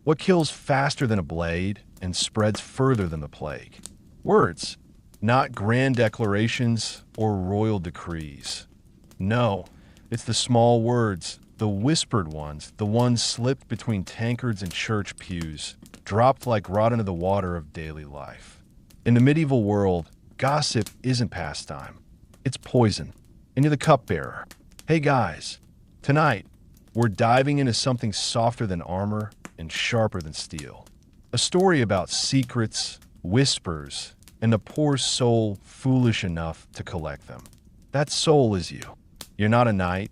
What kills faster than a blade and spreads further than the plague? Words, not grand declarations or royal decrees. No, it's the small words, the whispered ones, the ones slipped between tankards and church pews, dropped like rot into the water of daily life. In the medieval world, gossip isn't pastime. It's poison. And you're the cupbearer. Hey guys, tonight, we're diving into something softer than armor and sharper than steel. A story about secrets, whispers, and the poor soul foolish enough to collect them. That soul is you. You're not a knight,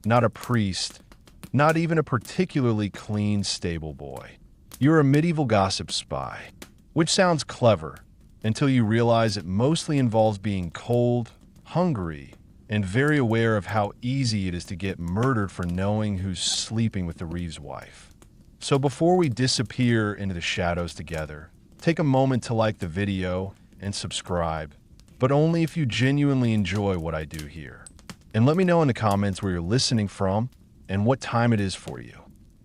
not a priest, not even a particularly clean stable boy. You're a medieval gossip spy, which sounds clever until you realize it mostly involves being cold, hungry, and very aware of how easy it is to get murdered for knowing who's sleeping with the Reeves' wife. So before we disappear into the shadows together, take a moment to like the video and subscribe, but only if you genuinely enjoy what I do here. And let me know in the comments where you're listening from and what time it is for you.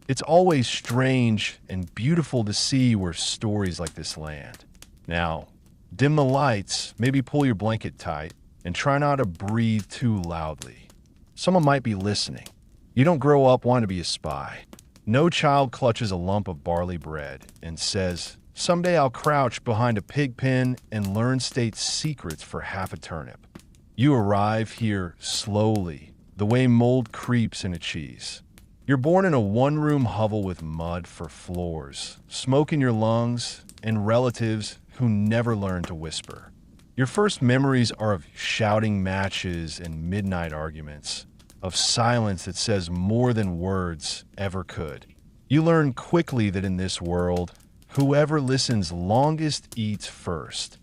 It's always strange and beautiful to see where stories like this land. Now, dim the lights, maybe pull your blanket tight, and try not to breathe too loudly. Someone might be listening. You don't grow up wanting to be a spy. No child clutches a lump of barley bread and says, "Someday I'll crouch behind a pig pen and learn state secrets for half a turnip." You arrive here slowly, the way mold creeps in a cheese. You're born in a one-room hovel with mud for floors, smoke in your lungs, and relatives who never learn to whisper. Your first memories are of shouting matches and midnight arguments, of silence that says more than words ever could. You learn quickly that in this world, whoever listens longest eats first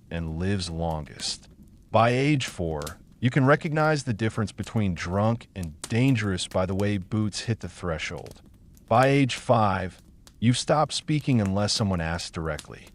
and lives longest. By age 4, you can recognize the difference between drunk and dangerous by the way boots hit the threshold. By age 5, you've stopped speaking unless someone asks directly.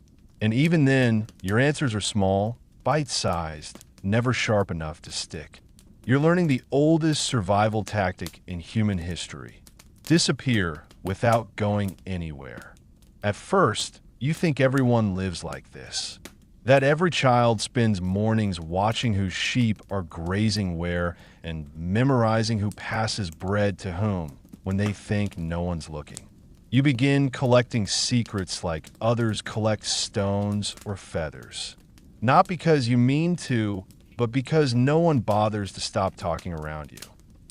And even then, your answers are small, bite-sized, never sharp enough to stick. You're learning the oldest survival tactic in human history: disappear without going anywhere. At first, you think everyone lives like this. That every child spends mornings watching whose sheep are grazing where and memorizing who passes bread to whom when they think no one's looking. You begin collecting secrets like others collect stones or feathers. Not because you mean to, but because no one bothers to stop talking around you.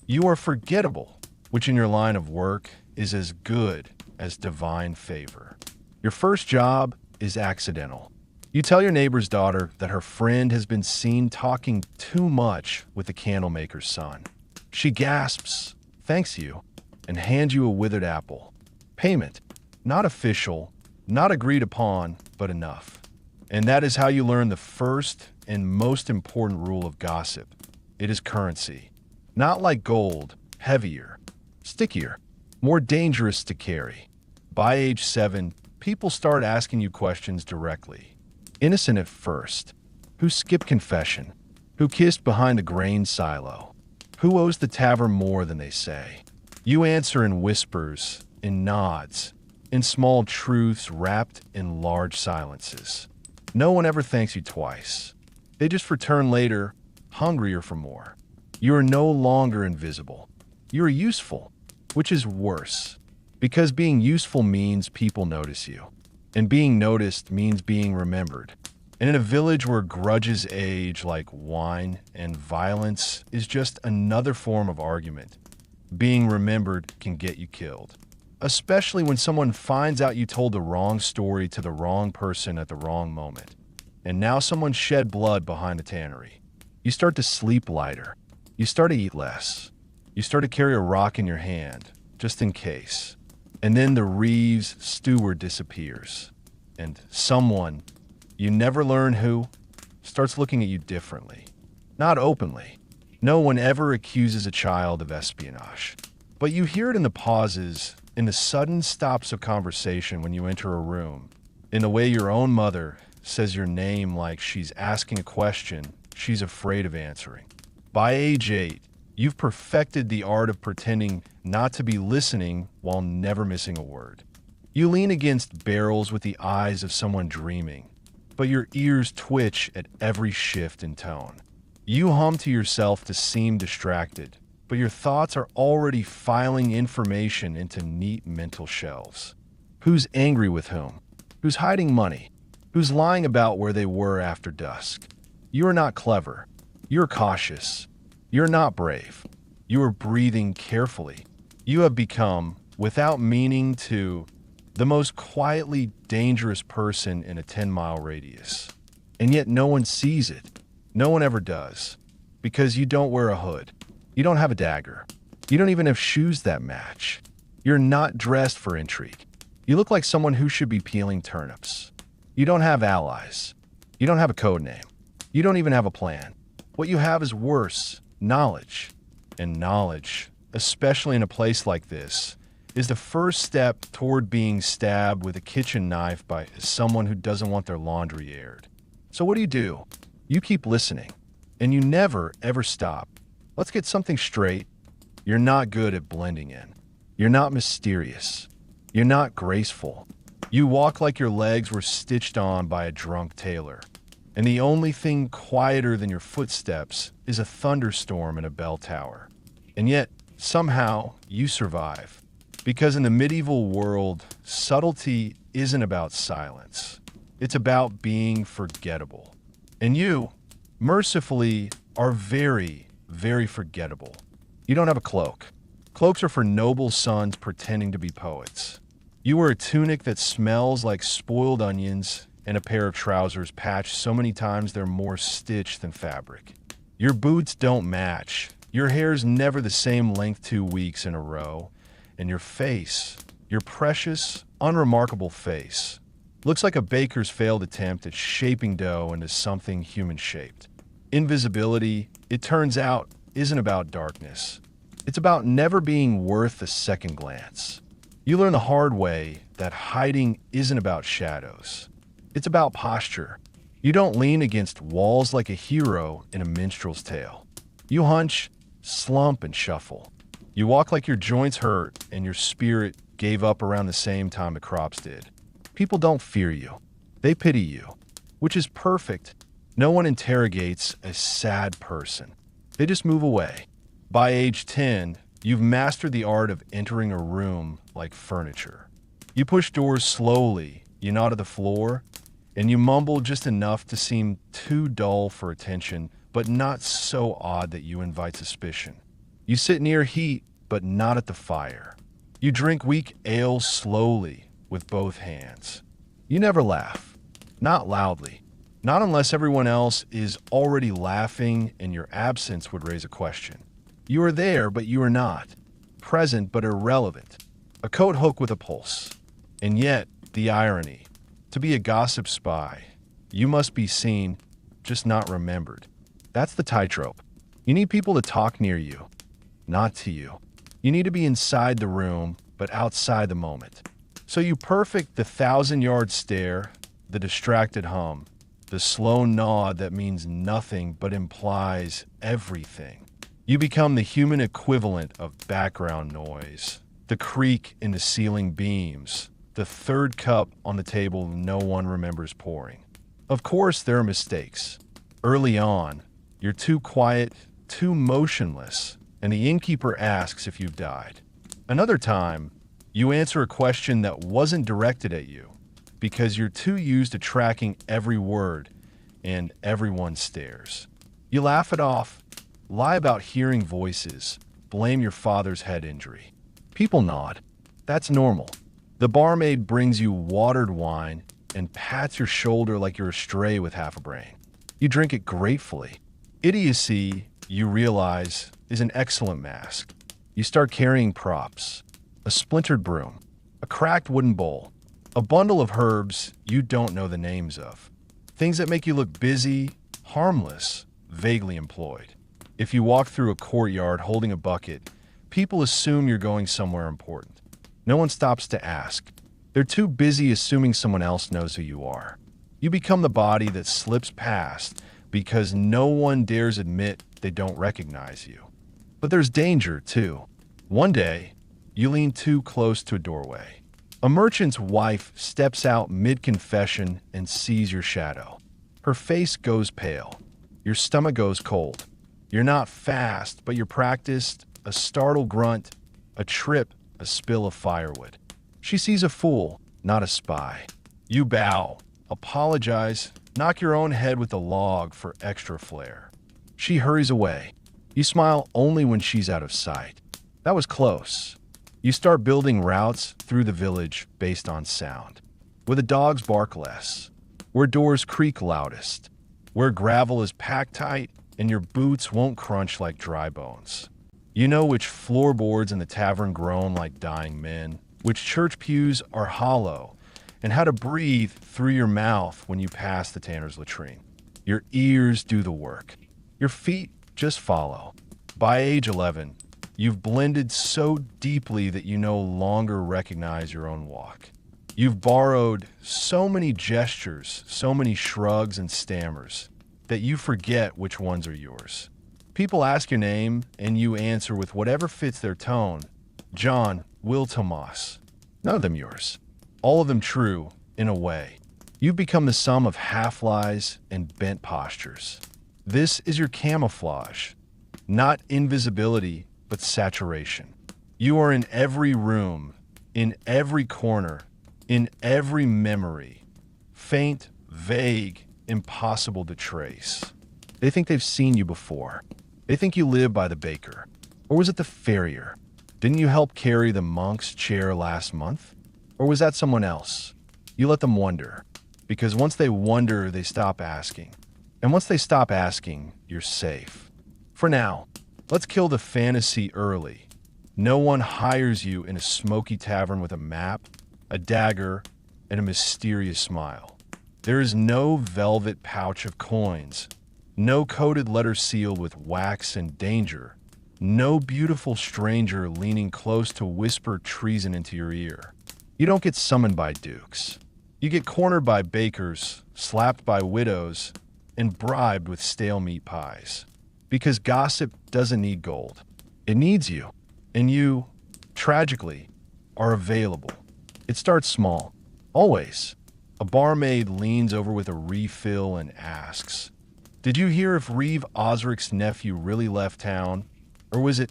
You are forgettable, which in your line of work is as good as divine favor. Your first job is accidental. You tell your neighbor's daughter that her friend has been seen talking too much with the candlemaker's son. She gasps, thanks you, and hands you a withered apple. Payment, not official, not agreed upon, but enough. And that is how you learn the first and most important rule of gossip. It is currency. Not like gold, heavier, stickier, more dangerous to carry. By age 7, people start asking you questions directly. Innocent at first. Who skipped confession? Who kissed behind a grain silo? Who owes the tavern more than they say? You answer in whispers, in nods, in small truths wrapped in large silences. No one ever thanks you twice. They just return later, hungrier for more. You are no longer invisible. You are useful, which is worse, because being useful means people notice you. And being noticed means being remembered. And in a village where grudges age like wine and violence is just another form of argument, being remembered can get you killed. Especially when someone finds out you told the wrong story to the wrong person at the wrong moment. And now someone shed blood behind the tannery. You start to sleep lighter. You start to eat less. You start to carry a rock in your hand, just in case. And then the Reeves steward disappears. And someone, you never learn who, starts looking at you differently. Not openly. No one ever accuses a child of espionage. But you hear it in the pauses, in the sudden stops of conversation when you enter a room, in the way your own mother says your name like she's asking a question she's afraid of answering. By age 8, you've perfected the art of pretending not to be listening while never missing a word. You lean against barrels with the eyes of someone dreaming, but your ears twitch at every shift in tone. You hum to yourself to seem distracted, but your thoughts are already filing information into neat mental shelves. Who's angry with whom? Who's hiding money? Who's lying about where they were after dusk? You are not clever. You're cautious. You're not brave. You are breathing carefully. You have become, without meaning to, the most quietly dangerous person in a 10-mile radius. And yet no one sees it. No one ever does. Because you don't wear a hood. You don't have a dagger. You don't even have shoes that match. You're not dressed for intrigue. You look like someone who should be peeling turnips. You don't have allies. You don't have a code name. You don't even have a plan. What you have is worse, knowledge. And knowledge, especially in a place like this, is the first step toward being stabbed with a kitchen knife by someone who doesn't want their laundry aired. So what do? You keep listening, and you never, ever stop. Let's get something straight. You're not good at blending in. You're not mysterious. You're not graceful. You walk like your legs were stitched on by a drunk tailor. And the only thing quieter than your footsteps is a thunderstorm in a bell tower. And yet, somehow, you survive. Because in the medieval world, subtlety isn't about silence. It's about being forgettable. And you, mercifully, are very, very forgettable. You don't have a cloak. Cloaks are for noble sons pretending to be poets. You wear a tunic that smells like spoiled onions and a pair of trousers patched so many times they're more stitched than fabric. Your boots don't match. Your hair's never the same length 2 weeks in a row. And your face, your precious, unremarkable face, looks like a baker's failed attempt at shaping dough into something human-shaped. Invisibility, it turns out, isn't about darkness. It's about never being worth a second glance. You learn the hard way that hiding isn't about shadows. It's about posture. You don't lean against walls like a hero in a minstrel's tale. You hunch, slump, and shuffle. You walk like your joints hurt and your spirit gave up around the same time the crops did. People don't fear you. They pity you, which is perfect. No one interrogates a sad person. They just move away. By age 10, you've mastered the art of entering a room like furniture. You push doors slowly, you nod to the floor, and you mumble just enough to seem too dull for attention, but not so odd that you invite suspicion. You sit near heat, but not at the fire. You drink weak ale slowly with both hands. You never laugh. Not loudly. Not unless everyone else is already laughing and your absence would raise a question. You are there, but you are not. Present, but irrelevant. A coat hook with a pulse. And yet, the irony. To be a gossip spy, you must be seen, just not remembered. That's the tightrope. You need people to talk near you, not to you. You need to be inside the room, but outside the moment. So you perfect the 1,000-yard stare, the distracted hum, the slow nod that means nothing but implies everything. You become the human equivalent of background noise, the creak in the ceiling beams, the third cup on the table no one remembers pouring. Of course, there are mistakes. Early on, you're too quiet, too motionless, and the innkeeper asks if you've died. Another time, you answer a question that wasn't directed at you because you're too used to tracking every word and everyone stares. You laugh it off, lie about hearing voices, blame your father's head injury. People nod. That's normal. The barmaid brings you watered wine and pats your shoulder like you're a stray with half a brain. You drink it gratefully. Idiocy, you realize, is an excellent mask. You start carrying props. A splintered broom, a cracked wooden bowl, a bundle of herbs you don't know the names of. Things that make you look busy, harmless, vaguely employed. If you walk through a courtyard holding a bucket, people assume you're going somewhere important. No one stops to ask. They're too busy assuming someone else knows who you are. You become the body that slips past because no one dares admit they don't recognize you. But there's danger, too. One day, you lean too close to a doorway. A merchant's wife steps out mid-confession and sees your shadow. Her face goes pale. Your stomach goes cold. You're not fast, but you're practiced. A startled grunt, a trip, a spill of firewood. She sees a fool, not a spy. You bow, apologize, knock your own head with a log for extra flair. She hurries away. You smile only when she's out of sight. That was close. You start building routes through the village based on sound. Where the dogs bark less. Where doors creak loudest. Where gravel is packed tight and your boots won't crunch like dry bones. You know which floorboards in the tavern groan like dying men, which church pews are hollow, and how to breathe through your mouth when you pass the tanner's latrine. Your ears do the work. Your feet just follow. By age 11, you've blended so deeply that you no longer recognize your own walk. You've borrowed so many gestures, so many shrugs and stammers, that you forget which ones are yours. People ask your name, and you answer with whatever fits their tone. John, Will, Tomas. None of them yours. All of them true, in a way. You've become the sum of half-lies and bent postures. This is your camouflage. Not invisibility, but saturation. You are in every room, in every corner, in every memory. Faint, vague, impossible to trace. They think they've seen you before. They think you live by the baker. Or was it the farrier? Didn't you help carry the monk's chair last month? Or was that someone else? You let them wonder. Because once they wonder, they stop asking. And once they stop asking, you're safe. For now, let's kill the fantasy early. No one hires you in a smoky tavern with a map, a dagger, and a mysterious smile. There is no velvet pouch of coins. No coded letter sealed with wax and danger. No beautiful stranger leaning close to whisper treason into your ear. You don't get summoned by dukes. You get cornered by bakers, slapped by widows, and bribed with stale meat pies. Because gossip doesn't need gold. It needs you. And you, tragically, are available. It starts small. Always. A barmaid leans over with a refill and asks, "Did you hear if Reeve Osric's nephew really left town? Or was it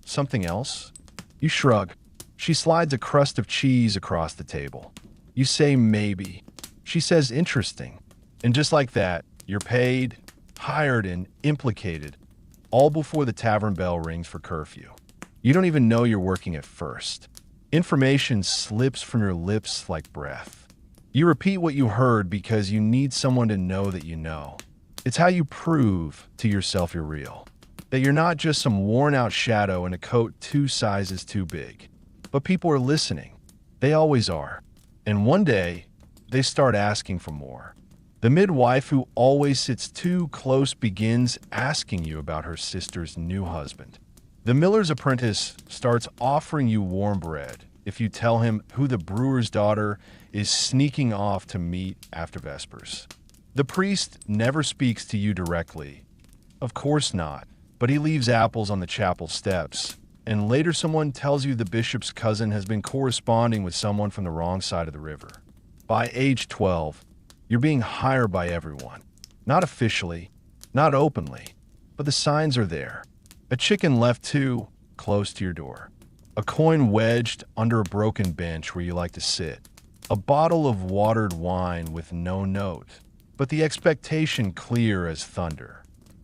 something else?" You shrug. She slides a crust of cheese across the table. You say maybe. She says interesting. And just like that, you're paid, hired, and implicated, all before the tavern bell rings for curfew. You don't even know you're working at first. Information slips from your lips like breath. You repeat what you heard because you need someone to know that you know. It's how you prove to yourself you're real. That you're not just some worn-out shadow in a coat 2 sizes too big. But people are listening. They always are. And one day, they start asking for more. The midwife who always sits too close begins asking you about her sister's new husband. The miller's apprentice starts offering you warm bread if you tell him who the brewer's daughter is sneaking off to meet after Vespers. The priest never speaks to you directly. Of course not, but he leaves apples on the chapel steps, and later someone tells you the bishop's cousin has been corresponding with someone from the wrong side of the river. By age 12, you're being hired by everyone. Not officially, not openly, but the signs are there. A chicken left too close to your door. A coin wedged under a broken bench where you like to sit. A bottle of watered wine with no note, but the expectation clear as thunder.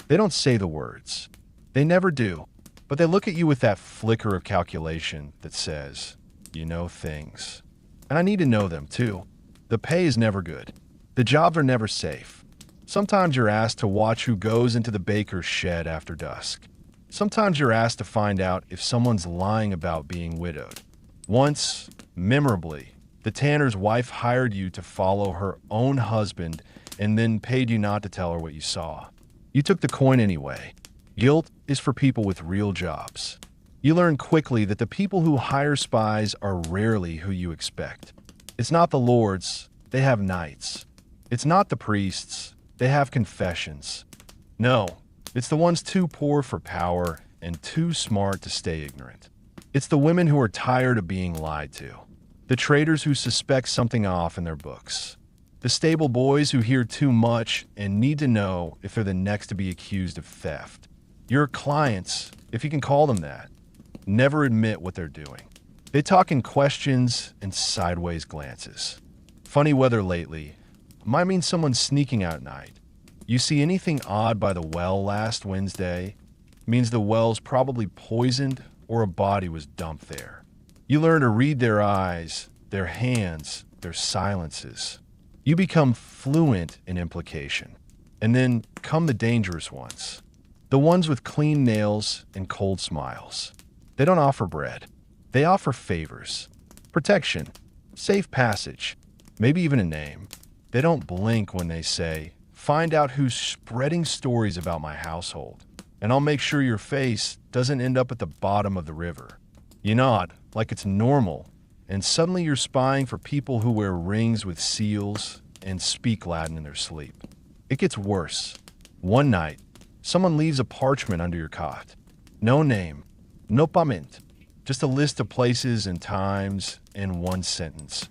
They don't say the words. They never do, but they look at you with that flicker of calculation that says, you know things. And I need to know them too. The pay is never good. The jobs are never safe. Sometimes you're asked to watch who goes into the baker's shed after dusk. Sometimes you're asked to find out if someone's lying about being widowed. Once, memorably, the tanner's wife hired you to follow her own husband and then paid you not to tell her what you saw. You took the coin anyway. Guilt is for people with real jobs. You learn quickly that the people who hire spies are rarely who you expect. It's not the lords, they have knights. It's not the priests, they have confessions. No, it's the ones too poor for power and too smart to stay ignorant. It's the women who are tired of being lied to. The traders who suspect something off in their books. The stable boys who hear too much and need to know if they're the next to be accused of theft. Your clients, if you can call them that, never admit what they're doing. They talk in questions and sideways glances. Funny weather lately might mean someone's sneaking out at night. You see anything odd by the well last Wednesday, means the well's probably poisoned or a body was dumped there. You learn to read their eyes, their hands, their silences. You become fluent in implication. And then come the dangerous ones. The ones with clean nails and cold smiles. They don't offer bread. They offer favors, protection, safe passage, maybe even a name. They don't blink when they say, "Find out who's spreading stories about my household, and I'll make sure your face doesn't end up at the bottom of the river." You nod like it's normal, and suddenly you're spying for people who wear rings with seals and speak Latin in their sleep. It gets worse. One night, someone leaves a parchment under your cot. No name, no payment, just a list of places and times in one sentence.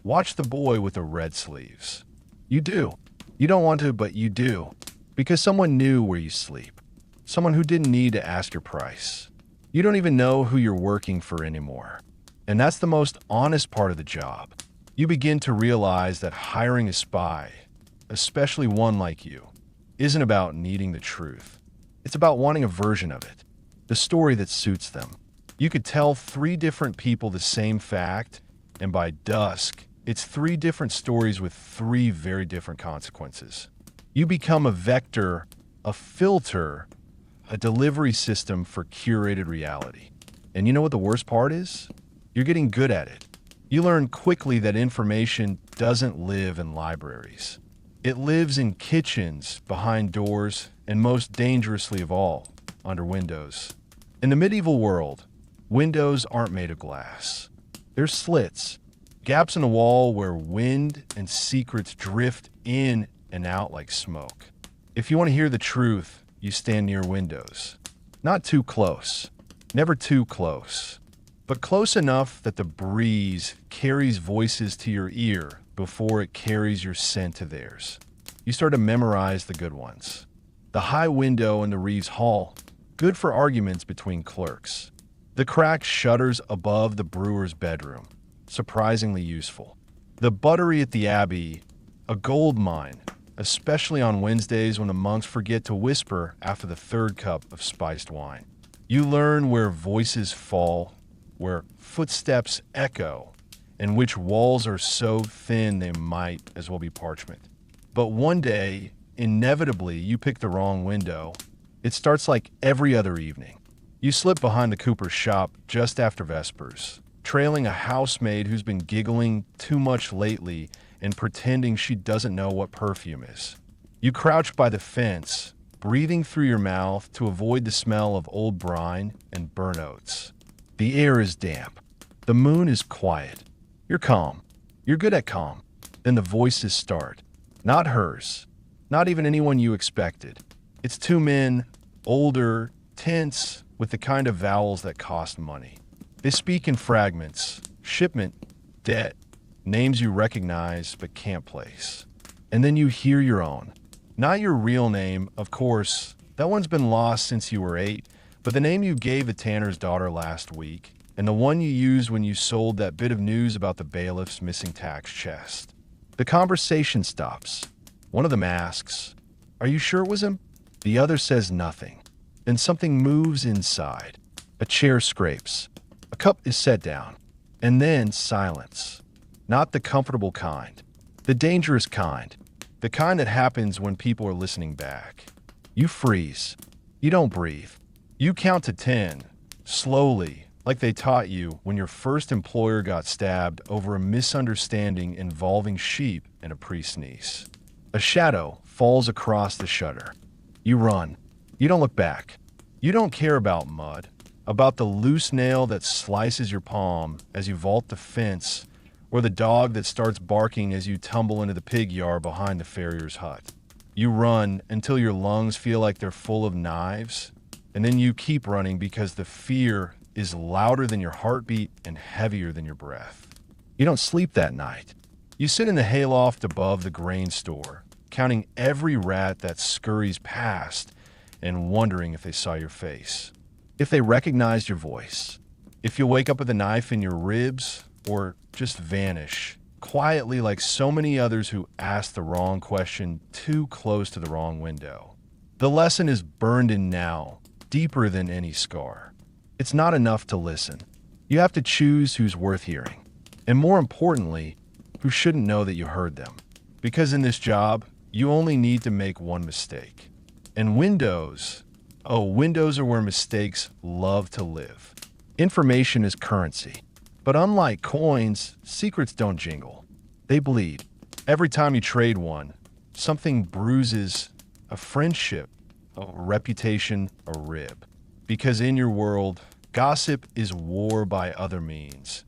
Watch the boy with the red sleeves. You do. You don't want to, but you do. Because someone knew where you sleep. Someone who didn't need to ask your price. You don't even know who you're working for anymore. And that's the most honest part of the job. You begin to realize that hiring a spy, especially one like you, isn't about needing the truth. It's about wanting a version of it, the story that suits them. You could tell 3 different people the same fact, and by dusk, it's 3 different stories with 3 very different consequences. You become a vector, a filter, a delivery system for curated reality. And you know what the worst part is? You're getting good at it. You learn quickly that information doesn't live in libraries. It lives in kitchens, behind doors, and most dangerously of all, under windows. In the medieval world, windows aren't made of glass. They're slits, gaps in the wall where wind and secrets drift in and out like smoke. If you want to hear the truth, you stand near windows. Not too close, never too close, but close enough that the breeze carries voices to your ear before it carries your scent to theirs. You start to memorize the good ones. The high window in the Reeves Hall, good for arguments between clerks. The cracked shutters above the brewer's bedroom, surprisingly useful. The buttery at the Abbey, a gold mine, especially on Wednesdays when the monks forget to whisper after the 3rd cup of spiced wine. You learn where voices fall, where footsteps echo, and which walls are so thin they might as well be parchment. But one day, inevitably, you pick the wrong window. It starts like every other evening. You slip behind the cooper's shop just after Vespers, trailing a housemaid who's been giggling too much lately and pretending she doesn't know what perfume is. You crouch by the fence, breathing through your mouth to avoid the smell of old brine and burnt oats. The air is damp. The moon is quiet. You're calm. You're good at calm. Then the voices start. Not hers. Not even anyone you expected. It's 2 men, older, tense, with the kind of vowels that cost money. They speak in fragments. Shipment, debt, names you recognize but can't place. And then you hear your own. Not your real name, of course. That one's been lost since you were 8, but the name you gave the tanner's daughter last week, and the one you used when you sold that bit of news about the bailiff's missing tax chest. The conversation stops. One of them asks, "Are you sure it was him?" The other says nothing. Then something moves inside. A chair scrapes. A cup is set down. And then silence. Not the comfortable kind. The dangerous kind. The kind that happens when people are listening back. You freeze. You don't breathe. You count to 10, slowly, like they taught you when your first employer got stabbed over a misunderstanding involving sheep and a priest's niece. A shadow falls across the shutter. You run. You don't look back. You don't care about mud, about the loose nail that slices your palm as you vault the fence, or the dog that starts barking as you tumble into the pig yard behind the farrier's hut. You run until your lungs feel like they're full of knives, and then you keep running because the fear is louder than your heartbeat and heavier than your breath. You don't sleep that night. You sit in the hayloft above the grain store, counting every rat that scurries past and wondering if they saw your face, if they recognized your voice, if you'll wake up with a knife in your ribs or just vanish quietly like so many others who asked the wrong question too close to the wrong window. The lesson is burned in now, deeper than any scar. It's not enough to listen. You have to choose who's worth hearing. And more importantly, who shouldn't know that you heard them. Because in this job, you only need to make one mistake. And windows are where mistakes love to live. Information is currency. But unlike coins, secrets don't jingle. They bleed. Every time you trade one, something bruises a friendship, a reputation, a rib. Because in your world, gossip is war by other means.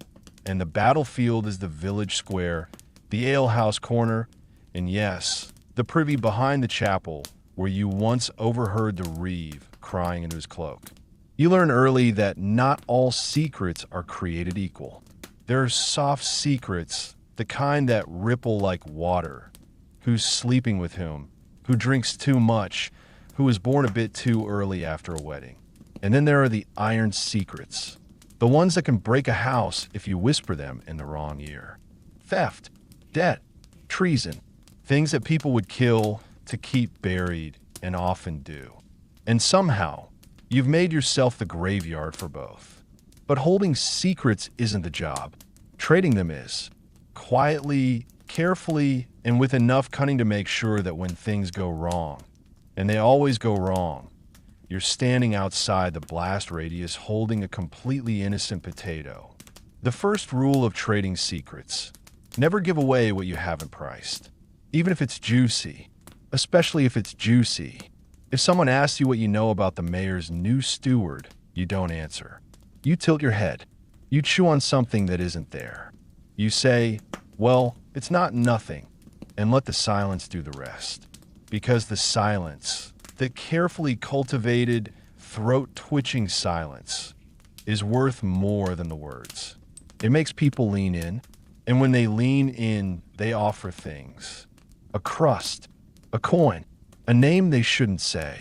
And the battlefield is the village square, the alehouse corner, and yes, the privy behind the chapel where you once overheard the reeve crying into his cloak. You learn early that not all secrets are created equal. There are soft secrets, the kind that ripple like water. Who's sleeping with whom? Who drinks too much? Who was born a bit too early after a wedding? And then there are the iron secrets. The ones that can break a house if you whisper them in the wrong ear. Theft, debt, treason. Things that people would kill to keep buried and often do. And somehow, you've made yourself the graveyard for both. But holding secrets isn't the job. Trading them is. Quietly, carefully, and with enough cunning to make sure that when things go wrong, and they always go wrong, you're standing outside the blast radius holding a completely innocent potato. The first rule of trading secrets: never give away what you haven't priced. Even if it's juicy. Especially if it's juicy. If someone asks you what you know about the mayor's new steward, you don't answer. You tilt your head. You chew on something that isn't there. You say, well, it's not nothing, and let the silence do the rest. Because the silence, the carefully cultivated, throat-twitching silence, is worth more than the words. It makes people lean in, and when they lean in, they offer things. A crust, a coin, a name they shouldn't say.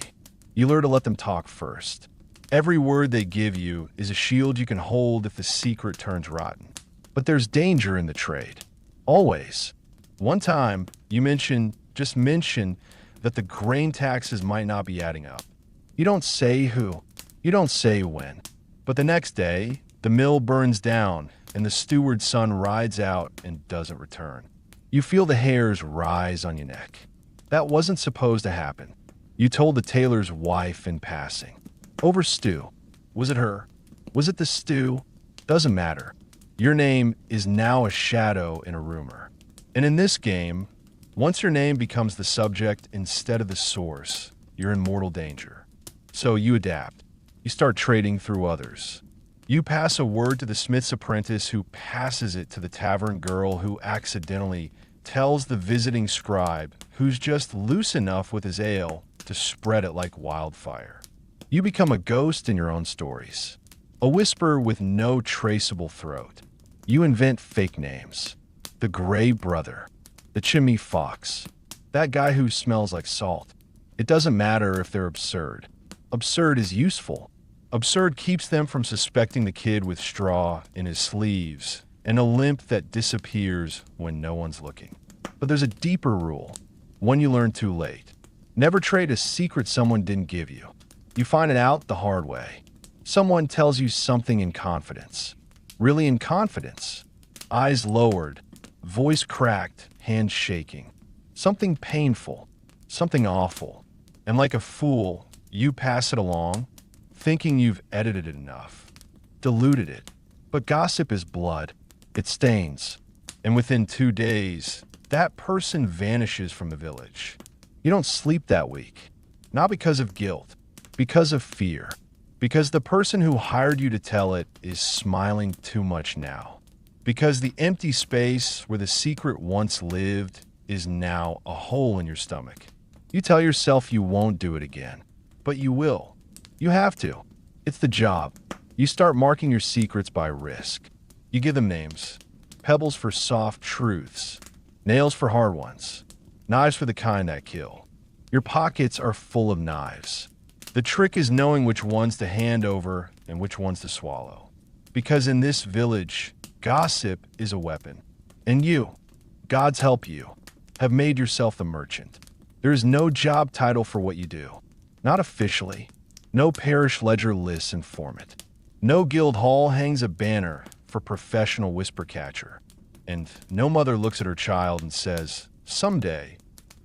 You learn to let them talk first. Every word they give you is a shield you can hold if the secret turns rotten. But there's danger in the trade. Always. One time, just mention that the grain taxes might not be adding up. You don't say who. You don't say when. But the next day, the mill burns down and the steward's son rides out and doesn't return. You feel the hairs rise on your neck. That wasn't supposed to happen. You told the tailor's wife in passing. Over stew. Was it her? Was it the stew? Doesn't matter. Your name is now a shadow in a rumor. And in this game, once your name becomes the subject instead of the source, you're in mortal danger. So you adapt. You start trading through others. You pass a word to the smith's apprentice who passes it to the tavern girl who accidentally tells the visiting scribe who's just loose enough with his ale to spread it like wildfire. You become a ghost in your own stories. A whisper with no traceable throat. You invent fake names. The Gray Brother. The Chimney Fox. That guy who smells like salt. It doesn't matter if they're absurd. Absurd is useful. Absurd keeps them from suspecting the kid with straw in his sleeves and a limp that disappears when no one's looking. But there's a deeper rule, one you learn too late. Never trade a secret someone didn't give you. You find it out the hard way. Someone tells you something in confidence. Really in confidence. Eyes lowered, voice cracked, hands shaking. Something painful, something awful. And like a fool, you pass it along, thinking you've edited it enough, diluted it. But gossip is blood. It stains. And within 2 days, that person vanishes from the village. You don't sleep that week. Not because of guilt, because of fear. Because the person who hired you to tell it is smiling too much now. Because the empty space where the secret once lived is now a hole in your stomach. You tell yourself you won't do it again, but you will. You have to. It's the job. You start marking your secrets by risk. You give them names. pebbles for soft truths, nails for hard ones, knives for the kind that kill. Your pockets are full of knives. The trick is knowing which ones to hand over and which ones to swallow. Because in this village, gossip is a weapon. And you, God's help you, have made yourself the merchant. There is no job title for what you do. Not officially. No parish ledger lists inform it. No guild hall hangs a banner for professional whisper catcher. And no mother looks at her child and says, "Someday,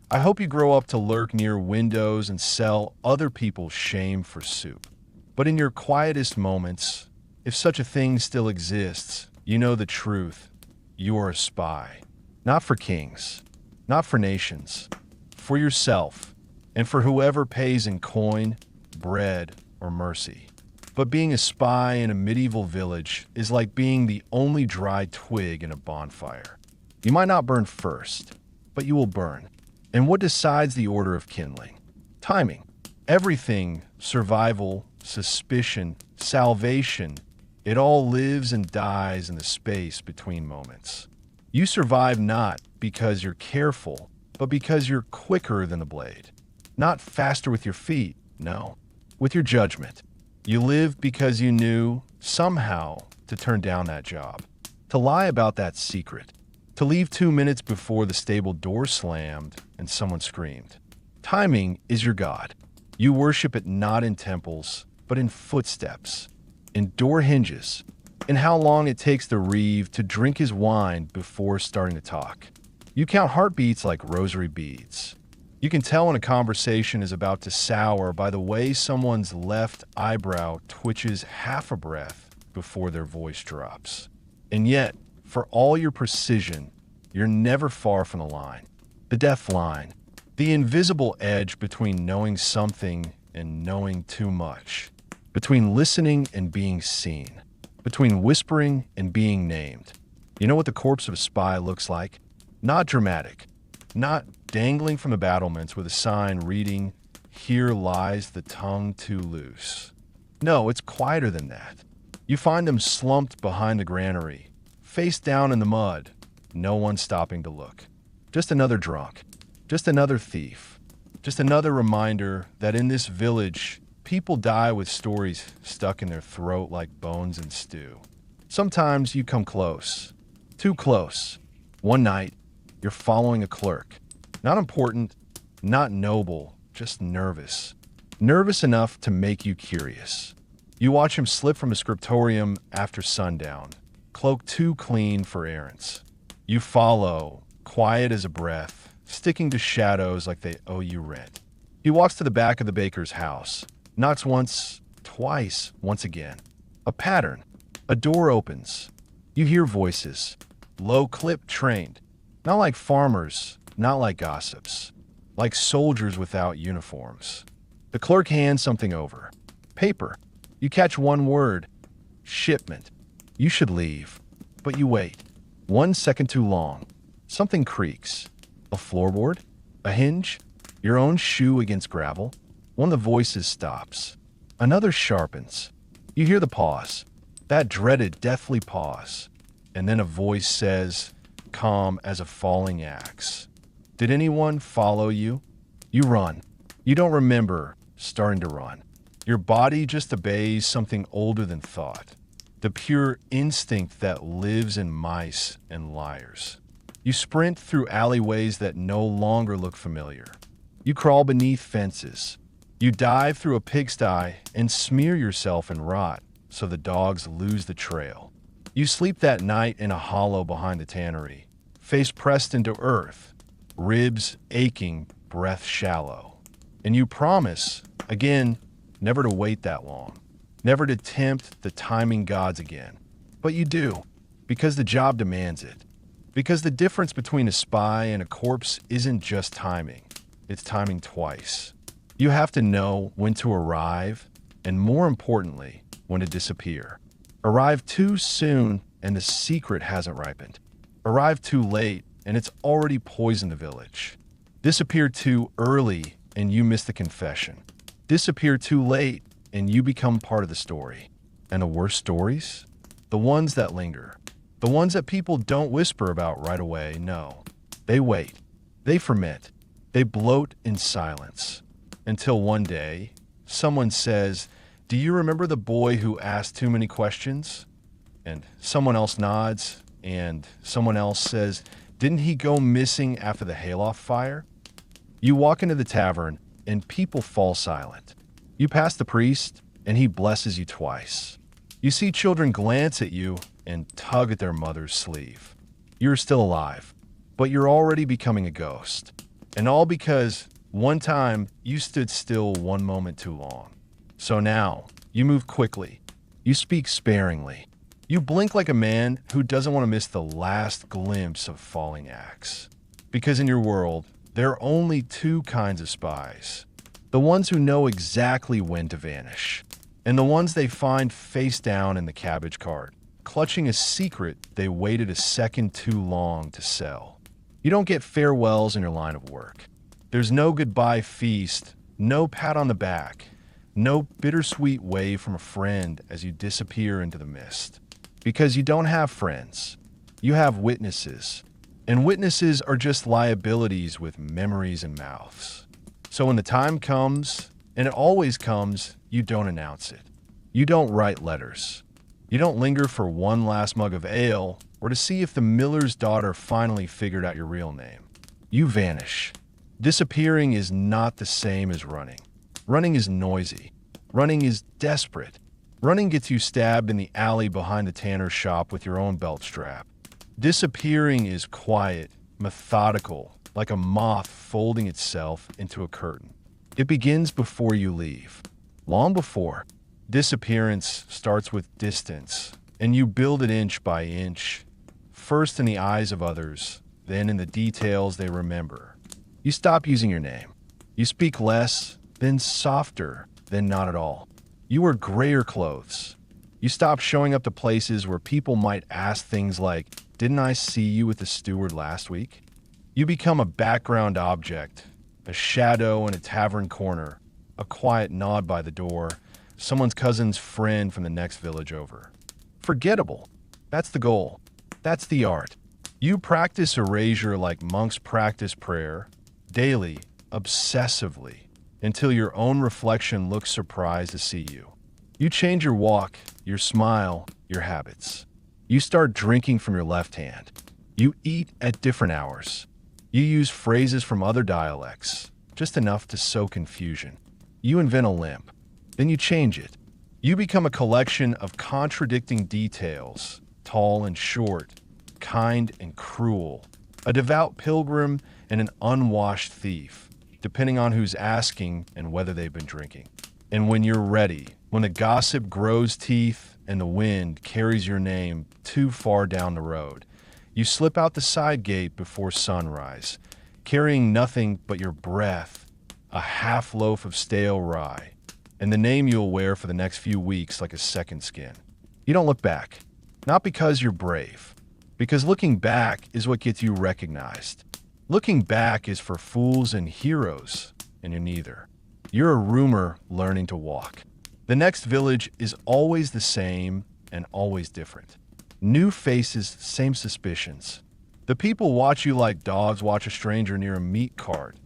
I hope you grow up to lurk near windows and sell other people's shame for soup." But in your quietest moments, if such a thing still exists, you know the truth. You are a spy. Not for kings, not for nations, for yourself, and for whoever pays in coin, bread, or mercy. But being a spy in a medieval village is like being the only dry twig in a bonfire. You might not burn first, but you will burn. And what decides the order of kindling? Timing. Everything, survival, suspicion, salvation, it all lives and dies in the space between moments. You survive not because you're careful, but because you're quicker than the blade. Not faster with your feet, no, with your judgment. You live because you knew, somehow, to turn down that job, to lie about that secret, to leave 2 minutes before the stable door slammed and someone screamed. Timing is your god. You worship it not in temples, but in footsteps, in door hinges, in how long it takes the reeve to drink his wine before starting to talk. You count heartbeats like rosary beads. You can tell when a conversation is about to sour by the way someone's left eyebrow twitches half a breath before their voice drops. And yet, for all your precision, you're never far from the line. The death line. The invisible edge between knowing something and knowing too much. Between listening and being seen. Between whispering and being named. You know what the corpse of a spy looks like? Not dramatic. Not dangling from the battlements with a sign reading, "Here lies the tongue too loose." No, it's quieter than that. You find them slumped behind the granary, face down in the mud, no one stopping to look. Just another drunk, just another thief, just another reminder that in this village, people die with stories stuck in their throat like bones in stew. Sometimes you come close, too close. One night, you're following a clerk. Not important, not noble, just nervous. Nervous enough to make you curious. You watch him slip from a scriptorium after sundown, cloak too clean for errands. You follow, quiet as a breath, sticking to shadows like they owe you rent. He walks to the back of the baker's house, knocks once, twice, once again. A pattern. A door opens. You hear voices, low-clipped, trained. Not like farmers, not like gossips. Like soldiers without uniforms. The clerk hands something over. Paper. You catch one word. Shipment. You should leave. But you wait. 1 second too long. Something creaks. A floorboard? A hinge? Your own shoe against gravel? One of the voices stops. Another sharpens. You hear the pause. That dreaded, deathly pause. And then a voice says, calm as a falling axe, "Did anyone follow you?" You run. You don't remember starting to run. Your body just obeys something older than thought. The pure instinct that lives in mice and liars. You sprint through alleyways that no longer look familiar. You crawl beneath fences. You dive through a pigsty and smear yourself in rot so the dogs lose the trail. You sleep that night in a hollow behind the tannery, face pressed into earth, ribs aching, breath shallow. And you promise, again, never to wait that long, never to tempt the timing gods again. But you do, because the job demands it. Because the difference between a spy and a corpse isn't just timing, it's timing twice. You have to know when to arrive, and more importantly, when to disappear. Arrive too soon and the secret hasn't ripened. Arrive too late and it's already poisoned the village. Disappear too early and you miss the confession. Disappear too late and you become part of the story. And the worst stories? The ones that linger. The ones that people don't whisper about right away, no. They wait. They ferment. They bloat in silence. Until one day, someone says, "Do you remember the boy who asked too many questions?" And someone else nods, and someone else says, "Didn't he go missing after the hayloft fire?" You walk into the tavern, and people fall silent. You pass the priest, and he blesses you twice. You see children glance at you and tug at their mother's sleeve. You're still alive, but you're already becoming a ghost. And all because one time you stood still one moment too long. So now, you move quickly. You speak sparingly. You blink like a man who doesn't want to miss the last glimpse of falling axe. Because in your world, there are only two kinds of spies. The ones who know exactly when to vanish, and the ones they find face down in the cabbage cart, clutching a secret they waited a second too long to sell. You don't get farewells in your line of work. There's no goodbye feast, no pat on the back, no bittersweet wave from a friend as you disappear into the mist. Because you don't have friends. You have witnesses. And witnesses are just liabilities with memories and mouths. So when the time comes, and it always comes, you don't announce it. You don't write letters. You don't linger for one last mug of ale or to see if the miller's daughter finally figured out your real name. You vanish. Disappearing is not the same as running. Running is noisy. Running is desperate. Running gets you stabbed in the alley behind the tanner's shop with your own belt strap. Disappearing is quiet, methodical, like a moth folding itself into a curtain. It begins before you leave. Long before. Disappearance starts with distance, and you build it inch by inch, first in the eyes of others, then in the details they remember. You stop using your name. You speak less, then softer, then not at all. You wear grayer clothes. You stop showing up to places where people might ask things like, "Didn't I see you with the steward last week?" You become a background object, a shadow in a tavern corner, a quiet nod by the door, someone's cousin's friend from the next village over. Forgettable. That's the goal. That's the art. You practice erasure like monks practice prayer, daily, obsessively, until your own reflection looks surprised to see you. You change your walk, your smile, your habits. You start drinking from your left hand. You eat at different hours. You use phrases from other dialects, just enough to sow confusion. You invent a limp. Then you change it. You become a collection of contradicting details, tall and short, kind and cruel, a devout pilgrim and an unwashed thief, depending on who's asking and whether they've been drinking. And when you're ready, when the gossip grows teeth and the wind carries your name too far down the road, you slip out the side gate before sunrise, carrying nothing but your breath, a half loaf of stale rye, and the name you'll wear for the next few weeks like a second skin. You don't look back, not because you're brave, because looking back is what gets you recognized. Looking back is for fools and heroes, and you're neither. You're a rumor learning to walk. The next village is always the same and always different. New faces, same suspicions. The people watch you like dogs watch a stranger near a meat cart.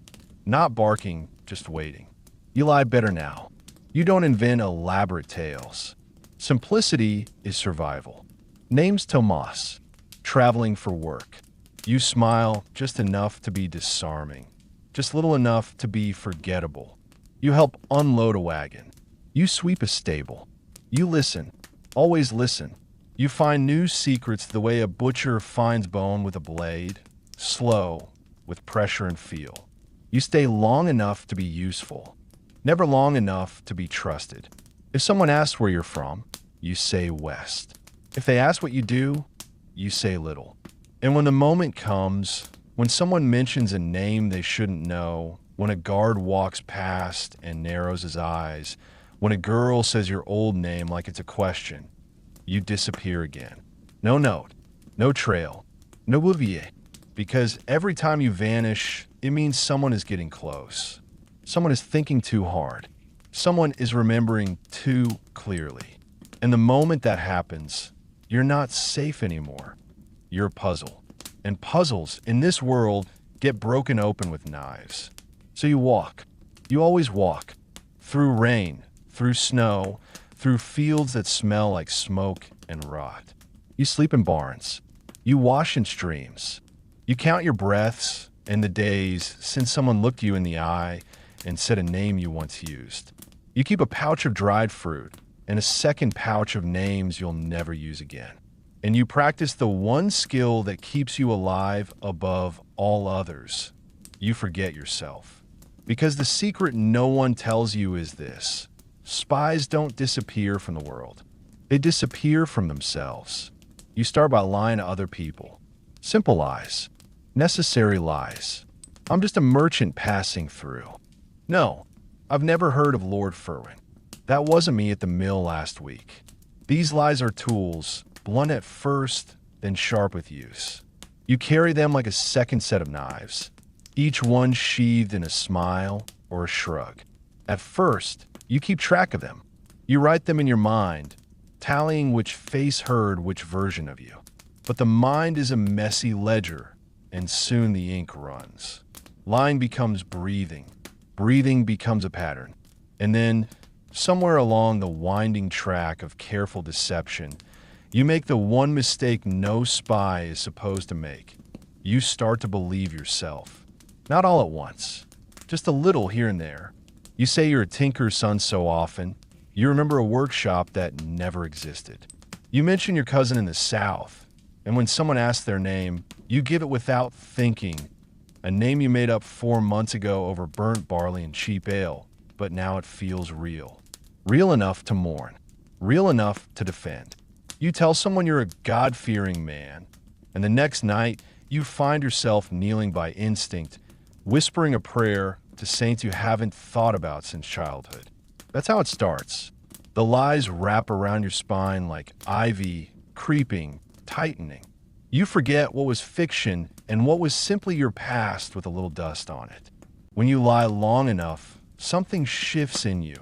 Not barking, just waiting. You lie better now. You don't invent elaborate tales. Simplicity is survival. Name's Tomas, traveling for work. You smile just enough to be disarming, just little enough to be forgettable. You help unload a wagon. You sweep a stable. You listen, always listen. You find new secrets the way a butcher finds bone with a blade, slow, with pressure and feel. You stay long enough to be useful, never long enough to be trusted. If someone asks where you're from, you say west. If they ask what you do, you say little. And when the moment comes, when someone mentions a name they shouldn't know, when a guard walks past and narrows his eyes, when a girl says your old name like it's a question, you disappear again. No note, no trail, no bouvier. Because every time you vanish, it means someone is getting close. Someone is thinking too hard. Someone is remembering too clearly. And the moment that happens, you're not safe anymore. you're a puzzle. And puzzles, in this world, get broken open with knives. So you walk. You always walk. Through rain, through snow, through fields that smell like smoke and rot. You sleep in barns. You wash in streams. You count your breaths and the days since someone looked you in the eye and said a name you once used. You keep a pouch of dried fruit and a second pouch of names you'll never use again. And you practice the one skill that keeps you alive above all others. You forget yourself. Because the secret no one tells you is this: spies don't disappear from the world. They disappear from themselves. You start by lying to other people. Simple lies. Necessary lies. I'm just a merchant passing through. No, I've never heard of Lord Furwin. That wasn't me at the mill last week. These lies are tools, blunt at first, then sharp with use. You carry them like a second set of knives, each one sheathed in a smile or a shrug. At first, you keep track of them. You write them in your mind, tallying which face heard which version of you. But the mind is a messy ledger, and soon the ink runs. Lying becomes breathing. Breathing becomes a pattern. And then, somewhere along the winding track of careful deception, you make the one mistake no spy is supposed to make. You start to believe yourself. Not all at once, just a little here and there. You say you're a tinker's son so often, you remember a workshop that never existed. You mention your cousin in the South, and when someone asks their name, you give it without thinking. A name you made up 4 months ago over burnt barley and cheap ale, but now it feels real. Real enough to mourn. Real enough to defend. You tell someone you're a God-fearing man, and the next night you find yourself kneeling by instinct, whispering a prayer to saints you haven't thought about since childhood. That's how it starts. The lies wrap around your spine like ivy, creeping, tightening. You forget what was fiction and what was simply your past with a little dust on it. When you lie long enough, something shifts in you.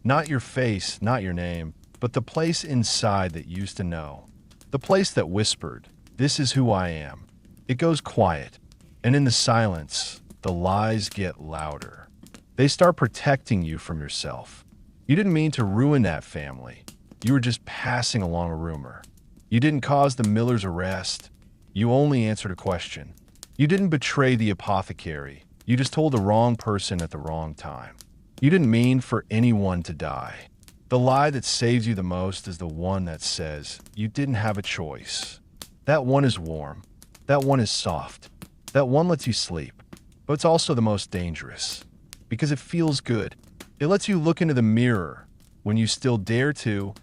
Not your face, not your name, but the place inside that used to know. The place that whispered, "This is who I am." It goes quiet, and in the silence, the lies get louder. They start protecting you from yourself. You didn't mean to ruin that family. You were just passing along a rumor. You didn't cause the miller's arrest. You only answered a question. You didn't betray the apothecary. You just told the wrong person at the wrong time. You didn't mean for anyone to die. The lie that saves you the most is the one that says you didn't have a choice. That one is warm. That one is soft. That one lets you sleep. But it's also the most dangerous because it feels good. It lets you look into the mirror when you still dare to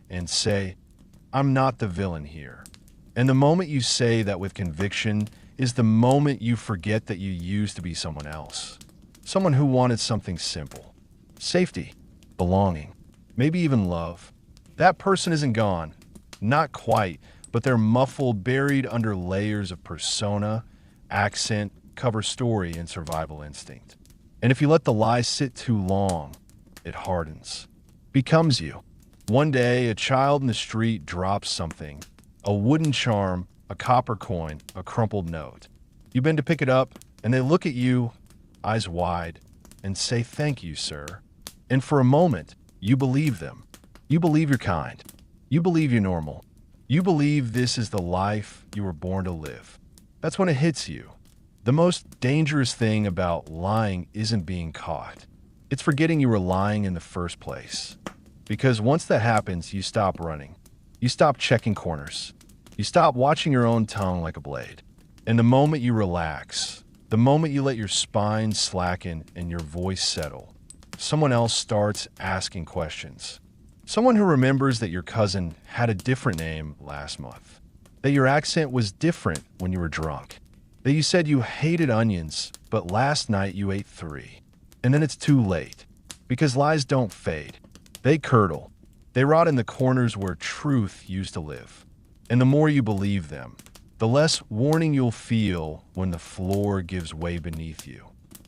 and say, "I'm not the villain here." And the moment you say that with conviction is the moment you forget that you used to be someone else. Someone who wanted something simple. Safety, belonging, maybe even love. That person isn't gone. Not quite, but they're muffled, buried under layers of persona, accent, cover story, and survival instinct. And if you let the lie sit too long, it hardens. Becomes you. One day, a child in the street drops something. A wooden charm, a copper coin, a crumpled note. You bend to pick it up, and they look at you, eyes wide, and say, "Thank you, sir." And for a moment, you believe them. You believe you're kind. You believe you're normal. You believe this is the life you were born to live. That's when it hits you. The most dangerous thing about lying isn't being caught. It's forgetting you were lying in the first place. Because once that happens, you stop running. You stop checking corners. You stop watching your own tongue like a blade. And the moment you relax, the moment you let your spine slacken and your voice settle, someone else starts asking questions. Someone who remembers that your cousin had a different name last month. That your accent was different when you were drunk. That you said you hated onions, but last night you ate 3. And then it's too late. Because lies don't fade. They curdle. They rot in the corners where truth used to live. And the more you believe them, the less warning you'll feel when the floor gives way beneath you.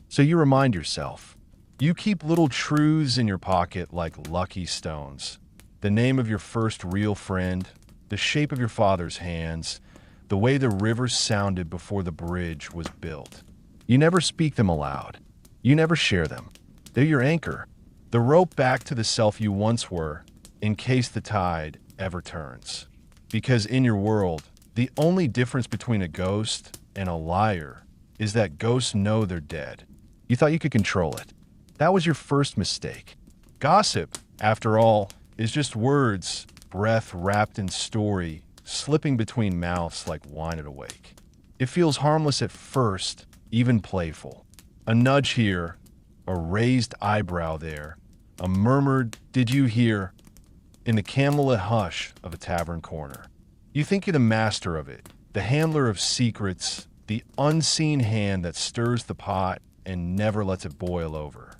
So you remind yourself. You keep little truths in your pocket like lucky stones. The name of your first real friend, the shape of your father's hands, the way the river sounded before the bridge was built. You never speak them aloud. You never share them. They're your anchor, the rope back to the self you once were, in case the tide ever turns. Because in your world, the only difference between a ghost and a liar is that ghosts know they're dead. You thought you could control it. That was your first mistake. Gossip, after all, is just words, breath wrapped in story, slipping between mouths like wine at a wake. It feels harmless at first, even playful. A nudge here, a raised eyebrow there, a murmured, "Did you hear?" in the candlelit hush of a tavern corner. You think you're the master of it, the handler of secrets, the unseen hand that stirs the pot and never lets it boil over.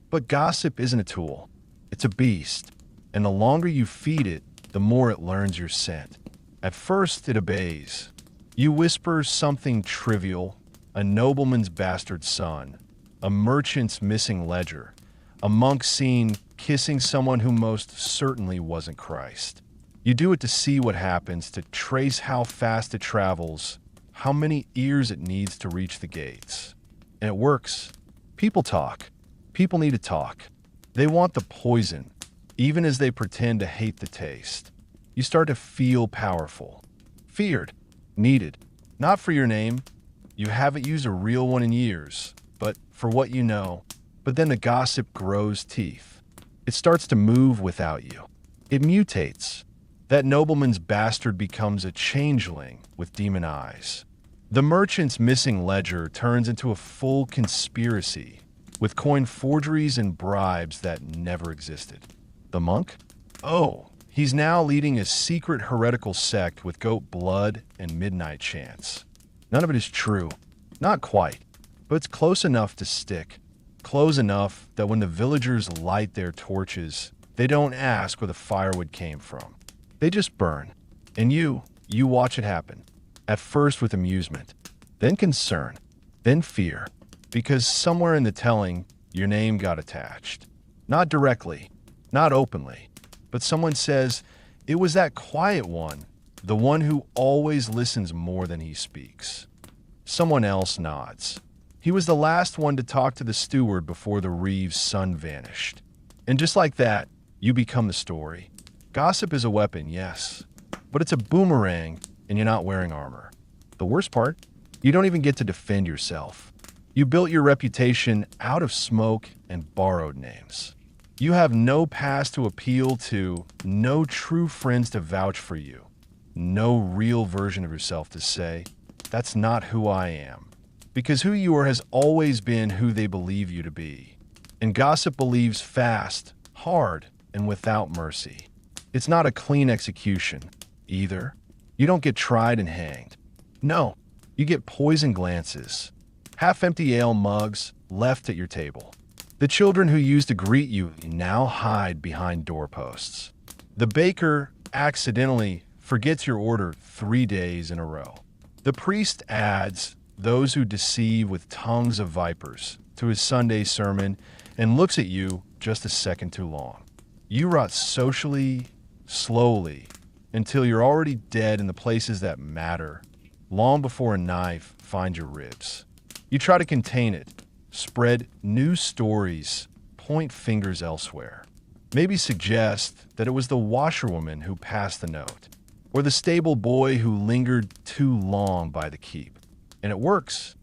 But gossip isn't a tool. It's a beast. And the longer you feed it, the more it learns your scent. At first, it obeys. You whisper something trivial, a nobleman's bastard son, a merchant's missing ledger, a monk seen kissing someone who most certainly wasn't Christ. You do it to see what happens, to trace how fast it travels, how many ears it needs to reach the gates. And it works. People talk. People need to talk. They want the poison, even as they pretend to hate the taste. You start to feel powerful, feared, needed, not for your name. You haven't used a real one in years, but for what you know. But then the gossip grows teeth. It starts to move without you. It mutates. That nobleman's bastard becomes a changeling with demon eyes. The merchant's missing ledger turns into a full conspiracy with coin forgeries and bribes that never existed. The monk? Oh, he's now leading a secret heretical sect with goat blood and midnight chants. None of it is true. Not quite. But it's close enough to stick. Close enough that when the villagers light their torches, they don't ask where the firewood came from. They just burn. And you watch it happen. At first with amusement, then concern, then fear. Because somewhere in the telling, your name got attached. Not directly, not openly, but someone says, "It was that quiet one, the one who always listens more than he speaks." Someone else nods. He was the last one to talk to the steward before the Reeves' sun vanished. And just like that, you become the story. Gossip is a weapon, yes, but it's a boomerang and you're not wearing armor. The worst part, you don't even get to defend yourself. You built your reputation out of smoke and borrowed names. You have no past to appeal to, no true friends to vouch for you, no real version of yourself to say, "That's not who I am." Because who you are has always been who they believe you to be. And gossip believes fast, hard, and without mercy. It's not a clean execution, either. You don't get tried and hanged. No, you get poisoned glances, half-empty ale mugs left at your table. The children who used to greet you now hide behind doorposts. The baker accidentally forgets your order 3 days in a row. The priest adds "those who deceive with tongues of vipers" to his Sunday sermon and looks at you just a second too long. You rot socially, slowly, until you're already dead in the places that matter, long before a knife finds your ribs. You try to contain it, spread new stories, point fingers elsewhere. Maybe suggest that it was the washerwoman who passed the note, or the stable boy who lingered too long by the keep. And it works.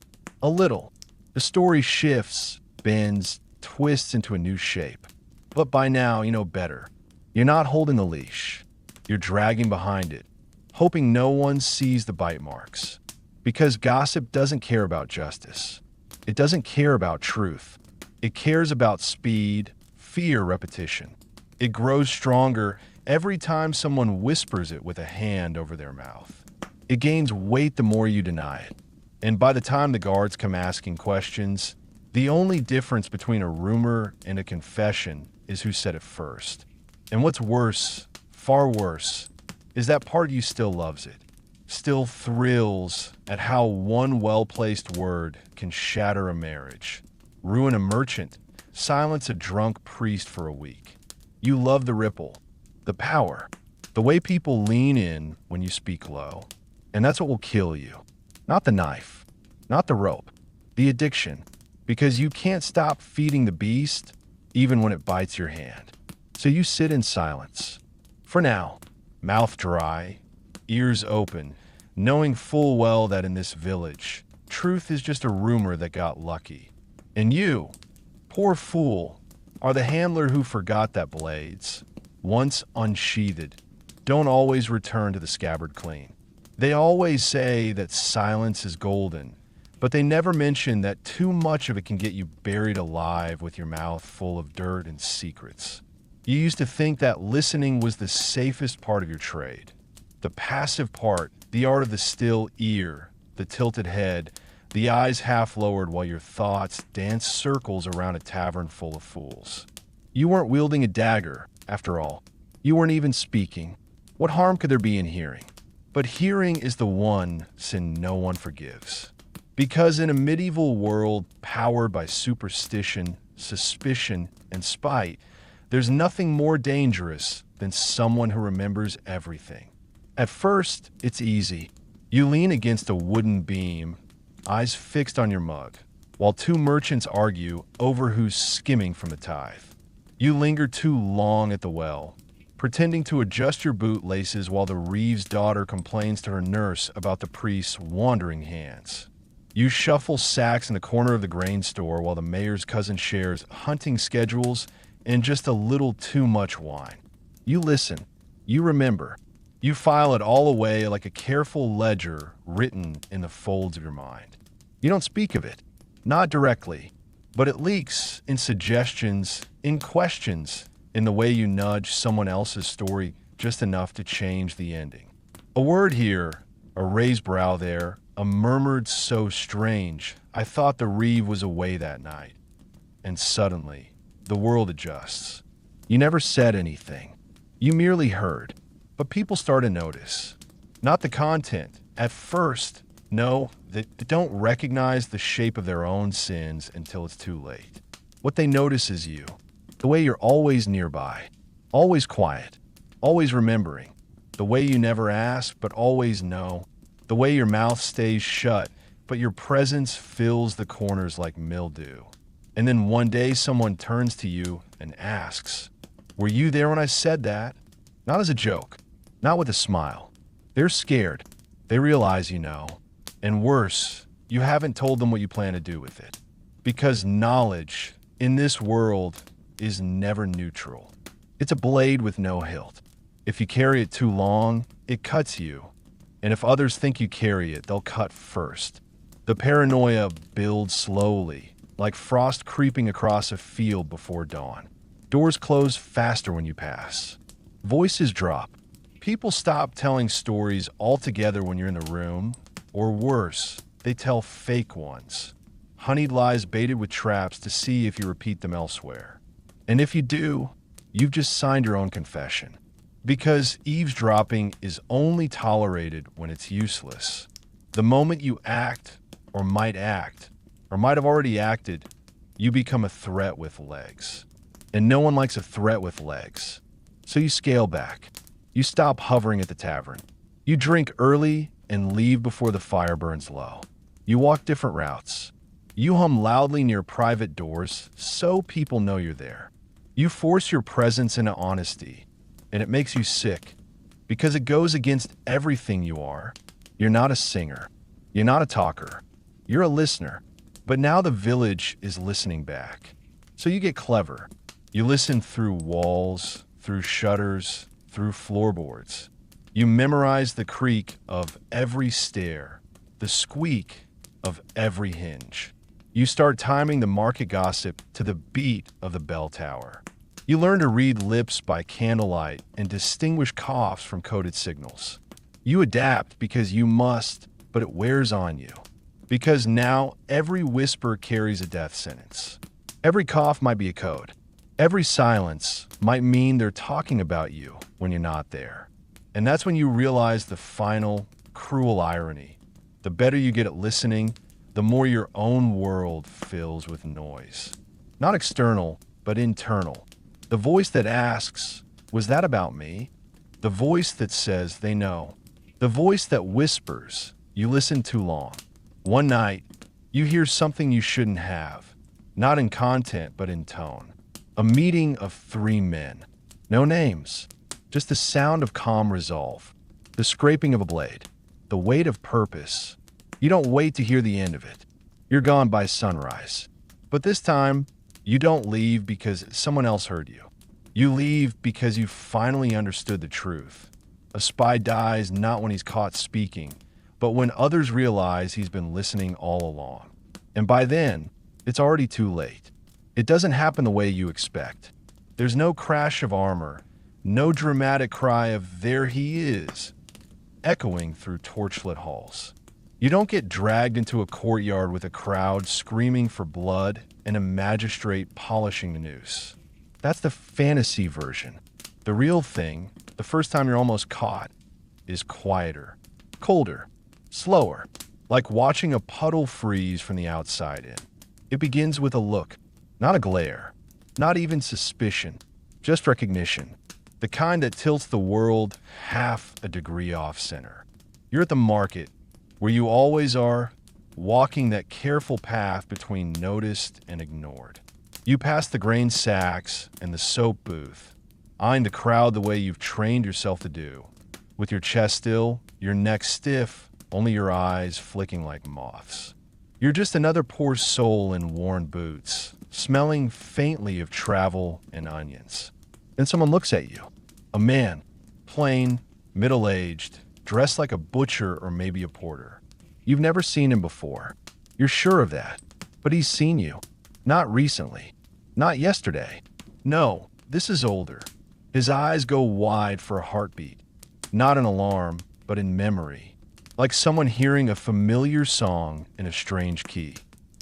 A little. The story shifts, bends, twists into a new shape. But by now, you know better. You're not holding the leash. You're dragging behind it, hoping no one sees the bite marks. Because gossip doesn't care about justice. It doesn't care about truth. It cares about speed, fear, repetition. It grows stronger every time someone whispers it with a hand over their mouth. It gains weight the more you deny it. And by the time the guards come asking questions, the only difference between a rumor and a confession is who said it first. And what's worse, far worse, is that part of you still loves it, still thrills at how one well-placed word can shatter a marriage, ruin a merchant, silence a drunk priest for a week. You love the ripple, the power, the way people lean in when you speak low. And that's what will kill you. Not the knife, not the rope, the addiction. Because you can't stop feeding the beast, even when it bites your hand. So you sit in silence. For now, mouth dry, ears open, knowing full well that in this village, truth is just a rumor that got lucky. And you, poor fool, are the handler who forgot that blades, once unsheathed, don't always return to the scabbard clean. They always say that silence is golden, but they never mention that too much of it can get you buried alive with your mouth full of dirt and secrets. You used to think that listening was the safest part of your trade. The passive part, the art of the still ear, the tilted head, the eyes half lowered while your thoughts dance circles around a tavern full of fools. You weren't wielding a dagger, after all. You weren't even speaking. What harm could there be in hearing? But hearing is the one sin no one forgives. Because in a medieval world powered by superstition, suspicion, and spite, there's nothing more dangerous than someone who remembers everything. At first, it's easy. You lean against a wooden beam, eyes fixed on your mug, while two merchants argue over who's skimming from the tithe. You linger too long at the well, pretending to adjust your bootlaces while the Reeves' daughter complains to her nurse about the priest's wandering hands. You shuffle sacks in the corner of the grain store while the mayor's cousin shares hunting schedules and just a little too much wine. You listen. You remember. You file it all away like a careful ledger written in the folds of your mind. You don't speak of it, not directly, but it leaks in suggestions, in questions, in the way you nudge someone else's story just enough to change the ending. A word here, a raised brow there, a murmured so strange, I thought the Reeve was away that night. And suddenly, the world adjusts. You never said anything. You merely heard. But people start to notice. Not the content. At first, no, they don't recognize the shape of their own sins until it's too late. What they notice is you. The way you're always nearby. Always quiet. Always remembering. The way you never ask, but always know. The way your mouth stays shut, but your presence fills the corners like mildew. And then one day someone turns to you and asks, "Were you there when I said that?" Not as a joke. Not with a smile. They're scared. They realize you know. And worse, you haven't told them what you plan to do with it. Because knowledge, in this world, is never neutral. It's a blade with no hilt. If you carry it too long, it cuts you. And if others think you carry it, they'll cut first. The paranoia builds slowly, like frost creeping across a field before dawn. Doors close faster when you pass. Voices drop. People stop telling stories altogether when you're in the room, or worse, they tell fake ones. Honeyed lies baited with traps to see if you repeat them elsewhere. And if you do, you've just signed your own confession. Because eavesdropping is only tolerated when it's useless. The moment you act, or might have already acted, you become a threat with legs. And no one likes a threat with legs. So you scale back. You stop hovering at the tavern. You drink early and leave before the fire burns low. You walk different routes. You hum loudly near private doors so people know you're there. You force your presence into honesty, and it makes you sick because it goes against everything you are. You're not a singer. You're not a talker. You're a listener. But now the village is listening back. So you get clever. You listen through walls, through shutters, through floorboards. You memorize the creak of every stair, the squeak of every hinge. You start timing the market gossip to the beat of the bell tower. You learn to read lips by candlelight and distinguish coughs from coded signals. You adapt because you must, but it wears on you. Because now every whisper carries a death sentence. Every cough might be a code. Every silence might mean they're talking about you when you're not there. And that's when you realize the final, cruel irony. The better you get at listening, the more your own world fills with noise. Not external, but internal. The voice that asks, "Was that about me?" The voice that says they know. The voice that whispers, you listen too long. One night, you hear something you shouldn't have, not in content, but in tone. A meeting of three men. No names, just the sound of calm resolve, the scraping of a blade, the weight of purpose. You don't wait to hear the end of it. You're gone by sunrise. But this time, you don't leave because someone else heard you. You leave because you finally understood the truth. A spy dies not when he's caught speaking, but when others realize he's been listening all along. And by then, it's already too late. It doesn't happen the way you expect. There's no crash of armor, no dramatic cry of "there he is," echoing through torchlit halls. You don't get dragged into a courtyard with a crowd screaming for blood and a magistrate polishing the noose. That's the fantasy version. The real thing, the first time you're almost caught, is quieter, colder, slower, like watching a puddle freeze from the outside in. It begins with a look, not a glare, not even suspicion, just recognition. The kind that tilts the world half a degree off center. You're at the market, where you always are, walking that careful path between noticed and ignored. You pass the grain sacks and the soap booth, eyeing the crowd the way you've trained yourself to do, with your chest still, your neck stiff, only your eyes flicking like moths. You're just another poor soul in worn boots, smelling faintly of travel and onions. Then someone looks at you. A man, plain, middle-aged, dressed like a butcher or maybe a porter. You've never seen him before. You're sure of that. But he's seen you. Not recently. Not yesterday. No, this is older. His eyes go wide for a heartbeat. Not an alarm, but in memory. Like someone hearing a familiar song in a strange key.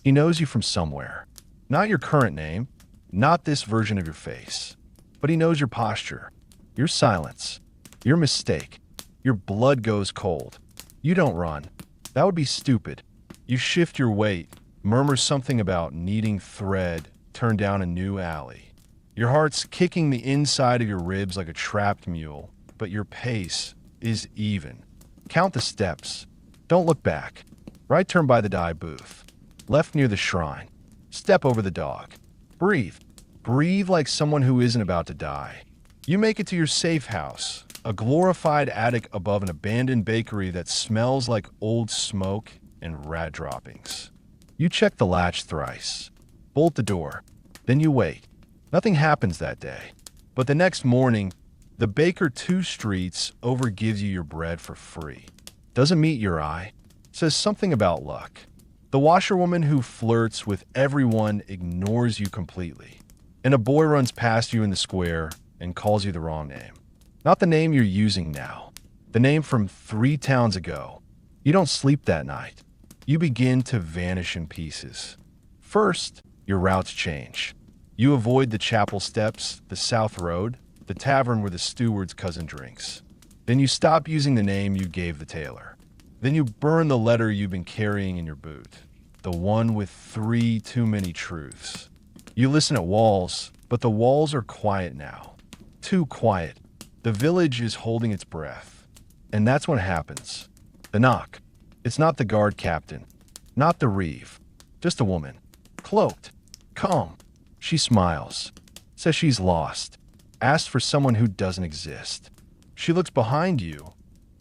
He knows you from somewhere. Not your current name. Not this version of your face. But he knows your posture. Your silence. Your mistake. Your blood goes cold. You don't run. That would be stupid. You shift your weight, murmur something about needing thread, turn down a new alley. Your heart's kicking the inside of your ribs like a trapped mule, but your pace is even. Count the steps. Don't look back. Right turn by the dye booth. Left near the shrine. Step over the dog. Breathe. Breathe like someone who isn't about to die. You make it to your safe house, a glorified attic above an abandoned bakery that smells like old smoke and rat droppings. You check the latch thrice, bolt the door, then you wait. Nothing happens that day. But the next morning, the baker 2 streets over gives you your bread for free. Doesn't meet your eye. Says something about luck. The washerwoman who flirts with everyone ignores you completely. And a boy runs past you in the square and calls you the wrong name. Not the name you're using now. The name from 3 towns ago. You don't sleep that night. You begin to vanish in pieces. First, your routes change. You avoid the chapel steps, the South Road, the tavern where the steward's cousin drinks. Then you stop using the name you gave the tailor. Then you burn the letter you've been carrying in your boot. The one with 3 too many truths. You listen at walls, but the walls are quiet now. Too quiet. The village is holding its breath. And that's what happens. The knock. It's not the guard captain. Not the reeve. Just a woman. Cloaked. Calm. She smiles. Says she's lost. Asks for someone who doesn't exist. She looks behind you,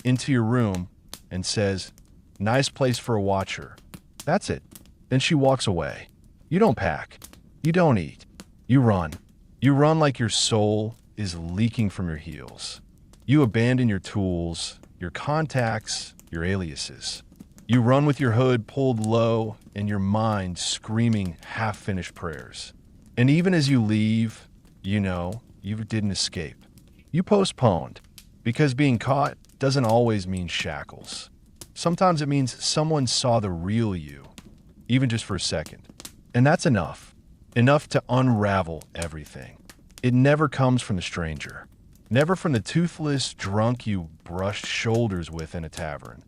into your room, and says, "Nice place for a watcher." That's it. Then she walks away. You don't pack. You don't eat. You run. You run like your soul is leaking from your heels. You abandon your tools, your contacts, your aliases. You run with your hood pulled low and your mind screaming half-finished prayers. And even as you leave, you know you didn't escape. You postponed, because being caught doesn't always mean shackles. Sometimes it means someone saw the real you, even just for a second. And that's enough. Enough to unravel everything. It never comes from the stranger. Never from the toothless drunk you brushed shoulders with in a tavern.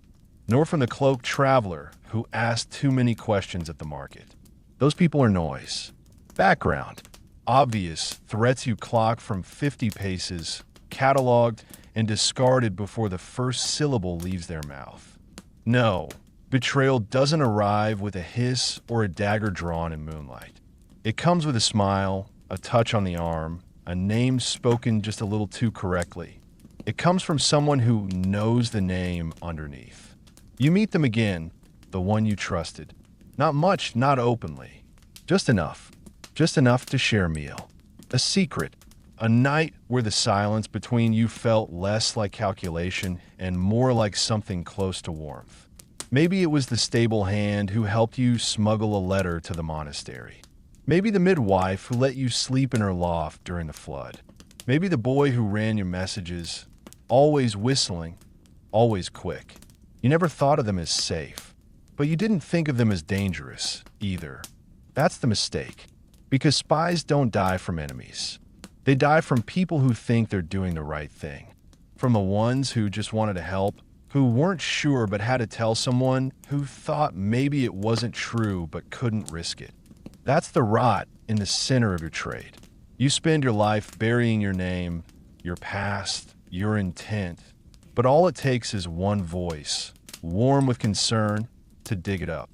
Nor from the cloaked traveler who asked too many questions at the market. Those people are noise. Background. Obvious threats you clock from 50 paces cataloged, and discarded before the first syllable leaves their mouth. No, betrayal doesn't arrive with a hiss or a dagger drawn in moonlight. It comes with a smile, a touch on the arm, a name spoken just a little too correctly. It comes from someone who knows the name underneath. You meet them again, the one you trusted. Not much, not openly. Just enough. Just enough to share a meal. A secret. A night where the silence between you felt less like calculation and more like something close to warmth. Maybe it was the stable hand who helped you smuggle a letter to the monastery. Maybe the midwife who let you sleep in her loft during the flood. Maybe the boy who ran your messages, always whistling, always quick. You never thought of them as safe, but you didn't think of them as dangerous either. That's the mistake, because spies don't die from enemies. They die from people who think they're doing the right thing, from the ones who just wanted to help, who weren't sure but had to tell someone, who thought maybe it wasn't true but couldn't risk it. That's the rot in the center of your trade. You spend your life burying your name, your past, your intent, but all it takes is one voice, warm with concern, to dig it up.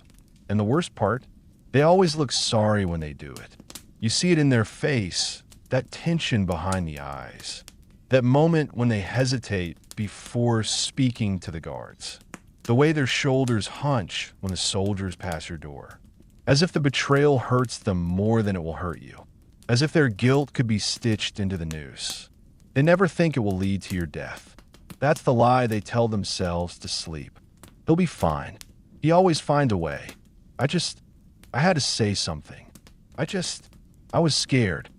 And the worst part, they always look sorry when they do it. You see it in their face, that tension behind the eyes, that moment when they hesitate before speaking to the guards, the way their shoulders hunch when the soldiers pass your door, as if the betrayal hurts them more than it will hurt you, as if their guilt could be stitched into the noose. They never think it will lead to your death. That's the lie they tell themselves to sleep. He'll be fine. He always finds a way. I had to say something. I was scared.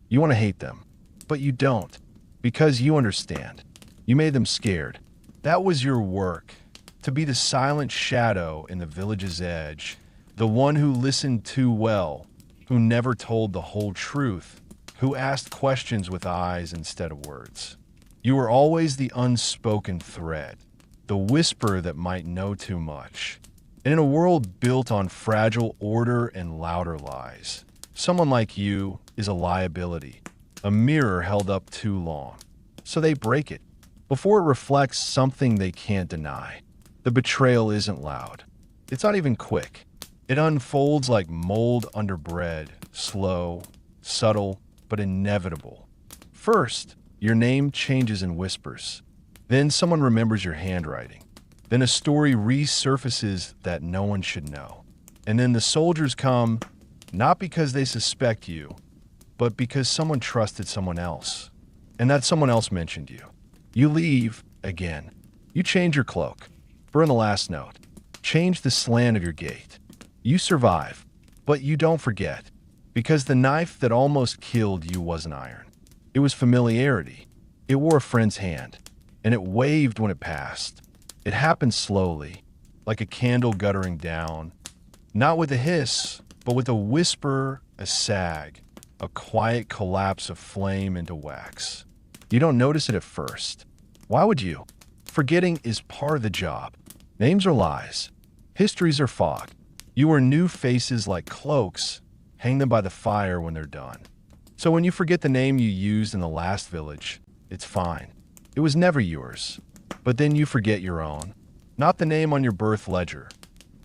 You want to hate them, but you don't, because you understand. You made them scared. That was your work, to be the silent shadow in the village's edge, the one who listened too well, who never told the whole truth, who asked questions with eyes instead of words. You were always the unspoken thread, the whisper that might know too much. And in a world built on fragile order and louder lies, someone like you is a liability, a mirror held up too long. So they break it, before it reflects something they can't deny. The betrayal isn't loud. It's not even quick. It unfolds like mold under bread, slow, subtle, but inevitable. First, your name changes in whispers. Then someone remembers your handwriting. Then a story resurfaces that no one should know. And then the soldiers come, not because they suspect you, but because someone trusted someone else. And that someone else mentioned you. You leave, again. You change your cloak. Burn the last note. Change the slant of your gait. You survive, but you don't forget. Because the knife that almost killed you wasn't iron. It was familiarity. It wore a friend's hand. And it waved when it passed. It happened slowly, like a candle guttering down. Not with a hiss, but with a whisper, a sag, a quiet collapse of flame into wax. You don't notice it at first. Why would you? Forgetting is part of the job. Names are lies. Histories are fog. You wear new faces like cloaks, hang them by the fire when they're done. So when you forget the name you used in the last village, it's fine. It was never yours. But then you forget your own. Not the name on your birth ledger.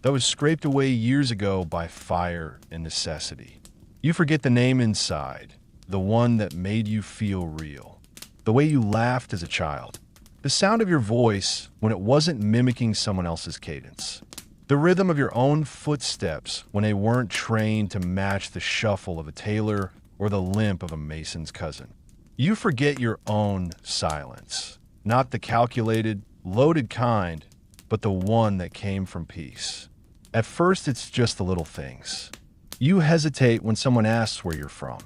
That was scraped away years ago by fire and necessity. You forget the name inside, the one that made you feel real. The way you laughed as a child. The sound of your voice when it wasn't mimicking someone else's cadence. The rhythm of your own footsteps when they weren't trained to match the shuffle of a tailor or the limp of a mason's cousin. You forget your own silence. Not the calculated, loaded kind, but the one that came from peace. At first, it's just the little things. You hesitate when someone asks where you're from.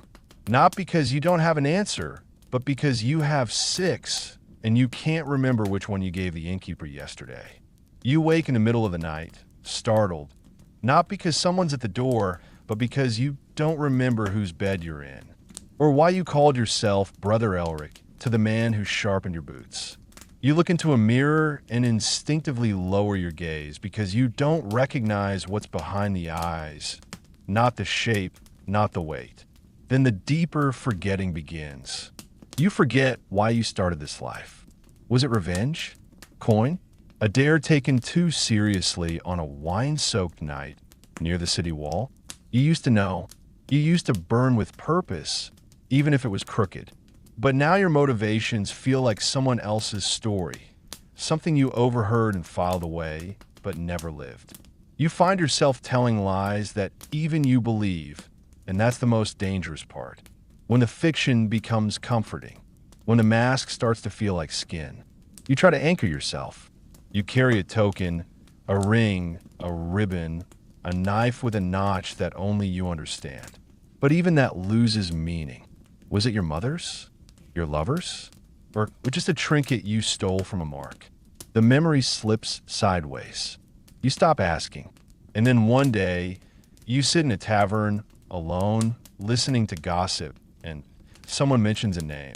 Not because you don't have an answer, but because you have 6 and you can't remember which one you gave the innkeeper yesterday. You wake in the middle of the night, startled, not because someone's at the door, but because you don't remember whose bed you're in, or why you called yourself Brother Elric to the man who sharpened your boots. You look into a mirror and instinctively lower your gaze because you don't recognize what's behind the eyes, not the shape, not the weight. Then the deeper forgetting begins. You forget why you started this life. Was it revenge? Coin? A dare taken too seriously on a wine-soaked night near the city wall? You used to know. You used to burn with purpose, even if it was crooked. But now your motivations feel like someone else's story, something you overheard and filed away, but never lived. You find yourself telling lies that even you believe, and that's the most dangerous part. When the fiction becomes comforting, when the mask starts to feel like skin, you try to anchor yourself. You carry a token, a ring, a ribbon, a knife with a notch that only you understand. But even that loses meaning. Was it your mother's? Your lover's? Or just a trinket you stole from a mark? The memory slips sideways. You stop asking. And then one day, you sit in a tavern, alone, listening to gossip, and someone mentions a name.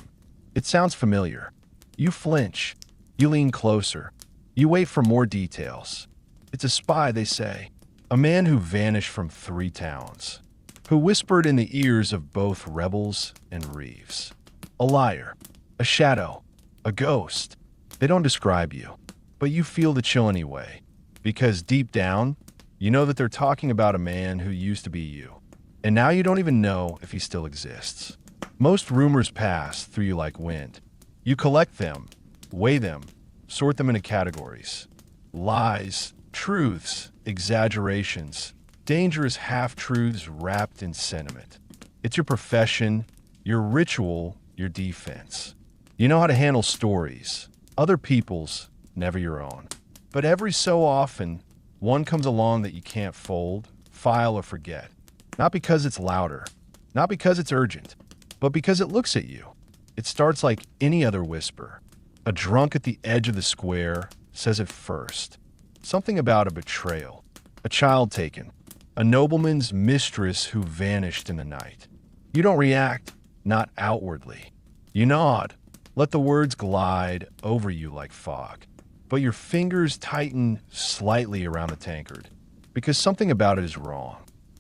It sounds familiar. You flinch. You lean closer. You wait for more details. It's a spy, they say. A man who vanished from 3 towns. Who whispered in the ears of both rebels and reeves. A liar. A shadow. A ghost. They don't describe you, but you feel the chill anyway. Because deep down, you know that they're talking about a man who used to be you. And now you don't even know if he still exists. Most rumors pass through you like wind. You collect them, weigh them, sort them into categories. Lies, truths, exaggerations, dangerous half-truths wrapped in sentiment. It's your profession, your ritual, your defense. You know how to handle stories, other people's, never your own. But every so often, one comes along that you can't fold, file, or forget. Not because it's louder, not because it's urgent, but because it looks at you. It starts like any other whisper. A drunk at the edge of the square says it first. Something about a betrayal, a child taken, a nobleman's mistress who vanished in the night. You don't react, not outwardly. You nod, let the words glide over you like fog. But your fingers tighten slightly around the tankard, because something about it is wrong.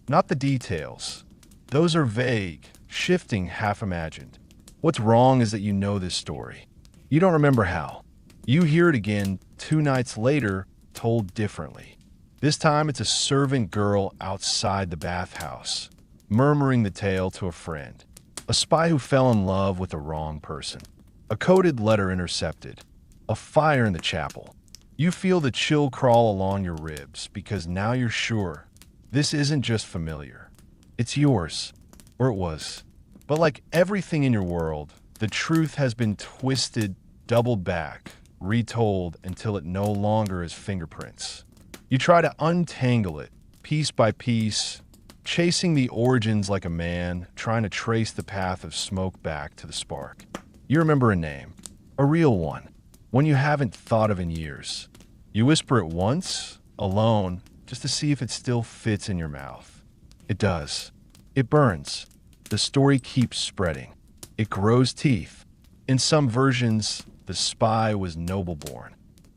Not the details. Those are vague, shifting, half-imagined. What's wrong is that you know this story. You don't remember how. You hear it again 2 nights later, told differently. This time it's a servant girl outside the bathhouse, murmuring the tale to a friend. A spy who fell in love with the wrong person. A coded letter intercepted. A fire in the chapel. You feel the chill crawl along your ribs because now you're sure this isn't just familiar. It's yours. Or it was. But like everything in your world, the truth has been twisted, doubled back, retold until it no longer is fingerprints. You try to untangle it, piece by piece, chasing the origins like a man, trying to trace the path of smoke back to the spark. You remember a name, a real one, one you haven't thought of in years. You whisper it once, alone, just to see if it still fits in your mouth. It does. It burns. The story keeps spreading. It grows teeth. In some versions, the spy was noble-born.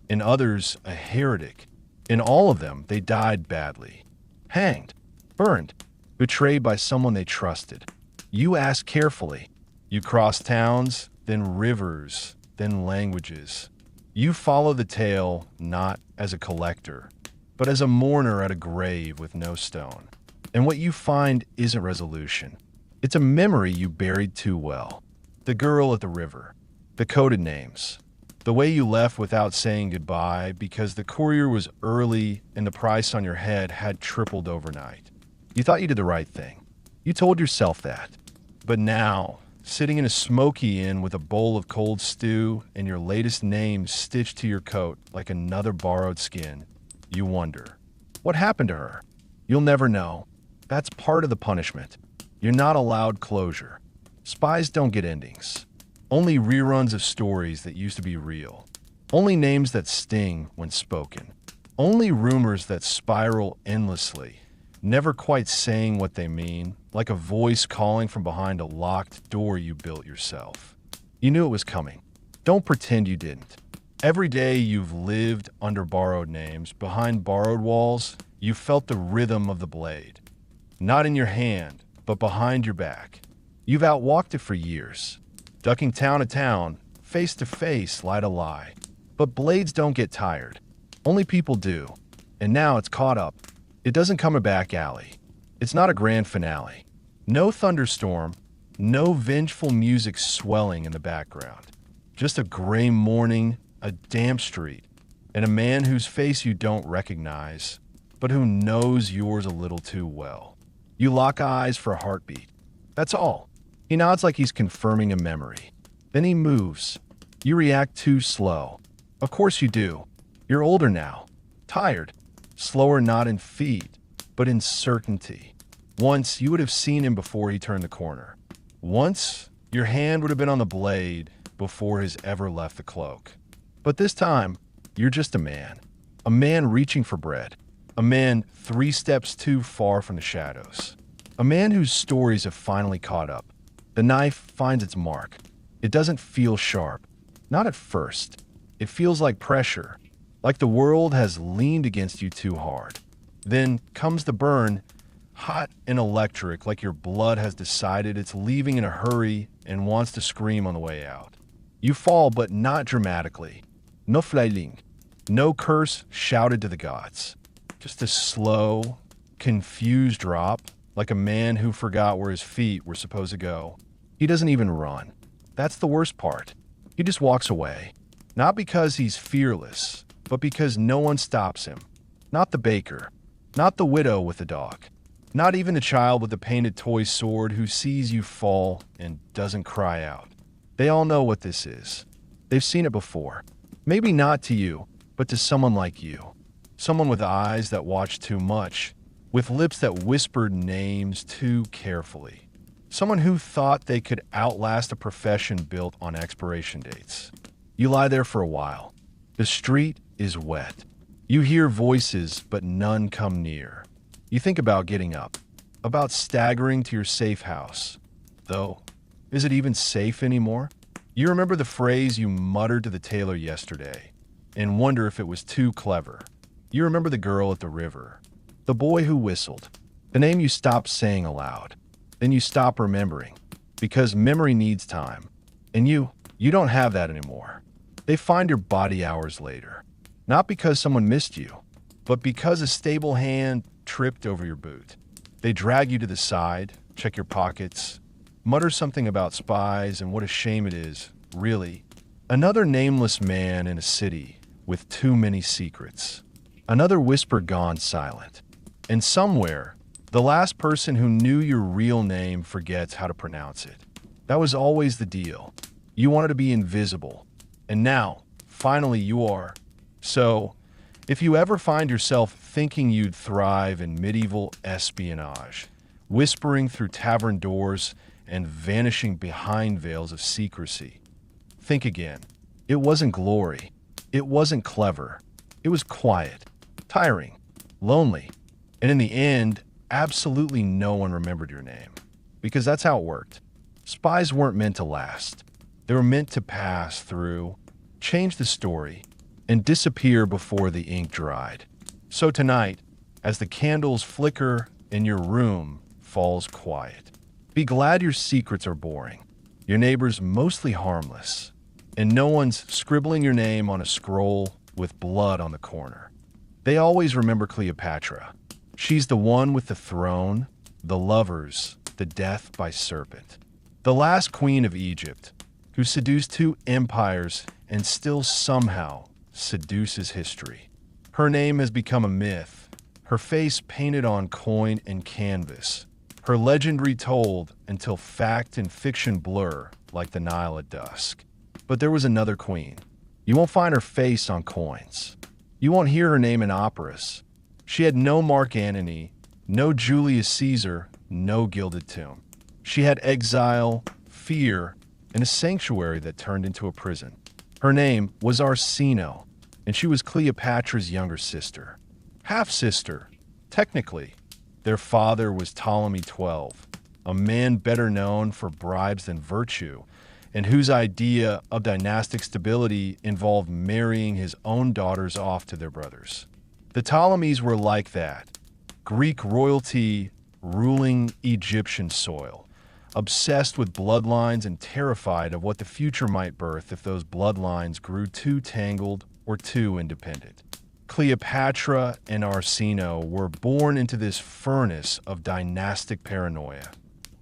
In others, a heretic. In all of them, they died badly. Hanged. Burned. Betrayed by someone they trusted. You ask carefully. You cross towns, then rivers, then languages. You follow the tale not as a collector, but as a mourner at a grave with no stone. And what you find isn't resolution. It's a memory you buried too well. The girl at the river. The coded names. The way you left without saying goodbye because the courier was early and the price on your head had tripled overnight. You thought you did the right thing. You told yourself that. But now, sitting in a smoky inn with a bowl of cold stew and your latest name stitched to your coat like another borrowed skin, you wonder, what happened to her? You'll never know. That's part of the punishment. You're not allowed closure. Spies don't get endings. Only reruns of stories that used to be real. Only names that sting when spoken. Only rumors that spiral endlessly, never quite saying what they mean, like a voice calling from behind a locked door you built yourself. You knew it was coming. Don't pretend you didn't. Every day you've lived under borrowed names, behind borrowed walls, you felt the rhythm of the blade. Not in your hand, but behind your back. You've outwalked it for years. ducking town to town, face to face, lie to lie. But blades don't get tired. Only people do. And now it's caught up. It doesn't come a back alley. It's not a grand finale. No thunderstorm, no vengeful music swelling in the background. Just a gray morning, a damp street, and a man whose face you don't recognize, but who knows yours a little too well. You lock eyes for a heartbeat. That's all. He nods like he's confirming a memory. Then he moves. You react too slow. Of course you do. You're older now. Tired. Slower not in feet, but in certainty. Once, you would have seen him before he turned the corner. Once, your hand would have been on the blade before he's ever left the cloak. But this time, you're just a man. A man reaching for bread. A man 3 steps too far from the shadows. A man whose stories have finally caught up. The knife finds its mark. It doesn't feel sharp. Not at first. It feels like pressure. Like the world has leaned against you too hard. Then comes the burn, hot and electric, like your blood has decided it's leaving in a hurry and wants to scream on the way out. You fall, but not dramatically. No flailing. No curse shouted to the gods. Just a slow, confused drop, like a man who forgot where his feet were supposed to go. He doesn't even run. That's the worst part. He just walks away. Not because he's fearless, but because no one stops him. Not the baker. Not the widow with the dog. Not even the child with the painted toy sword who sees you fall and doesn't cry out. They all know what this is. They've seen it before. Maybe not to you, but to someone like you. Someone with eyes that watched too much, with lips that whispered names too carefully. Someone who thought they could outlast a profession built on expiration dates. You lie there for a while. The street is wet. You hear voices, but none come near. You think about getting up, about staggering to your safe house. Though, is it even safe anymore? You remember the phrase you muttered to the tailor yesterday, and wonder if it was too clever. You remember the girl at the river, the boy who whistled, the name you stopped saying aloud. Then you stop remembering, because memory needs time. And you don't have that anymore. They find your body hours later, not because someone missed you, but because a stable hand tripped over your boot. They drag you to the side, check your pockets, mutter something about spies and what a shame it is, really. Another nameless man in a city with too many secrets. Another whisper gone silent. And somewhere, the last person who knew your real name forgets how to pronounce it. That was always the deal. You wanted to be invisible. And now, finally you are. So, if you ever find yourself thinking you'd thrive in medieval espionage, whispering through tavern doors and vanishing behind veils of secrecy, think again. It wasn't glory. It wasn't clever. It was quiet, tiring, lonely, and in the end, absolutely no one remembered your name. Because that's how it worked. Spies weren't meant to last. They were meant to pass through, change the story, and disappear before the ink dried. So tonight, as the candles flicker and your room falls quiet, be glad your secrets are boring, your neighbors mostly harmless, and no one's scribbling your name on a scroll with blood on the corner. They always remember Cleopatra. She's the one with the throne, the lovers, the death by serpent. The last queen of Egypt, who seduced 2 empires and still somehow seduces history. Her name has become a myth, her face painted on coin and canvas, her legend retold until fact and fiction blur like the Nile at dusk. But there was another queen. You won't find her face on coins. You won't hear her name in operas. She had no Mark Antony, no Julius Caesar, no gilded tomb. She had exile, fear, and a sanctuary that turned into a prison. Her name was Arsinoe, and she was Cleopatra's younger sister. Half-sister, technically. Their father was Ptolemy XII, a man better known for bribes than virtue, and whose idea of dynastic stability involved marrying his own daughters off to their brothers. The Ptolemies were like that, Greek royalty ruling Egyptian soil, obsessed with bloodlines and terrified of what the future might birth if those bloodlines grew too tangled or too independent. Cleopatra and Arsinoe were born into this furnace of dynastic paranoia,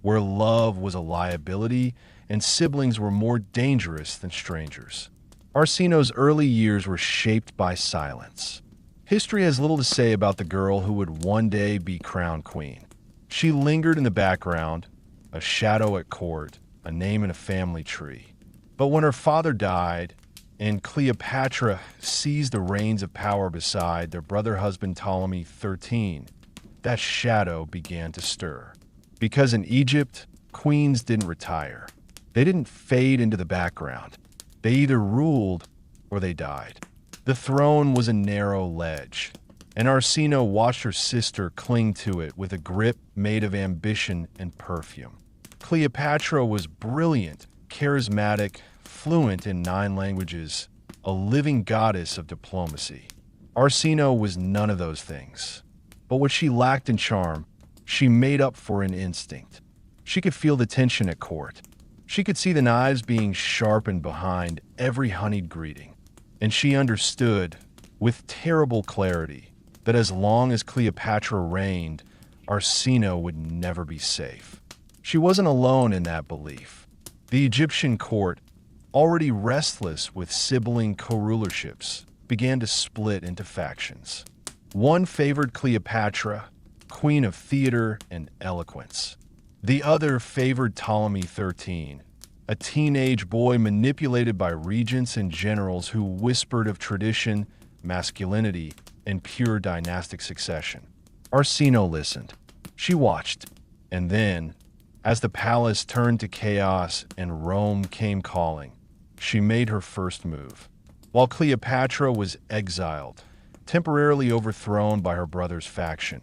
where love was a liability and siblings were more dangerous than strangers. Arsinoe's early years were shaped by silence. History has little to say about the girl who would one day be crowned queen. She lingered in the background, a shadow at court, a name in a family tree. But when her father died, and Cleopatra seized the reins of power beside their brother husband Ptolemy XIII, that shadow began to stir. Because in Egypt, queens didn't retire. They didn't fade into the background. They either ruled or they died. The throne was a narrow ledge, and Arsinoe watched her sister cling to it with a grip made of ambition and perfume. Cleopatra was brilliant, charismatic, fluent in 9 languages, a living goddess of diplomacy. Arsinoe was none of those things. But what she lacked in charm, she made up for in instinct. She could feel the tension at court. She could see the knives being sharpened behind every honeyed greeting. And she understood, with terrible clarity, that as long as Cleopatra reigned, Arsinoe would never be safe. She wasn't alone in that belief. The Egyptian court, already restless with sibling co-rulerships, began to split into factions. One favored Cleopatra, queen of theater and eloquence. The other favored Ptolemy XIII, a teenage boy manipulated by regents and generals who whispered of tradition, masculinity, and pure dynastic succession. Arsinoe listened. She watched. And then, as the palace turned to chaos and Rome came calling, she made her first move. While Cleopatra was exiled, temporarily overthrown by her brother's faction,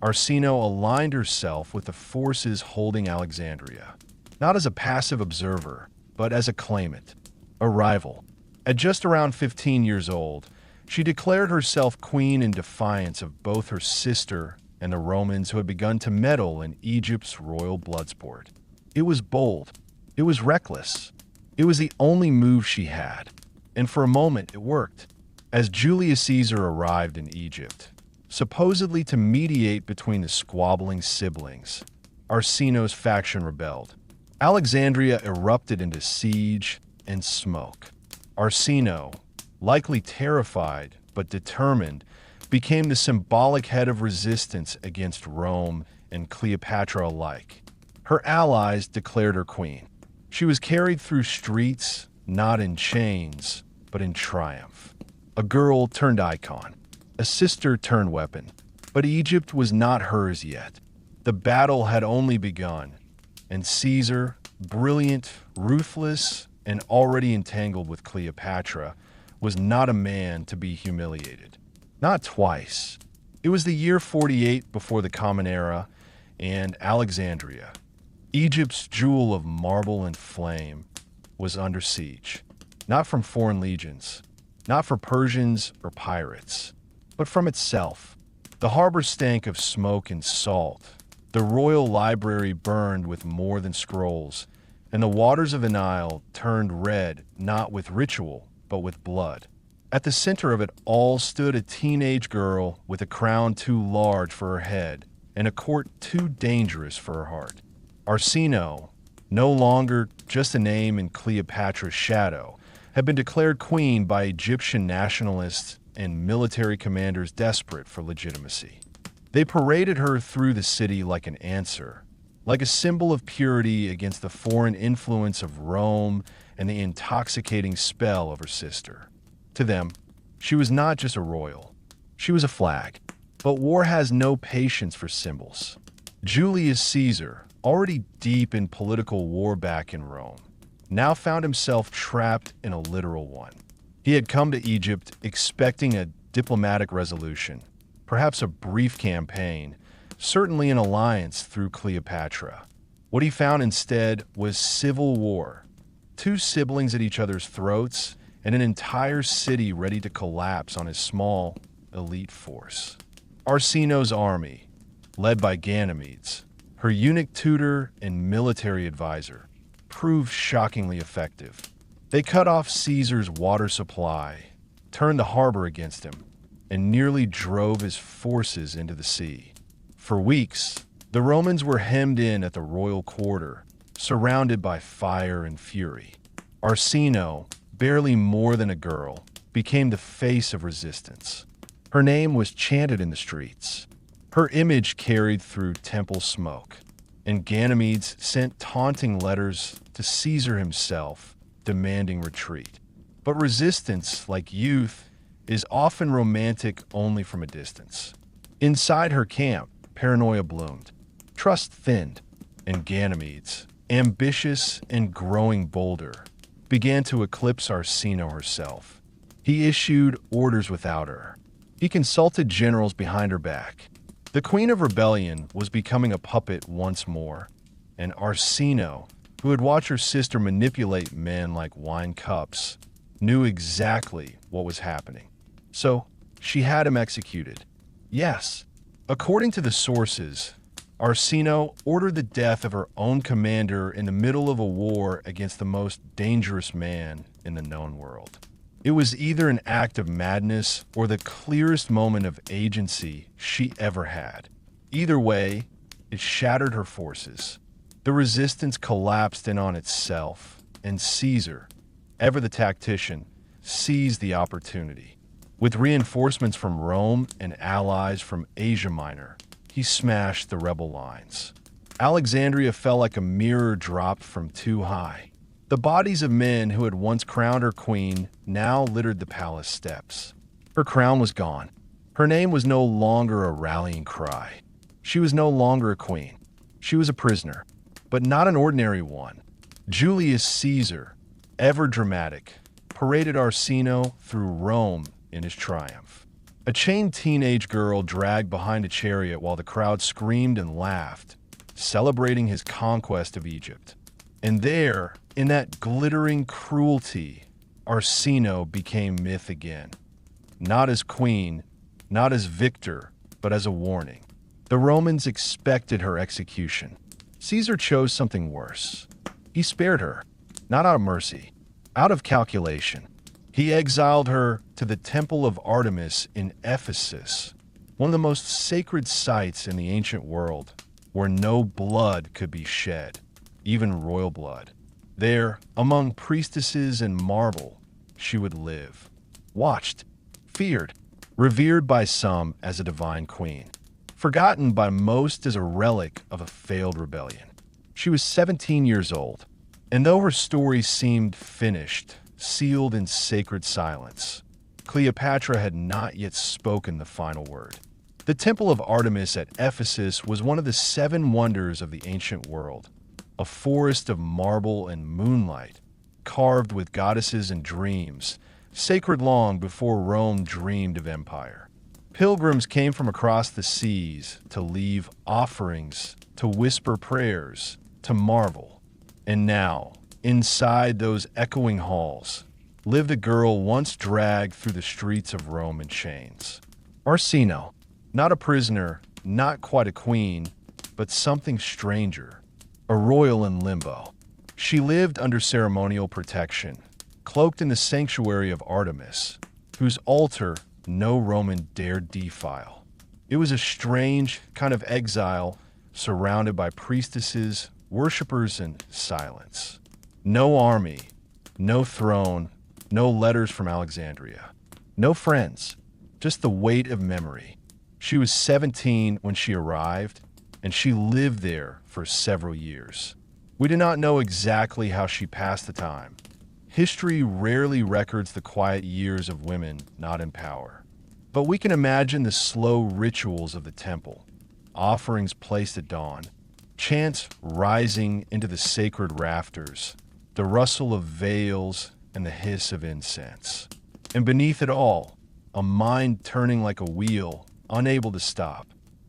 Arsinoe aligned herself with the forces holding Alexandria, not as a passive observer, but as a claimant, a rival. At just around 15 years old, she declared herself queen in defiance of both her sister and the Romans who had begun to meddle in Egypt's royal bloodsport. It was bold. It was reckless. It was the only move she had. And for a moment, it worked. As Julius Caesar arrived in Egypt, supposedly to mediate between the squabbling siblings, Arsinoe's faction rebelled. Alexandria erupted into siege and smoke. Arsinoe, likely terrified but determined, became the symbolic head of resistance against Rome and Cleopatra alike. Her allies declared her queen. She was carried through streets, not in chains, but in triumph. A girl turned icon, a sister turned weapon. But Egypt was not hers yet. The battle had only begun, and Caesar, brilliant, ruthless, and already entangled with Cleopatra, was not a man to be humiliated. Not twice. It was the year 48 before the Common Era, and Alexandria, Egypt's jewel of marble and flame, was under siege. Not from foreign legions, not from Persians or pirates, but from itself. The harbor stank of smoke and salt. The royal library burned with more than scrolls, and the waters of the Nile turned red not with ritual, but with blood. At the center of it all stood a teenage girl with a crown too large for her head and a court too dangerous for her heart. Arsinoe, no longer just a name in Cleopatra's shadow, had been declared queen by Egyptian nationalists and military commanders desperate for legitimacy. They paraded her through the city like an answer, like a symbol of purity against the foreign influence of Rome and the intoxicating spell of her sister. To them, she was not just a royal. She was a flag. But war has no patience for symbols. Julius Caesar, already deep in political war back in Rome, now found himself trapped in a literal one. He had come to Egypt expecting a diplomatic resolution, perhaps a brief campaign, certainly an alliance through Cleopatra. What he found instead was civil war, two siblings at each other's throats, and an entire city ready to collapse on his small, elite force. Arsinoe's army, led by Ganymedes, her her eunuch tutor and military advisor, proved shockingly effective. They cut off Caesar's water supply, turned the harbor against him, and nearly drove his forces into the sea. For weeks, the Romans were hemmed in at the royal quarter, surrounded by fire and fury. Arsinoe, barely more than a girl, became the face of resistance. Her name was chanted in the streets. Her image carried through temple smoke, and Ganymedes sent taunting letters to Caesar himself, demanding retreat. But resistance, like youth, is often romantic only from a distance. Inside her camp, paranoia bloomed, trust thinned, and Ganymedes, ambitious and growing bolder, began to eclipse Arsinoe herself. He issued orders without her. He consulted generals behind her back. The Queen of Rebellion was becoming a puppet once more, and Arsinoe, who had watched her sister manipulate men like wine cups, knew exactly what was happening. So, she had him executed. Yes, according to the sources, Arsinoe ordered the death of her own commander in the middle of a war against the most dangerous man in the known world. It was either an act of madness or the clearest moment of agency she ever had. Either way, it shattered her forces. The resistance collapsed in on itself, and Caesar, ever the tactician, seized the opportunity. With reinforcements from Rome and allies from Asia Minor, he smashed the rebel lines. Alexandria fell like a mirror dropped from too high. The bodies of men who had once crowned her queen now littered the palace steps. Her crown was gone. Her name was no longer a rallying cry. She was no longer a queen. She was a prisoner, but not an ordinary one. Julius Caesar, ever dramatic, paraded Arsinoe through Rome in his triumph. A chained teenage girl dragged behind a chariot while the crowd screamed and laughed, celebrating his conquest of Egypt. And there, in that glittering cruelty, Arsinoe became myth again. Not as queen, not as victor, but as a warning. The Romans expected her execution. Caesar chose something worse. He spared her, not out of mercy, out of calculation. He exiled her to the Temple of Artemis in Ephesus, one of the most sacred sites in the ancient world, where no blood could be shed, even royal blood. There, among priestesses and marble, she would live, watched, feared, revered by some as a divine queen, forgotten by most as a relic of a failed rebellion. She was 17 years old, and though her story seemed finished, sealed in sacred silence, Cleopatra had not yet spoken the final word. The Temple of Artemis at Ephesus was one of the 7 wonders of the ancient world, a forest of marble and moonlight, carved with goddesses and dreams, sacred long before Rome dreamed of empire. Pilgrims came from across the seas to leave offerings, to whisper prayers, to marvel. And now, inside those echoing halls, lived a girl once dragged through the streets of Rome in chains. Arsinoe, not a prisoner, not quite a queen, but something stranger, a royal in limbo. She lived under ceremonial protection, cloaked in the sanctuary of Artemis, whose altar no Roman dared defile. It was a strange kind of exile, surrounded by priestesses, worshippers, and silence. No army, no throne, no letters from Alexandria, no friends, just the weight of memory. She was 17 when she arrived, and she lived there for several years. We do not know exactly how she passed the time. History rarely records the quiet years of women not in power. But we can imagine the slow rituals of the temple, offerings placed at dawn, chants rising into the sacred rafters, the rustle of veils and the hiss of incense. And beneath it all, a mind turning like a wheel, unable to stop.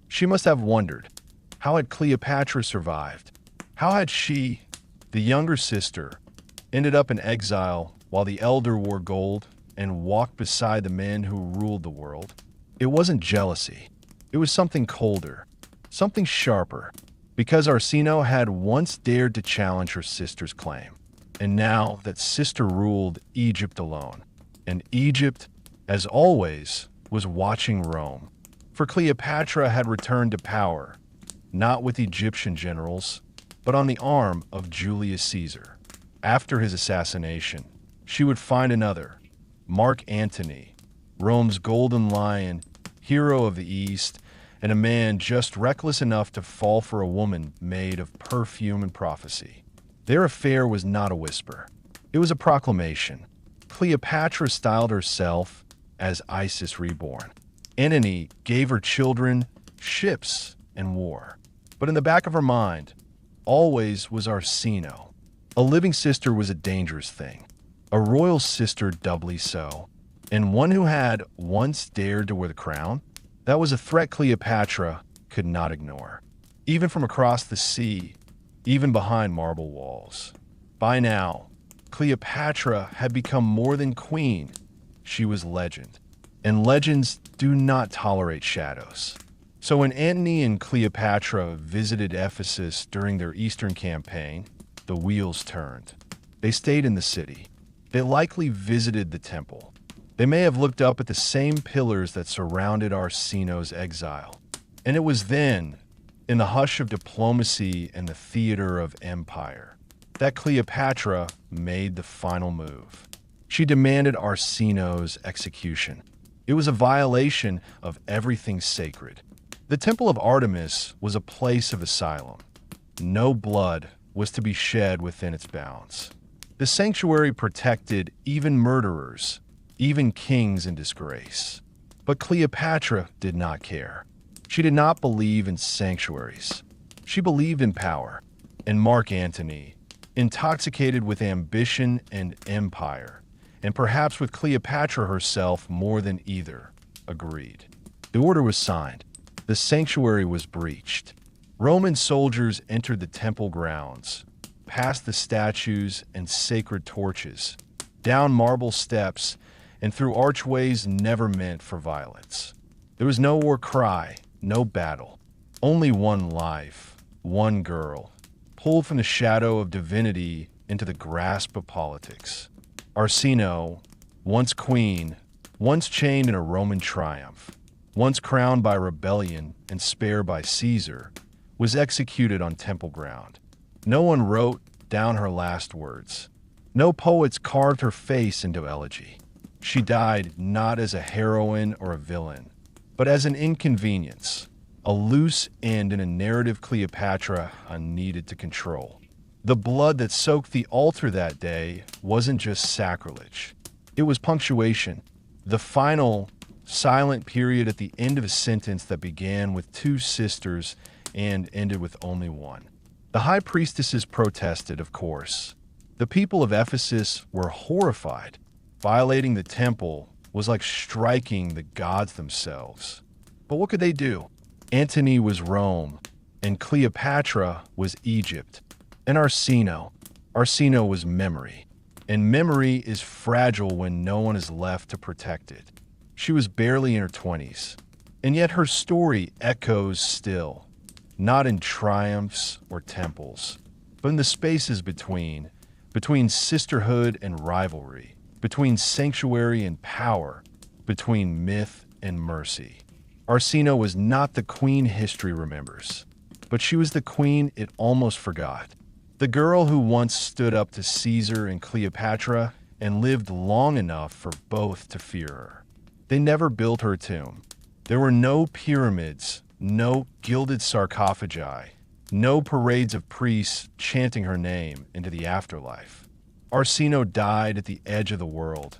She must have wondered, how had Cleopatra survived? How had she, the younger sister, ended up in exile while the elder wore gold and walked beside the men who ruled the world? It wasn't jealousy. It was something colder, something sharper. Because Arsinoe had once dared to challenge her sister's claim. And now that sister ruled Egypt alone. And Egypt, as always, was watching Rome. For Cleopatra had returned to power, not with Egyptian generals, but on the arm of Julius Caesar. After his assassination, she would find another, Mark Antony, Rome's golden lion, hero of the East, and a man just reckless enough to fall for a woman made of perfume and prophecy. Their affair was not a whisper. It was a proclamation. Cleopatra styled herself as Isis reborn. Antony gave her children, ships, and war. But in the back of her mind, always was Arsinoe. A living sister was a dangerous thing. A royal sister doubly so. And one who had once dared to wear the crown? That was a threat Cleopatra could not ignore. Even from across the sea, even behind marble walls. By now, Cleopatra had become more than queen. She was legend. And legends do not tolerate shadows. So when Antony and Cleopatra visited Ephesus during their Eastern campaign, the wheels turned. They stayed in the city. They likely visited the temple. They may have looked up at the same pillars that surrounded Arsinoe's exile. And it was then, in the hush of diplomacy and the theater of empire, that Cleopatra made the final move. She demanded Arsinoe's execution. It was a violation of everything sacred. The Temple of Artemis was a place of asylum. No blood was to be shed within its bounds. The sanctuary protected even murderers, even kings in disgrace. But Cleopatra did not care. She did not believe in sanctuaries. She believed in power. And Mark Antony, intoxicated with ambition and empire, and perhaps with Cleopatra herself more than either, agreed. The order was signed. The sanctuary was breached. Roman soldiers entered the temple grounds, past the statues and sacred torches, down marble steps, and through archways never meant for violence. There was no war cry, no battle. Only one life, one girl, pulled from the shadow of divinity into the grasp of politics. Arsinoe, once queen, once chained in a Roman triumph, once crowned by rebellion and spared by Caesar, was executed on temple ground. No one wrote down her last words. No poets carved her face into elegy. She died not as a heroine or a villain, but as an inconvenience, a loose end in a narrative Cleopatra needed to control. The blood that soaked the altar that day wasn't just sacrilege. It was punctuation, the final, silent period at the end of a sentence that began with two sisters and ended with only one. The high priestesses protested, of course. The people of Ephesus were horrified. Violating the temple was like striking the gods themselves. But what could they do? Antony was Rome, and Cleopatra was Egypt. And Arsinoe was memory. And memory is fragile when no one is left to protect it. She was barely in her 20s, and yet her story echoes still, not in triumphs or temples, but in the spaces between sisterhood and rivalry, between sanctuary and power, between myth and mercy. Arsinoe was not the queen history remembers, but she was the queen it almost forgot. The girl who once stood up to Caesar and Cleopatra and lived long enough for both to fear her. They never built her tomb. There were no pyramids, no gilded sarcophagi, no parades of priests chanting her name into the afterlife. Arsinoe died at the edge of the world,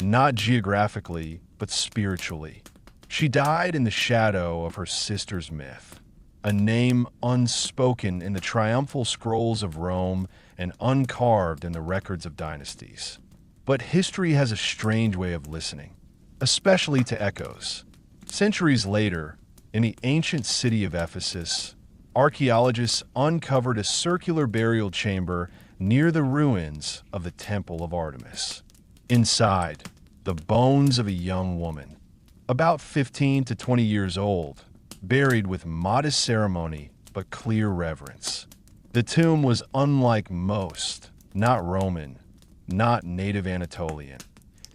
not geographically, but spiritually. She died in the shadow of her sister's myth, a name unspoken in the triumphal scrolls of Rome and uncarved in the records of dynasties. But history has a strange way of listening, especially to echoes. Centuries later, in the ancient city of Ephesus, archaeologists uncovered a circular burial chamber near the ruins of the Temple of Artemis. Inside, the bones of a young woman, about 15 to 20 years old, buried with modest ceremony but clear reverence. The tomb was unlike most, not Roman, not native Anatolian,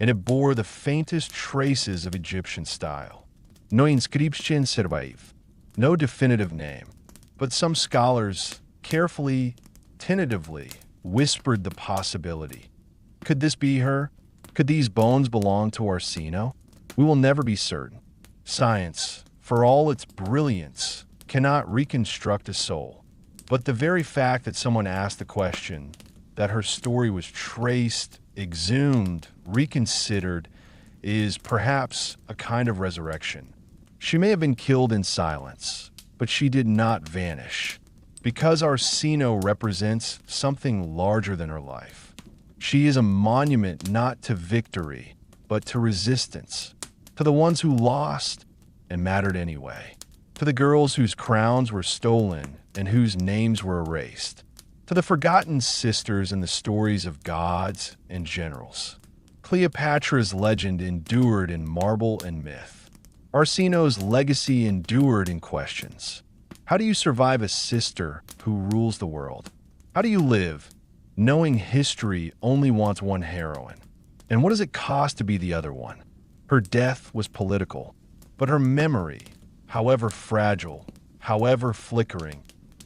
and it bore the faintest traces of Egyptian style. No inscription survive, no definitive name, but some scholars carefully, tentatively, whispered the possibility. Could this be her? Could these bones belong to Orsino? We will never be certain. Science, for all its brilliance, cannot reconstruct a soul. But the very fact that someone asked the question, that her story was traced, exhumed, reconsidered, is perhaps a kind of resurrection. She may have been killed in silence, but she did not vanish. Because Orsino represents something larger than her life. She is a monument not to victory, but to resistance, to the ones who lost and mattered anyway, to the girls whose crowns were stolen and whose names were erased, to the forgotten sisters in the stories of gods and generals. Cleopatra's legend endured in marble and myth. Orsino's legacy endured in questions. How do you survive a sister who rules the world? How do you live knowing history only wants one heroine? And what does it cost to be the other one? Her death was political, but her memory, however fragile, however flickering,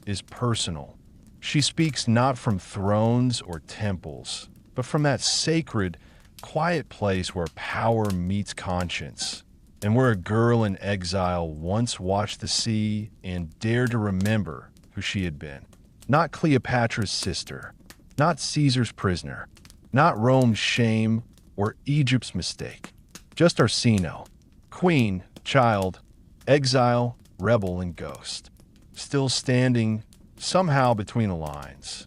is personal. She speaks not from thrones or temples, but from that sacred, quiet place where power meets conscience, and where a girl in exile once watched the sea and dared to remember who she had been. Not Cleopatra's sister, not Caesar's prisoner, not Rome's shame or Egypt's mistake. Just Orsino, queen, child, exile, rebel, and ghost. Still standing, somehow between the lines.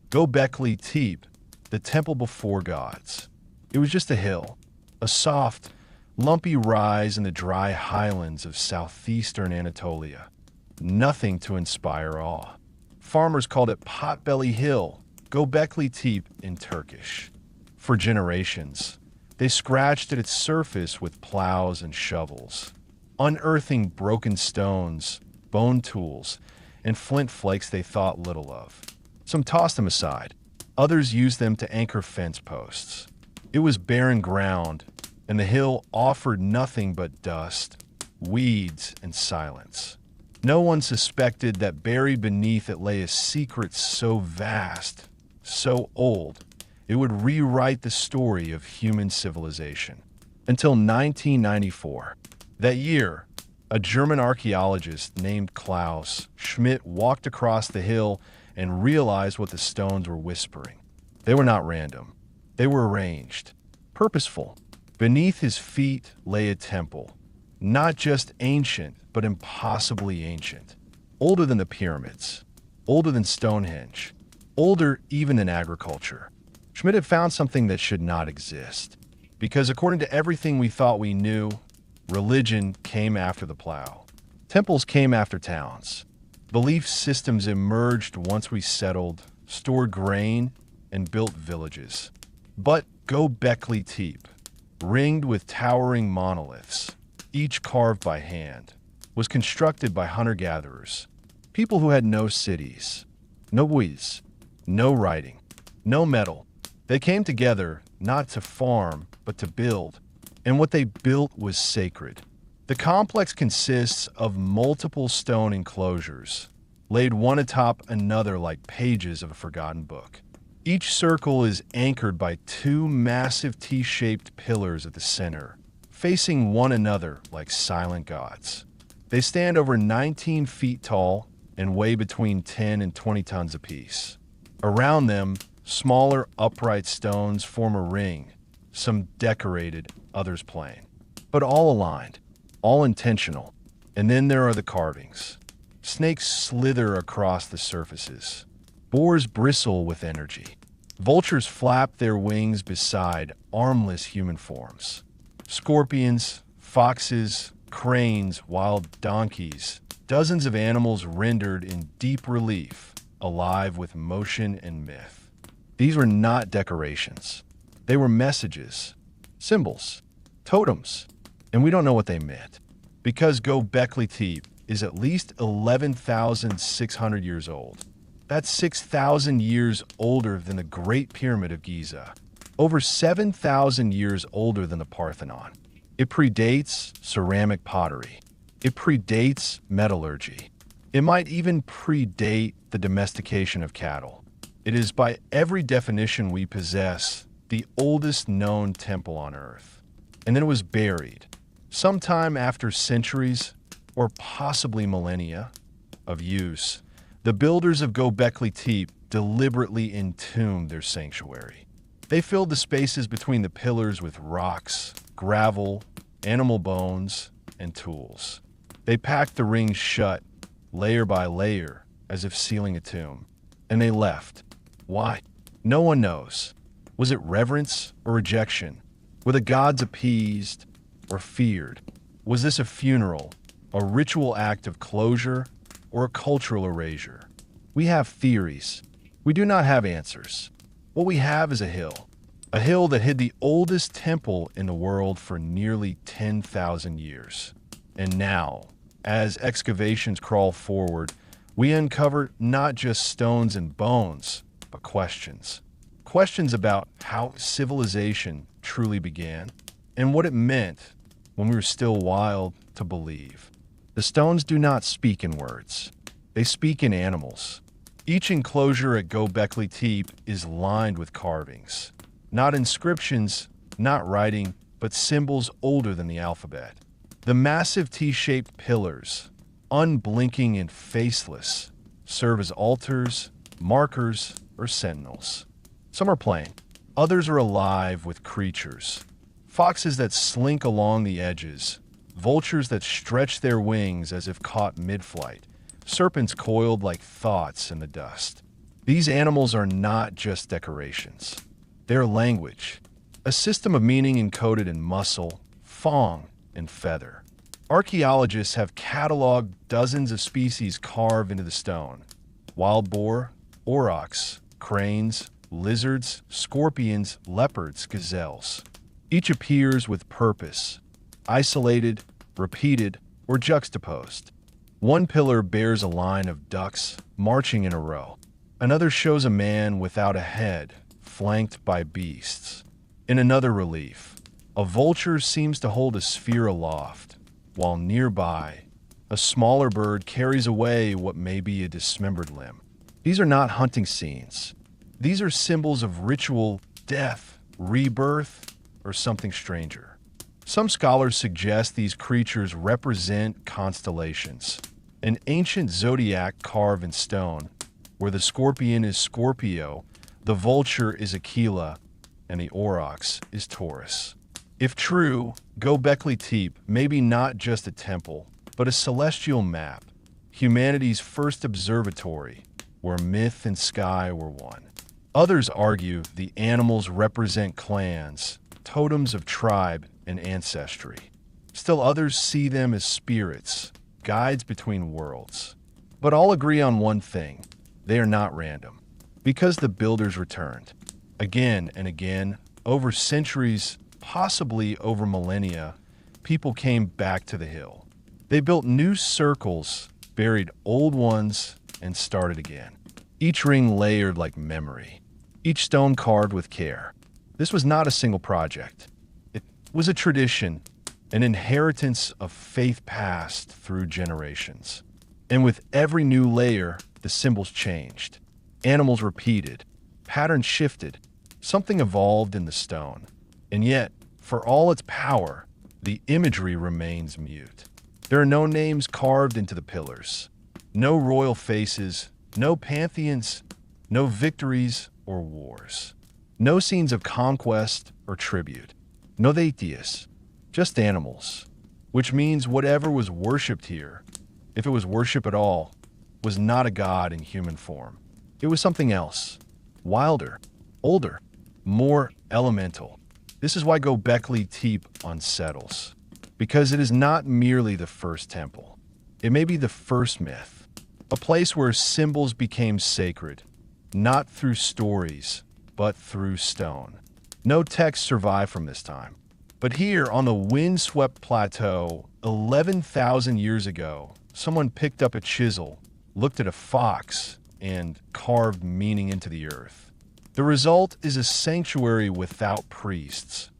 Göbekli Tepe, the temple before gods. It was just a hill, a soft, lumpy rise in the dry highlands of southeastern Anatolia. Nothing to inspire awe. Farmers called it Potbelly Hill, Göbekli Tepe in Turkish. For generations, they scratched at its surface with plows and shovels, unearthing broken stones, bone tools, and flint flakes they thought little of. Some tossed them aside. Others used them to anchor fence posts. It was barren ground, and the hill offered nothing but dust, weeds, and silence. No one suspected that buried beneath it lay a secret so vast, so old, it would rewrite the story of human civilization. Until 1994. That year, a German archaeologist named Klaus Schmidt walked across the hill and realized what the stones were whispering. They were not random. They were arranged, purposeful. Beneath his feet lay a temple, not just ancient, but impossibly ancient. Older than the pyramids, older than Stonehenge, older even than agriculture. Schmidt had found something that should not exist. Because according to everything we thought we knew, religion came after the plow. Temples came after towns. Belief systems emerged once we settled, stored grain, and built villages. But Göbekli Tepe, ringed with towering monoliths, each carved by hand, was constructed by hunter-gatherers, people who had no cities, no buoys, no writing, no metal. They came together not to farm, but to build, and what they built was sacred. The complex consists of multiple stone enclosures, laid one atop another like pages of a forgotten book. Each circle is anchored by two massive T-shaped pillars at the center, facing one another like silent gods. They stand over 19 feet tall and weigh between 10 and 20 tons apiece. Around them, smaller upright stones form a ring, some decorated, others plain, but all aligned, all intentional. And then there are the carvings. Snakes slither across the surfaces. Boars bristle with energy. Vultures flap their wings beside armless human forms. Scorpions, foxes, cranes, wild donkeys, dozens of animals rendered in deep relief, alive with motion and myth. These were not decorations. They were messages, symbols, totems, and we don't know what they meant. Because Göbekli Tepe is at least 11,600 years old. That's 6,000 years older than the Great Pyramid of Giza, over 7,000 years older than the Parthenon. It predates ceramic pottery. It predates metallurgy. It might even predate the domestication of cattle. It is, by every definition we possess, the oldest known temple on Earth. And then it was buried, sometime after centuries, or possibly millennia, of use. The builders of Göbekli Tepe deliberately entombed their sanctuary. They filled the spaces between the pillars with rocks, gravel, animal bones, and tools. They packed the rings shut, layer by layer, as if sealing a tomb. And they left. Why? No one knows. Was it reverence or rejection? Were the gods appeased or feared? Was this a funeral, a ritual act of closure, or a cultural erasure? We have theories. We do not have answers. What we have is a hill that hid the oldest temple in the world for nearly 10,000 years. And now, as excavations crawl forward, we uncover not just stones and bones, but questions. Questions about how civilization truly began and what it meant when we were still wild to believe. The stones do not speak in words. They speak in animals. Each enclosure at Göbekli Tepe is lined with carvings. Not inscriptions, not writing, but symbols older than the alphabet. The massive T-shaped pillars, unblinking and faceless, serve as altars, markers, or sentinels. Some are plain. Others are alive with creatures. Foxes that slink along the edges, vultures that stretch their wings as if caught mid-flight, serpents coiled like thoughts in the dust. These animals are not just decorations. They're language, a system of meaning encoded in muscle, thong, and feather. Archaeologists have cataloged dozens of species carved into the stone: wild boar, aurochs, cranes, lizards, scorpions, leopards, gazelles. Each appears with purpose, isolated, repeated, or juxtaposed. One pillar bears a line of ducks marching in a row. Another shows a man without a head, flanked by beasts. In another relief, a vulture seems to hold a sphere aloft, while nearby, a smaller bird carries away what may be a dismembered limb. These are not hunting scenes. These are symbols of ritual, death, rebirth, or something stranger. Some scholars suggest these creatures represent constellations, an ancient zodiac carved in stone, where the scorpion is Scorpio, the vulture is Aquila, and the aurochs is Taurus. If true, Göbekli Tepe may be not just a temple, but a celestial map, humanity's first observatory, where myth and sky were one. Others argue the animals represent clans, totems of tribe and ancestry. Still others see them as spirits, guides between worlds. But all agree on one thing: they are not random. Because the builders returned, again and again, over centuries, possibly over millennia, people came back to the hill. They built new circles, buried old ones, and started again. Each ring layered like memory, each stone carved with care. This was not a single project. It was a tradition, an inheritance of faith passed through generations. And with every new layer, the symbols changed. Animals repeated, patterns shifted, something evolved in the stone. And yet, for all its power, the imagery remains mute. There are no names carved into the pillars, no royal faces, no pantheons, no victories or wars, no scenes of conquest or tribute, no deities, just animals, which means whatever was worshipped here, if it was worship at all, was not a god in human form. It was something else, wilder, older, more elemental. This is why Göbekli Tepe unsettles, because it is not merely the first temple. It may be the first myth, a place where symbols became sacred, not through stories, but through stone. No texts survive from this time. But here on the windswept plateau, 11,000 years ago, someone picked up a chisel, looked at a fox, and carved meaning into the earth. The result is a sanctuary without priests,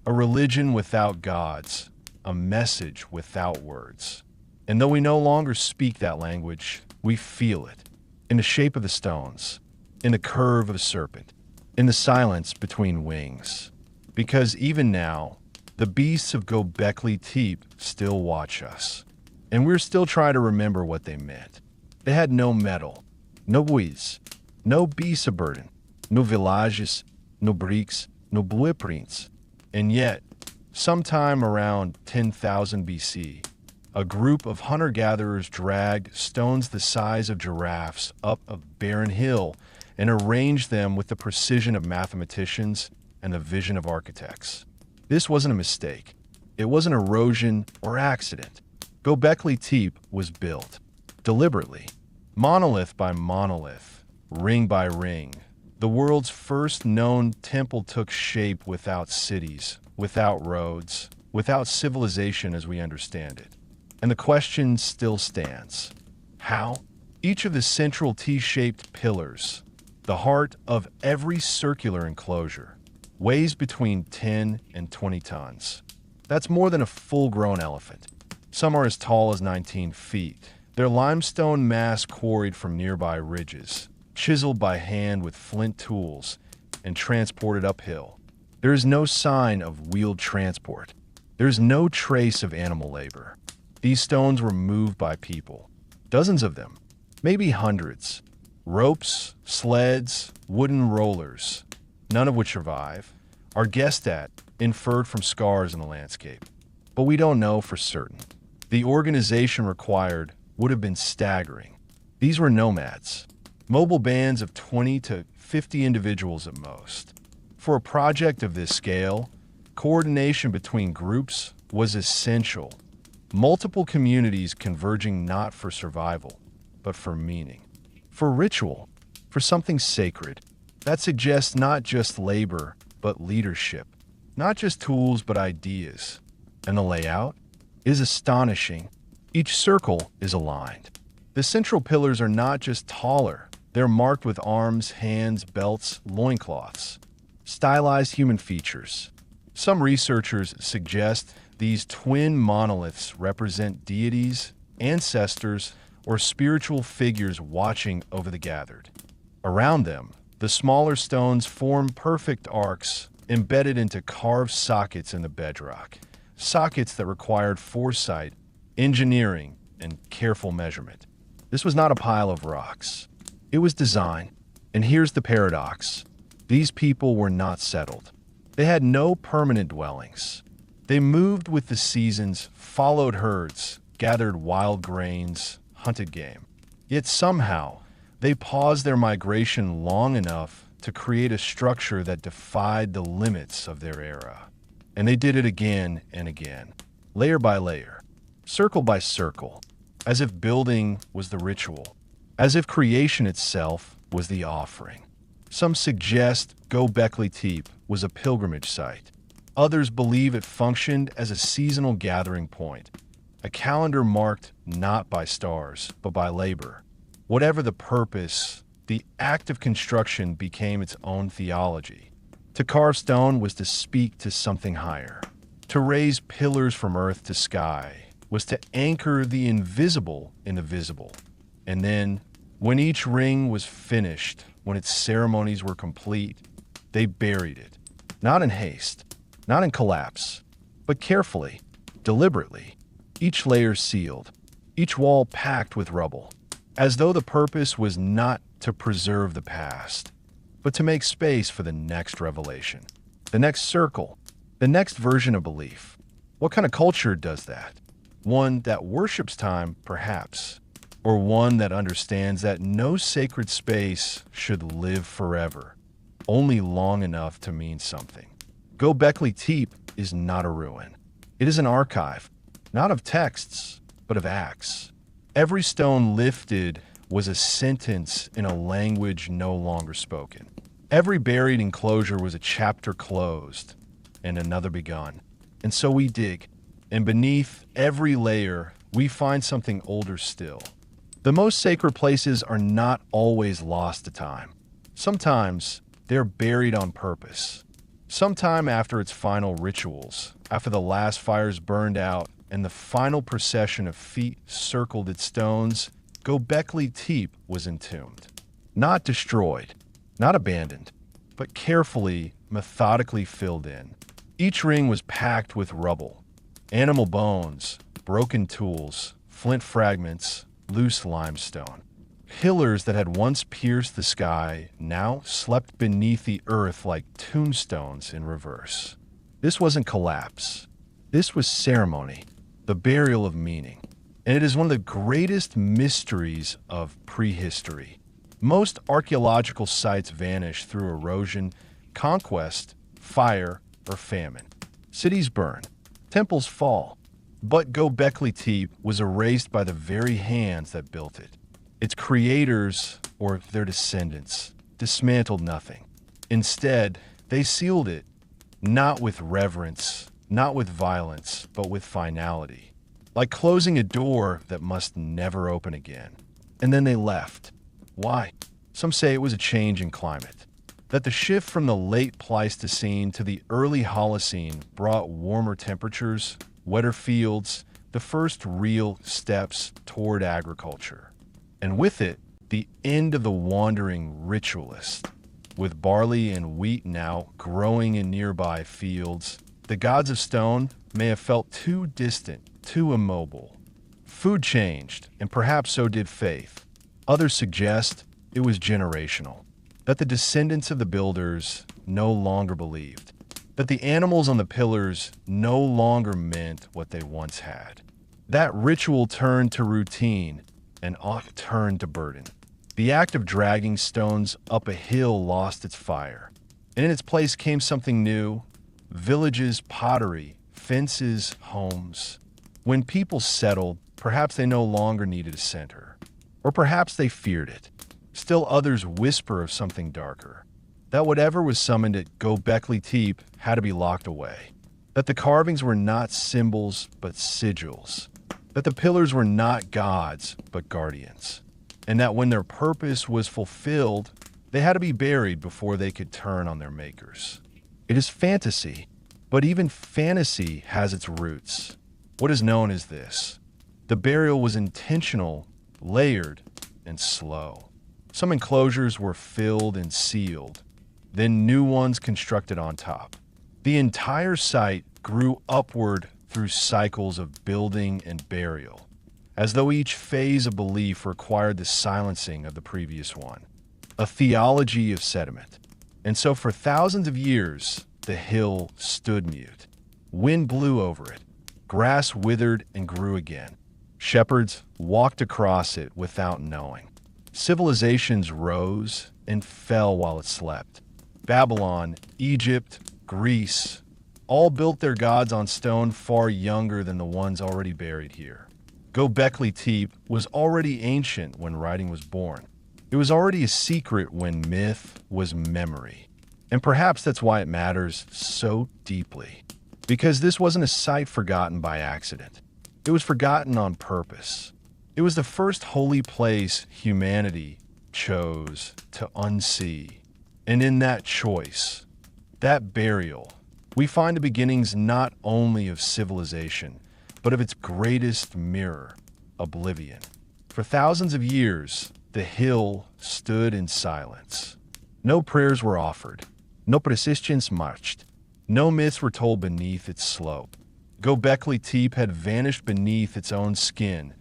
a religion without gods, a message without words. And though we no longer speak that language, we feel it in the shape of the stones, in the curve of a serpent, in the silence between wings. Because even now, the beasts of Göbekli Tepe still watch us. And we're still trying to remember what they meant. They had no metal, no buoys, no burden, no villages, no bricks, no blueprints. And yet, sometime around 10,000 BC, a group of hunter-gatherers dragged stones the size of giraffes up a barren hill and arranged them with the precision of mathematicians and the vision of architects. This wasn't a mistake. It wasn't erosion or accident. Göbekli Tepe was built, deliberately, monolith by monolith, ring by ring. The world's first known temple took shape without cities, without roads, without civilization as we understand it. And the question still stands. How? Each of the central T-shaped pillars, the heart of every circular enclosure, weighs between 10 and 20 tons. That's more than a full-grown elephant. Some are as tall as 19 feet. Their limestone mass quarried from nearby ridges, chiseled by hand with flint tools, and transported uphill. There is no sign of wheeled transport. There is no trace of animal labor. These stones were moved by people, dozens of them, maybe hundreds. Ropes, sleds, wooden rollers, none of which survive, are guessed at, inferred from scars in the landscape. But we don't know for certain. The organization required would have been staggering. These were nomads, mobile bands of 20 to 50 individuals at most. For a project of this scale, coordination between groups was essential. Multiple communities converging not for survival, but for meaning, for ritual, for something sacred. That suggests not just labor, but leadership, not just tools, but ideas. And the layout is astonishing. Each circle is aligned. The central pillars are not just taller, they're marked with arms, hands, belts, loincloths, stylized human features. Some researchers suggest these twin monoliths represent deities, ancestors, or spiritual figures watching over the gathered. Around them, the smaller stones form perfect arcs embedded into carved sockets in the bedrock, sockets that required foresight, engineering, and careful measurement. This was not a pile of rocks. It was design. And here's the paradox. These people were not settled. They had no permanent dwellings. They moved with the seasons, followed herds, gathered wild grains, hunted game. Yet somehow, they paused their migration long enough to create a structure that defied the limits of their era. And they did it again and again, layer by layer, circle by circle, as if building was the ritual, as if creation itself was the offering. Some suggest Göbekli Tepe was a pilgrimage site. Others believe it functioned as a seasonal gathering point, a calendar marked not by stars, but by labor. Whatever the purpose, the act of construction became its own theology. To carve stone was to speak to something higher. To raise pillars from earth to sky was to anchor the invisible in the visible. And then, when each ring was finished, when its ceremonies were complete, they buried it. Not in haste, not in collapse, but carefully, deliberately, each layer sealed, each wall packed with rubble, as though the purpose was not to preserve the past, but to make space for the next revelation, the next circle, the next version of belief. What kind of culture does that? One that worships time, perhaps, or one that understands that no sacred space should live forever, only long enough to mean something. Göbekli Tepe is not a ruin. It is an archive, not of texts, but of acts. Every stone lifted was a sentence in a language no longer spoken. Every buried enclosure was a chapter closed and another begun. And so we dig, and beneath every layer, we find something older still. The most sacred places are not always lost to time. Sometimes they're buried on purpose. Sometime after its final rituals, after the last fires burned out and the final procession of feet circled its stones, Göbekli Tepe was entombed. Not destroyed, not abandoned, but carefully, methodically filled in. Each ring was packed with rubble, animal bones, broken tools, flint fragments, loose limestone. Pillars that had once pierced the sky now slept beneath the earth like tombstones in reverse. This wasn't collapse. This was ceremony, the burial of meaning. And it is one of the greatest mysteries of prehistory. Most archaeological sites vanish through erosion, conquest, fire, or famine. Cities burn, temples fall, but Göbekli Tepe was erased by the very hands that built it. Its creators, or their descendants, dismantled nothing. Instead, they sealed it, not with reverence, not with violence, but with finality. Like closing a door that must never open again. And then they left. Why? Some say it was a change in climate. That the shift from the late Pleistocene to the early Holocene brought warmer temperatures, wetter fields, the first real steps toward agriculture. And with it, the end of the wandering ritualist. With barley and wheat now growing in nearby fields, the gods of stone may have felt too distant, too immobile. Food changed, and perhaps so did faith. Others suggest it was generational, that the descendants of the builders no longer believed, that the animals on the pillars no longer meant what they once had. That ritual turned to routine, and ought turned to burden. The act of dragging stones up a hill lost its fire, and in its place came something new: villages, pottery, fences, homes. When people settled, perhaps they no longer needed a center, or perhaps they feared it. Still others whisper of something darker, that whatever was summoned at Göbekli Tepe had to be locked away, that the carvings were not symbols but sigils, that the pillars were not gods but guardians, and that when their purpose was fulfilled, they had to be buried before they could turn on their makers. It is fantasy, but even fantasy has its roots. What is known as this: the burial was intentional, layered, and slow. Some enclosures were filled and sealed, then new ones constructed on top. The entire site grew upward through cycles of building and burial, as though each phase of belief required the silencing of the previous one. A theology of sediment. And so for thousands of years, the hill stood mute. Wind blew over it. Grass withered and grew again. Shepherds walked across it without knowing. Civilizations rose and fell while it slept. Babylon, Egypt, Greece, all built their gods on stone far younger than the ones already buried here. Göbekli Tepe was already ancient when writing was born. It was already a secret when myth was memory. And perhaps that's why it matters so deeply. Because this wasn't a site forgotten by accident. It was forgotten on purpose. It was the first holy place humanity chose to unsee. And in that choice, that burial, we find the beginnings not only of civilization, but of its greatest mirror, oblivion. For thousands of years, the hill stood in silence. No prayers were offered. No processions marched. No myths were told beneath its slope. Göbekli Tepe had vanished beneath its own skin,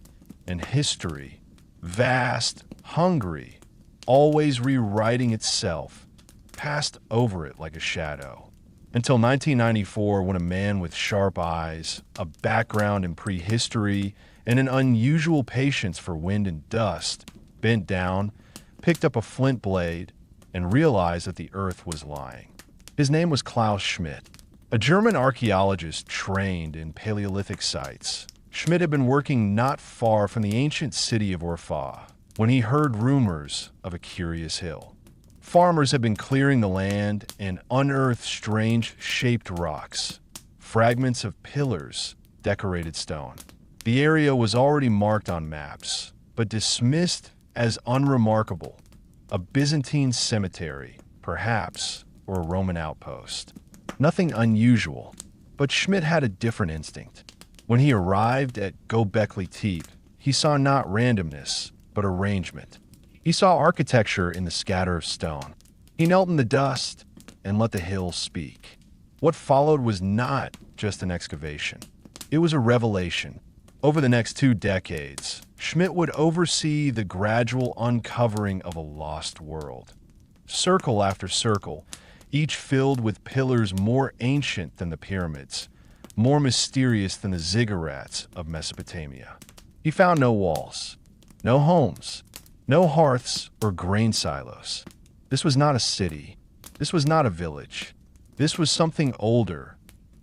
and history, vast, hungry, always rewriting itself, passed over it like a shadow. Until 1994, when a man with sharp eyes, a background in prehistory, and an unusual patience for wind and dust, bent down, picked up a flint blade, and realized that the earth was lying. His name was Klaus Schmidt, a German archaeologist trained in Paleolithic sites. Schmidt had been working not far from the ancient city of Urfa when he heard rumors of a curious hill. Farmers had been clearing the land and unearthed strange shaped rocks, fragments of pillars, decorated stone. The area was already marked on maps, but dismissed as unremarkable. A Byzantine cemetery, perhaps, or a Roman outpost. Nothing unusual, but Schmidt had a different instinct. When he arrived at Göbekli Tepe, he saw not randomness, but arrangement. He saw architecture in the scatter of stone. He knelt in the dust and let the hills speak. What followed was not just an excavation. It was a revelation. Over the next 2 decades, Schmidt would oversee the gradual uncovering of a lost world. Circle after circle, each filled with pillars more ancient than the pyramids, more mysterious than the ziggurats of Mesopotamia. He found no walls, no homes, no hearths or grain silos. This was not a city. This was not a village. This was something older,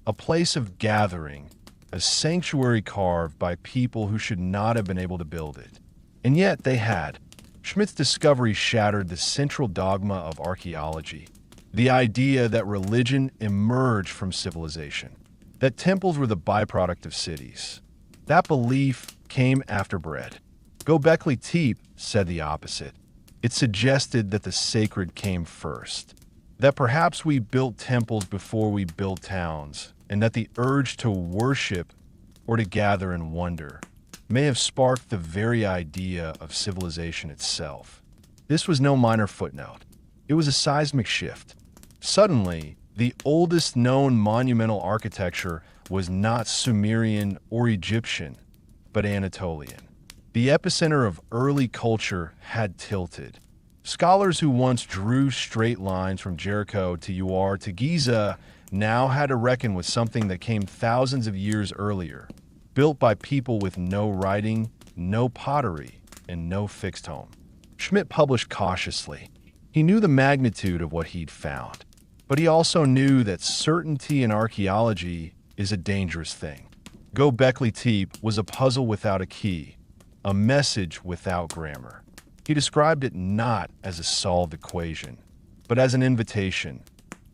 a place of gathering, a sanctuary carved by people who should not have been able to build it. And yet they had. Schmidt's discovery shattered the central dogma of archaeology, the idea that religion emerged from civilization, that temples were the byproduct of cities. That belief came after bread. Göbekli Tepe said the opposite. It suggested that the sacred came first, that perhaps we built temples before we built towns, and that the urge to worship or to gather in wonder may have sparked the very idea of civilization itself. This was no minor footnote. It was a seismic shift. Suddenly, the oldest known monumental architecture was not Sumerian or Egyptian, but Anatolian. The epicenter of early culture had tilted. Scholars who once drew straight lines from Jericho to Ur to Giza now had to reckon with something that came thousands of years earlier, built by people with no writing, no pottery, and no fixed home. Schmidt published cautiously. He knew the magnitude of what he'd found, but he also knew that certainty in archaeology is a dangerous thing. Göbekli Tepe was a puzzle without a key, a message without grammar. He described it not as a solved equation, but as an invitation.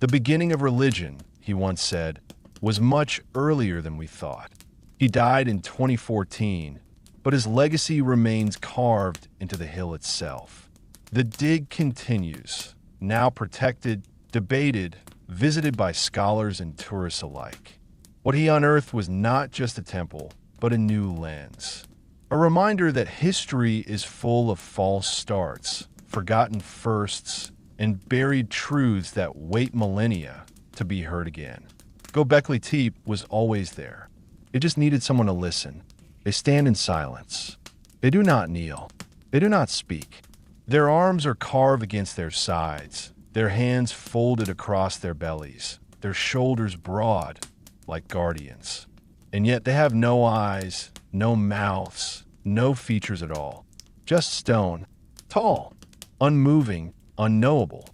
The beginning of religion, he once said, was much earlier than we thought. He died in 2014, but his legacy remains carved into the hill itself. The dig continues, now protected, debated, visited by scholars and tourists alike. What he unearthed was not just a temple, but a new lens. A reminder that history is full of false starts, forgotten firsts, and buried truths that wait millennia to be heard again. Göbekli Tepe was always there. It just needed someone to listen. They stand in silence. They do not kneel. They do not speak. Their arms are carved against their sides, their hands folded across their bellies, their shoulders broad, like guardians. And yet they have no eyes, no mouths, no features at all. Just stone, tall, unmoving, unknowable.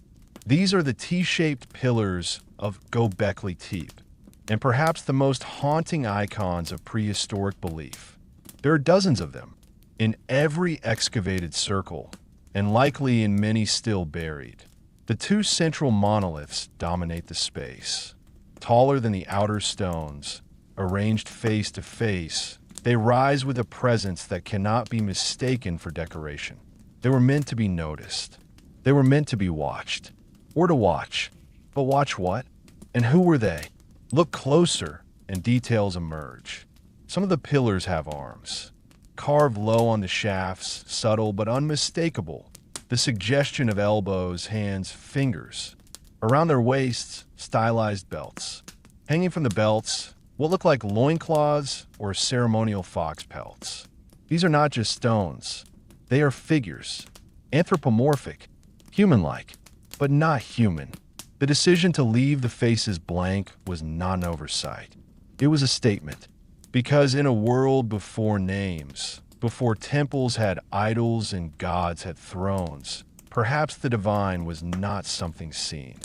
These are the T-shaped pillars of Göbekli Tepe, and perhaps the most haunting icons of prehistoric belief. There are dozens of them, in every excavated circle, and likely in many still buried. The 2 central monoliths dominate the space. Taller than the outer stones, arranged face to face, they rise with a presence that cannot be mistaken for decoration. They were meant to be noticed. They were meant to be watched. Or to watch. But watch what? And who were they? Look closer, and details emerge. Some of the pillars have arms. Carved low on the shafts, subtle but unmistakable. The suggestion of elbows, hands, fingers. Around their waists, stylized belts. Hanging from the belts, what look like loincloths or ceremonial fox pelts. These are not just stones. They are figures. Anthropomorphic. Human-like, but not human. The decision to leave the faces blank was not an oversight. It was a statement. Because in a world before names, before temples had idols and gods had thrones, perhaps the divine was not something seen.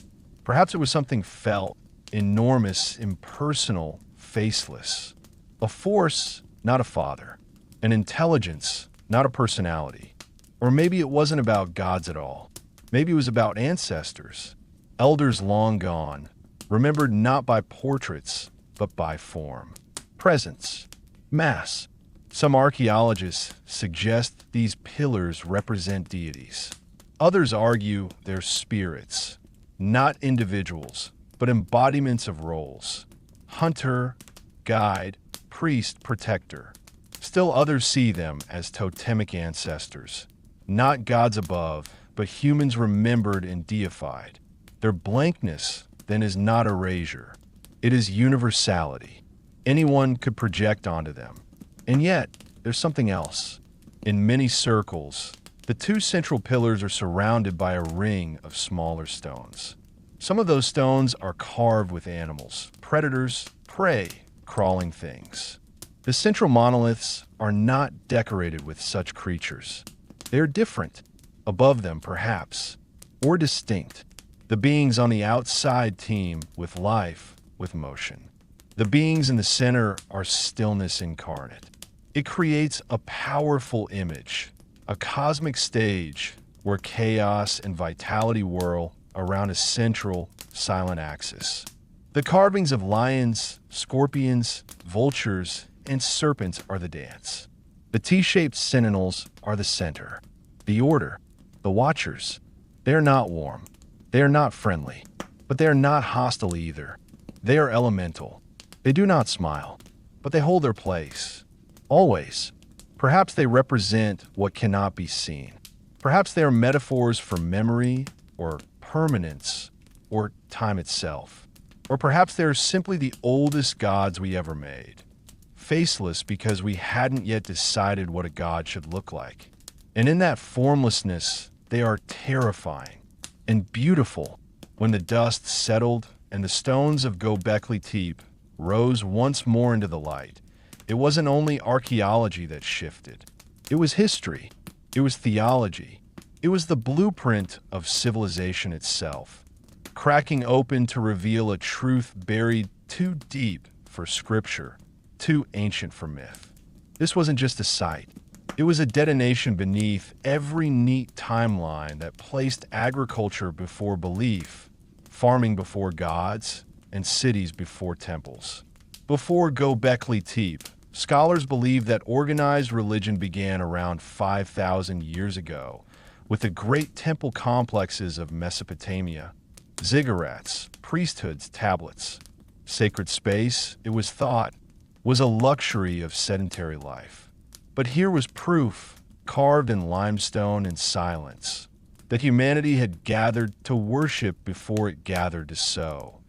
Perhaps it was something felt, enormous, impersonal, faceless. A force, not a father. An intelligence, not a personality. Or maybe it wasn't about gods at all. Maybe it was about ancestors, elders long gone, remembered not by portraits, but by form. Presence, mass, Some archaeologists suggest these pillars represent deities. Others argue they're spirits, not individuals, but embodiments of roles: hunter, guide, priest, protector. Still others see them as totemic ancestors, not gods above, but humans remembered and deified. Their blankness, then, is not erasure. It is universality. Anyone could project onto them. And yet, there's something else. In many circles, the two central pillars are surrounded by a ring of smaller stones. Some of those stones are carved with animals, predators, prey, crawling things. The central monoliths are not decorated with such creatures. They are different, above them perhaps, or distinct. The beings on the outside teem with life, with motion. The beings in the center are stillness incarnate. It creates a powerful image, a cosmic stage where chaos and vitality whirl around a central, silent axis. The carvings of lions, scorpions, vultures, and serpents are the dance. The T-shaped sentinels are the center. The order, the watchers, they are not warm. They are not friendly, but they are not hostile either. They are elemental. They do not smile, but they hold their place. Always. Perhaps they represent what cannot be seen. Perhaps they are metaphors for memory, or permanence, or time itself. Or perhaps they are simply the oldest gods we ever made. Faceless because we hadn't yet decided what a god should look like. And in that formlessness, they are terrifying and beautiful. When the dust settled and the stones of Göbekli Tepe rose once more into the light, it wasn't only archaeology that shifted. It was history. It was theology. It was the blueprint of civilization itself, cracking open to reveal a truth buried too deep for scripture, too ancient for myth. This wasn't just a site. It was a detonation beneath every neat timeline that placed agriculture before belief, farming before gods, and cities before temples. Before Göbekli Tepe, scholars believe that organized religion began around 5,000 years ago, with the great temple complexes of Mesopotamia, ziggurats, priesthoods, tablets. Sacred space, it was thought, was a luxury of sedentary life. But here was proof, carved in limestone and silence, that humanity had gathered to worship before it gathered to sow,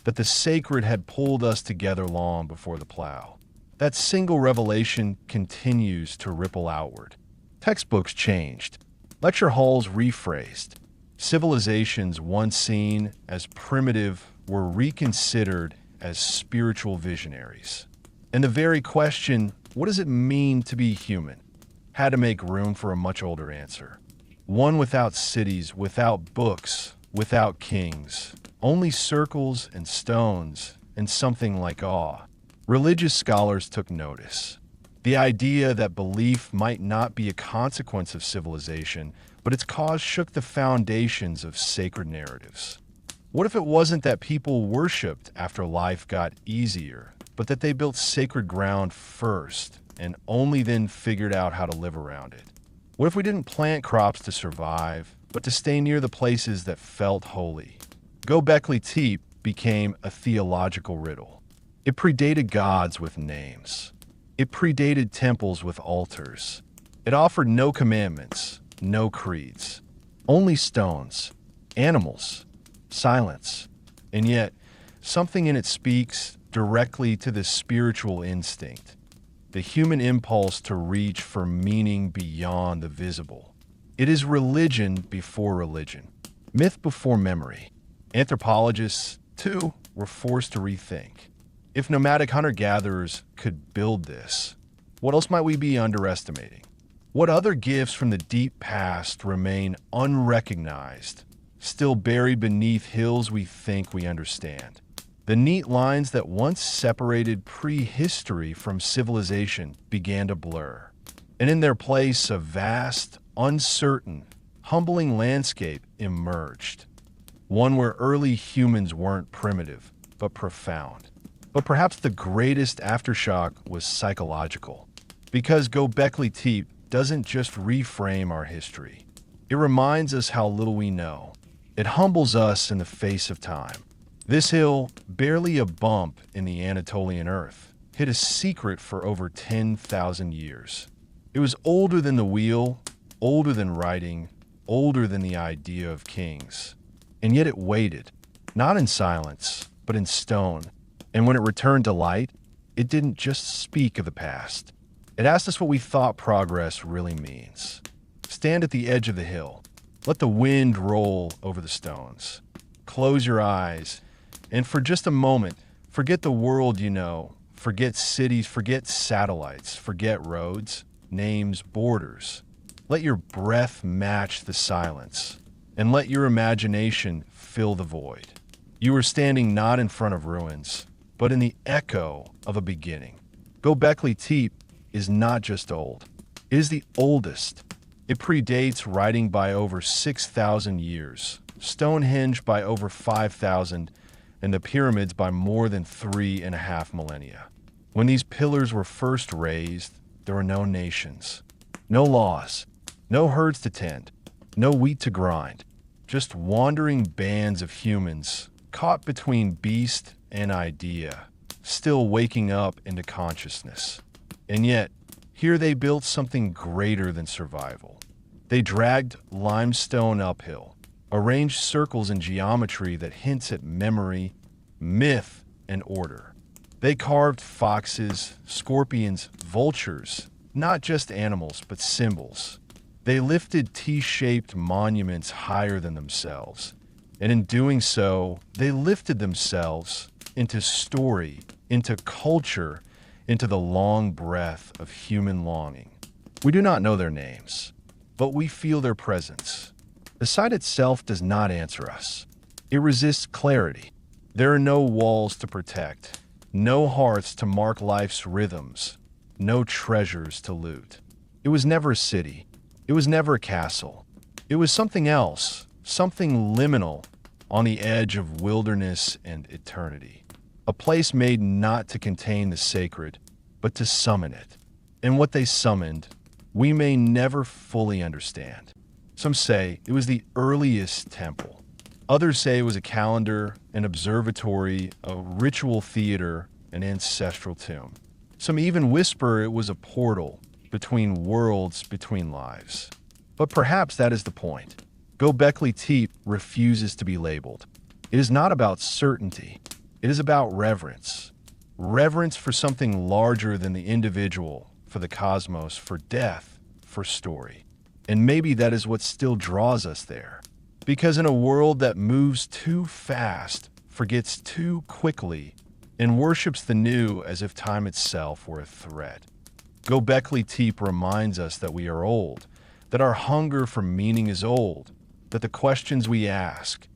that the sacred had pulled us together long before the plow. That single revelation continues to ripple outward. Textbooks changed. Lecture halls rephrased. Civilizations once seen as primitive were reconsidered as spiritual visionaries. And the very question, what does it mean to be human, had to make room for a much older answer. One without cities, without books, without kings, only circles and stones and something like awe. Religious scholars took notice. The idea that belief might not be a consequence of civilization, but its cause shook the foundations of sacred narratives. What if it wasn't that people worshipped after life got easier, but that they built sacred ground first and only then figured out how to live around it? What if we didn't plant crops to survive, but to stay near the places that felt holy? Göbekli Tepe became a theological riddle. It predated gods with names. It predated temples with altars. It offered no commandments, no creeds, only stones, animals, silence. And yet, something in it speaks directly to the spiritual instinct, the human impulse to reach for meaning beyond the visible. It is religion before religion, myth before memory. Anthropologists, too, were forced to rethink. If nomadic hunter-gatherers could build this, what else might we be underestimating? What other gifts from the deep past remain unrecognized, still buried beneath hills we think we understand? The neat lines that once separated prehistory from civilization began to blur, and in their place a vast, uncertain, humbling landscape emerged. One where early humans weren't primitive, but profound. But perhaps the greatest aftershock was psychological. Because Göbekli Tepe doesn't just reframe our history. It reminds us how little we know. It humbles us in the face of time. This hill, barely a bump in the Anatolian earth, hid a secret for over 10,000 years. It was older than the wheel, older than writing, older than the idea of kings. And yet it waited, not in silence, but in stone. And when it returned to light, it didn't just speak of the past. It asked us what we thought progress really means. Stand at the edge of the hill. Let the wind roll over the stones. Close your eyes, and for just a moment, forget the world you know. Forget cities, forget satellites, forget roads, names, borders. Let your breath match the silence, and let your imagination fill the void. You are standing not in front of ruins, but in the echo of a beginning. Göbekli Tepe is not just old. It is the oldest. It predates writing by over 6,000 years, Stonehenge by over 5,000, and the pyramids by more than 3.5 millennia. When these pillars were first raised, there were no nations, no laws, no herds to tend, no wheat to grind, just wandering bands of humans caught between beast and idea, still waking up into consciousness. And yet, here they built something greater than survival. They dragged limestone uphill, arranged circles in geometry that hints at memory, myth, and order. They carved foxes, scorpions, vultures, not just animals, but symbols. They lifted T-shaped monuments higher than themselves. And in doing so, they lifted themselves into story, into culture, into the long breath of human longing. We do not know their names, but we feel their presence. The site itself does not answer us. It resists clarity. There are no walls to protect, no hearths to mark life's rhythms, no treasures to loot. It was never a city. It was never a castle. It was something else, something liminal on the edge of wilderness and eternity. A place made not to contain the sacred, but to summon it. And what they summoned, we may never fully understand. Some say it was the earliest temple. Others say it was a calendar, an observatory, a ritual theater, an ancestral tomb. Some even whisper it was a portal between worlds, between lives. But perhaps that is the point. Göbekli Tepe refuses to be labeled. It is not about certainty. It is about reverence. Reverence for something larger than the individual, for the cosmos, for death, for story. And maybe that is what still draws us there. Because in a world that moves too fast, forgets too quickly, and worships the new as if time itself were a threat, Göbekli Tepe reminds us that we are old, that our hunger for meaning is old, that the questions we ask,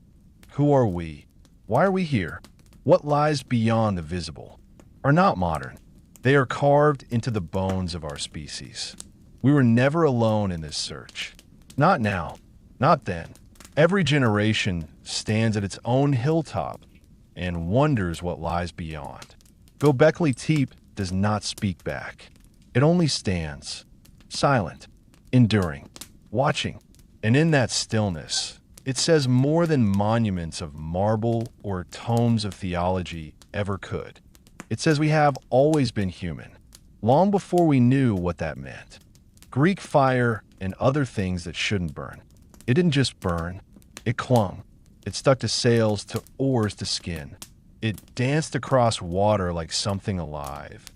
who are we? Why are we here? What lies beyond the visible? Are not modern. They are carved into the bones of our species. We were never alone in this search. Not now, not then. Every generation stands at its own hilltop and wonders what lies beyond. Göbekli Tepe does not speak back. It only stands, silent, enduring, watching. And in that stillness, it says more than monuments of marble or tomes of theology ever could. It says we have always been human, long before we knew what that meant. Greek fire and other things that shouldn't burn. It didn't just burn, it clung. It stuck to sails, to oars, to skin. It danced across water like something alive,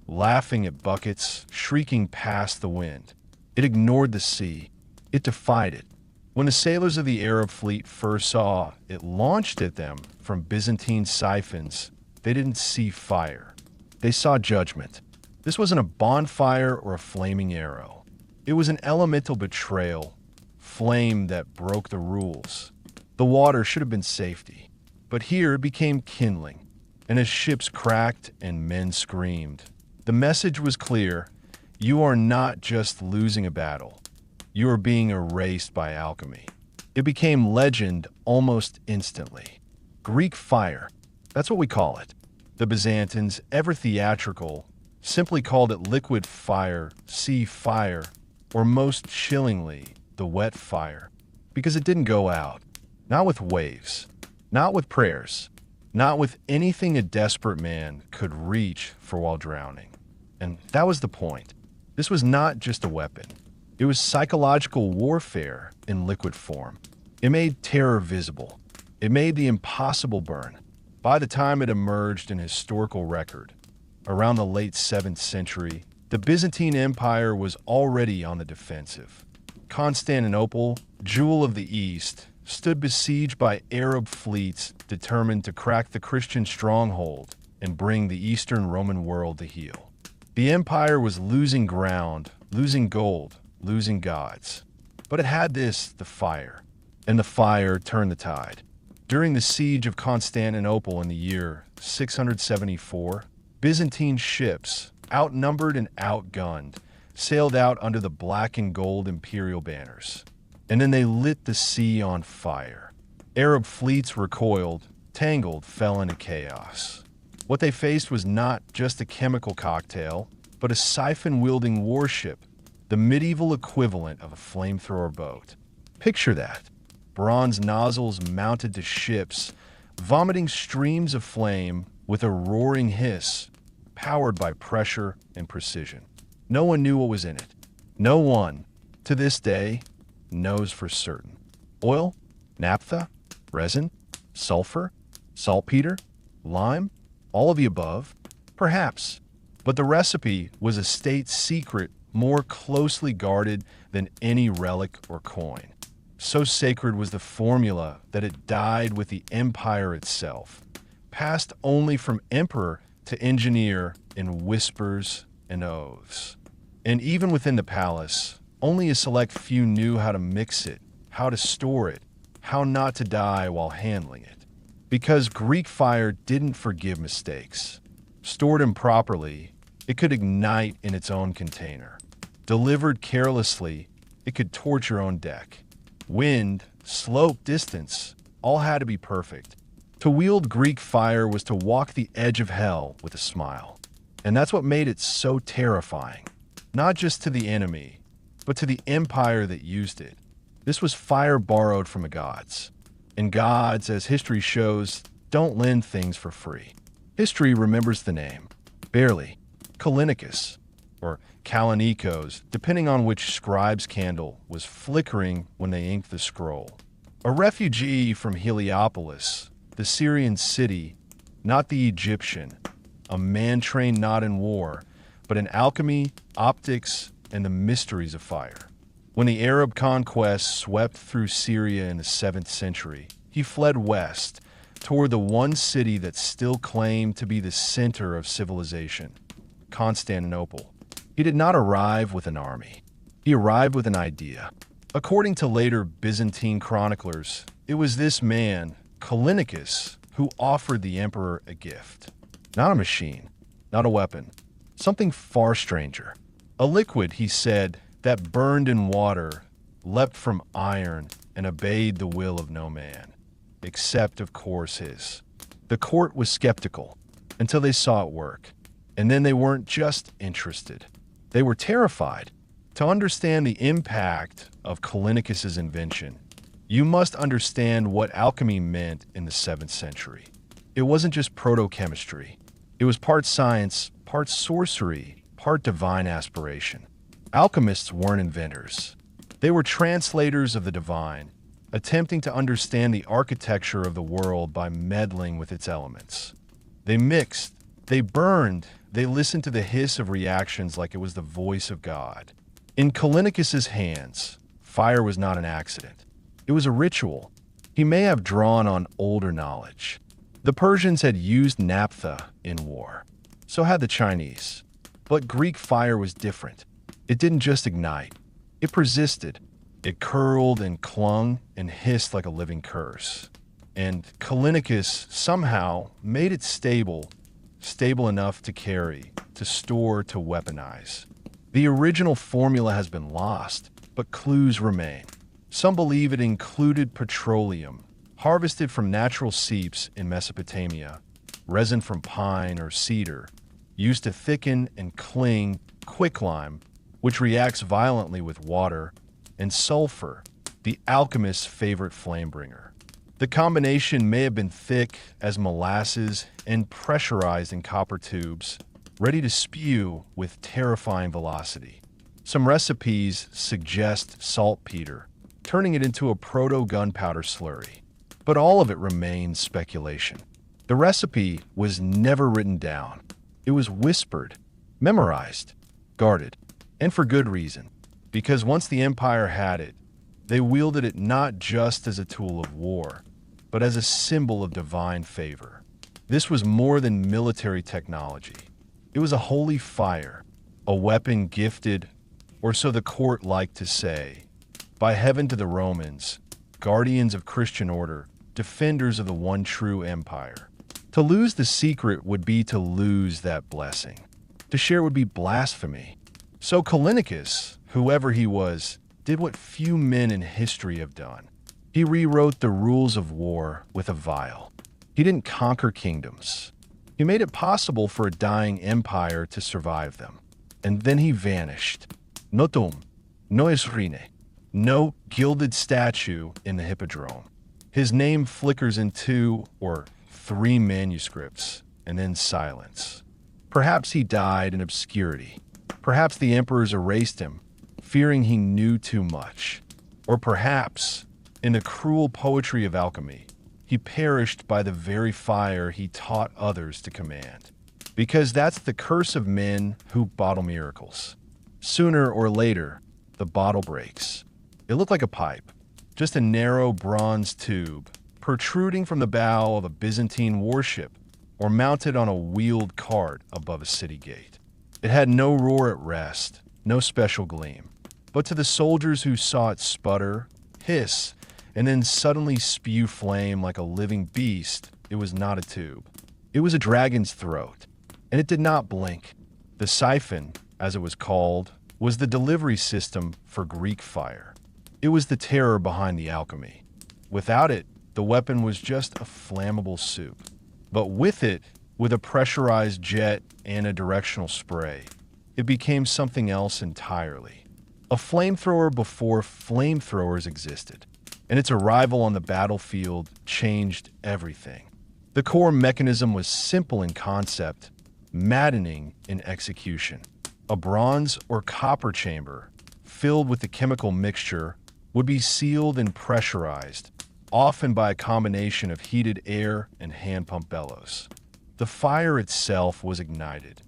laughing at buckets, shrieking past the wind. It ignored the sea. It defied it. When the sailors of the Arab fleet first saw it launched at them from Byzantine siphons, they didn't see fire. They saw judgment. This wasn't a bonfire or a flaming arrow. It was an elemental betrayal, flame that broke the rules. The water should have been safety, but here it became kindling. And as ships cracked and men screamed, the message was clear: you are not just losing a battle. You are being erased by alchemy. It became legend almost instantly. Greek fire, that's what we call it. The Byzantines, ever theatrical, simply called it liquid fire, sea fire, or most chillingly, the wet fire, because it didn't go out. Not with waves, not with prayers, not with anything a desperate man could reach for while drowning. And that was the point. This was not just a weapon. It was psychological warfare in liquid form. It made terror visible. It made the impossible burn. By the time it emerged in historical record, around the late 7th century, the Byzantine Empire was already on the defensive. Constantinople, jewel of the East, stood besieged by Arab fleets determined to crack the Christian stronghold and bring the Eastern Roman world to heel. The empire was losing ground, losing gold, losing gods. But it had the fire. And the fire turned the tide. During the siege of Constantinople in the year 674, Byzantine ships, outnumbered and outgunned, sailed out under the black and gold imperial banners. And then they lit the sea on fire. Arab fleets recoiled, tangled, fell into chaos. What they faced was not just a chemical cocktail, but a siphon-wielding warship, the medieval equivalent of a flamethrower boat. Picture that. Bronze nozzles mounted to ships, vomiting streams of flame with a roaring hiss, powered by pressure and precision. No one knew what was in it. No one, to this day, knows for certain. Oil? Naphtha? Resin? Sulfur? Saltpeter? Lime? All of the above? Perhaps. But the recipe was a state secret more closely guarded than any relic or coin. So sacred was the formula that it died with the empire itself, passed only from emperor to engineer in whispers and oaths. And even within the palace, only a select few knew how to mix it, how to store it, how not to die while handling it. Because Greek fire didn't forgive mistakes. Stored improperly, it could ignite in its own container. Delivered carelessly, it could torch your own deck. Wind, slope, distance, all had to be perfect. To wield Greek fire was to walk the edge of hell with a smile. And that's what made it so terrifying. Not just to the enemy, but to the empire that used it. This was fire borrowed from the gods. And gods, as history shows, don't lend things for free. History remembers the name. Barely. Callinicus, or Kalinikos, depending on which scribe's candle was flickering when they inked the scroll. A refugee from Heliopolis, the Syrian city, not the Egyptian, a man trained not in war, but in alchemy, optics, and the mysteries of fire. When the Arab conquest swept through Syria in the 7th century, he fled west, toward the one city that still claimed to be the center of civilization, Constantinople. He did not arrive with an army. He arrived with an idea. According to later Byzantine chroniclers, it was this man, Callinicus, who offered the emperor a gift. Not a machine, not a weapon, something far stranger. A liquid, he said, that burned in water, leapt from iron, and obeyed the will of no man, except, of course, his. The court was skeptical until they saw it work, and then they weren't just interested. They were terrified. To understand the impact of Callinicus's invention, you must understand what alchemy meant in the 7th century. It wasn't just proto-chemistry. It was part science, part sorcery, part divine aspiration. Alchemists weren't inventors. They were translators of the divine, attempting to understand the architecture of the world by meddling with its elements. They mixed, they burned, they listened to the hiss of reactions like it was the voice of God. In Callinicus's hands, fire was not an accident. It was a ritual. He may have drawn on older knowledge. The Persians had used naphtha in war. So had the Chinese. But Greek fire was different. It didn't just ignite. It persisted. It curled and clung and hissed like a living curse. And Callinicus somehow made it stable enough to carry, to store, to weaponize. The original formula has been lost, but clues remain. Some believe it included petroleum, harvested from natural seeps in Mesopotamia, resin from pine or cedar, used to thicken and cling quicklime, which reacts violently with water, and sulfur, the alchemist's favorite flamebringer. The combination may have been thick as molasses and pressurized in copper tubes, ready to spew with terrifying velocity. Some recipes suggest saltpeter, turning it into a proto-gunpowder slurry. But all of it remains speculation. The recipe was never written down. It was whispered, memorized, guarded, and for good reason. Because once the Empire had it, they wielded it not just as a tool of war, but as a symbol of divine favor. This was more than military technology. It was a holy fire, a weapon gifted, or so the court liked to say, by heaven to the Romans, guardians of Christian order, defenders of the one true empire. To lose the secret would be to lose that blessing. To share would be blasphemy. So Callinicus, whoever he was, did what few men in history have done. He rewrote the rules of war with a vial. He didn't conquer kingdoms. He made it possible for a dying empire to survive them. And then he vanished. Notum, no serene, no gilded statue in the hippodrome. His name flickers in 2 or 3 manuscripts, and then silence. Perhaps he died in obscurity. Perhaps the emperors erased him, fearing he knew too much. Or perhaps, in the cruel poetry of alchemy, he perished by the very fire he taught others to command. Because that's the curse of men who bottle miracles. Sooner or later, the bottle breaks. It looked like a pipe, just a narrow bronze tube, protruding from the bow of a Byzantine warship or mounted on a wheeled cart above a city gate. It had no roar at rest, no special gleam. But to the soldiers who saw it sputter, hiss, and then suddenly spew flame like a living beast, it was not a tube. It was a dragon's throat, and it did not blink. The siphon, as it was called, was the delivery system for Greek fire. It was the terror behind the alchemy. Without it, the weapon was just a flammable soup. But with it, with a pressurized jet and a directional spray, it became something else entirely. A flamethrower before flamethrowers existed, and its arrival on the battlefield changed everything. The core mechanism was simple in concept, maddening in execution. A bronze or copper chamber, filled with the chemical mixture, would be sealed and pressurized, often by a combination of heated air and hand pump bellows. The fire itself was ignited,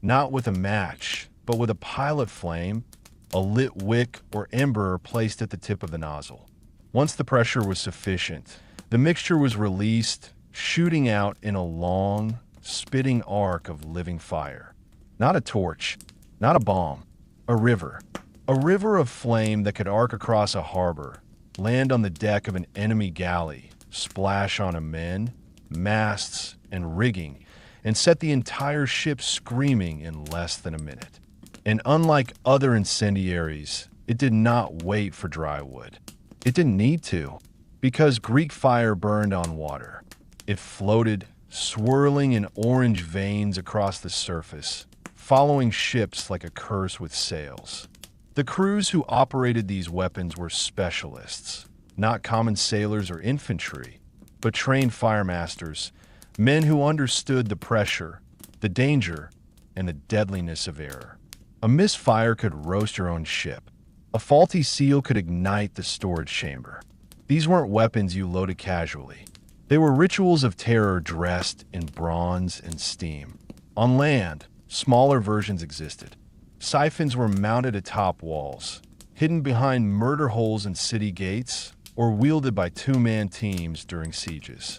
not with a match, but with a pilot flame, a lit wick or ember placed at the tip of the nozzle. Once the pressure was sufficient, the mixture was released, shooting out in a long, spitting arc of living fire. Not a torch, not a bomb, a river. A river of flame that could arc across a harbor, land on the deck of an enemy galley, splash on men, masts, and rigging, and set the entire ship screaming in less than a minute. And unlike other incendiaries, it did not wait for dry wood. It didn't need to, because Greek fire burned on water. It floated, swirling in orange veins across the surface, following ships like a curse with sails. The crews who operated these weapons were specialists, not common sailors or infantry, but trained firemasters, men who understood the pressure, the danger, and the deadliness of error. A misfire could roast your own ship. A faulty seal could ignite the storage chamber. These weren't weapons you loaded casually. They were rituals of terror dressed in bronze and steam. On land, smaller versions existed. Siphons were mounted atop walls, hidden behind murder holes in city gates, or wielded by 2-man teams during sieges.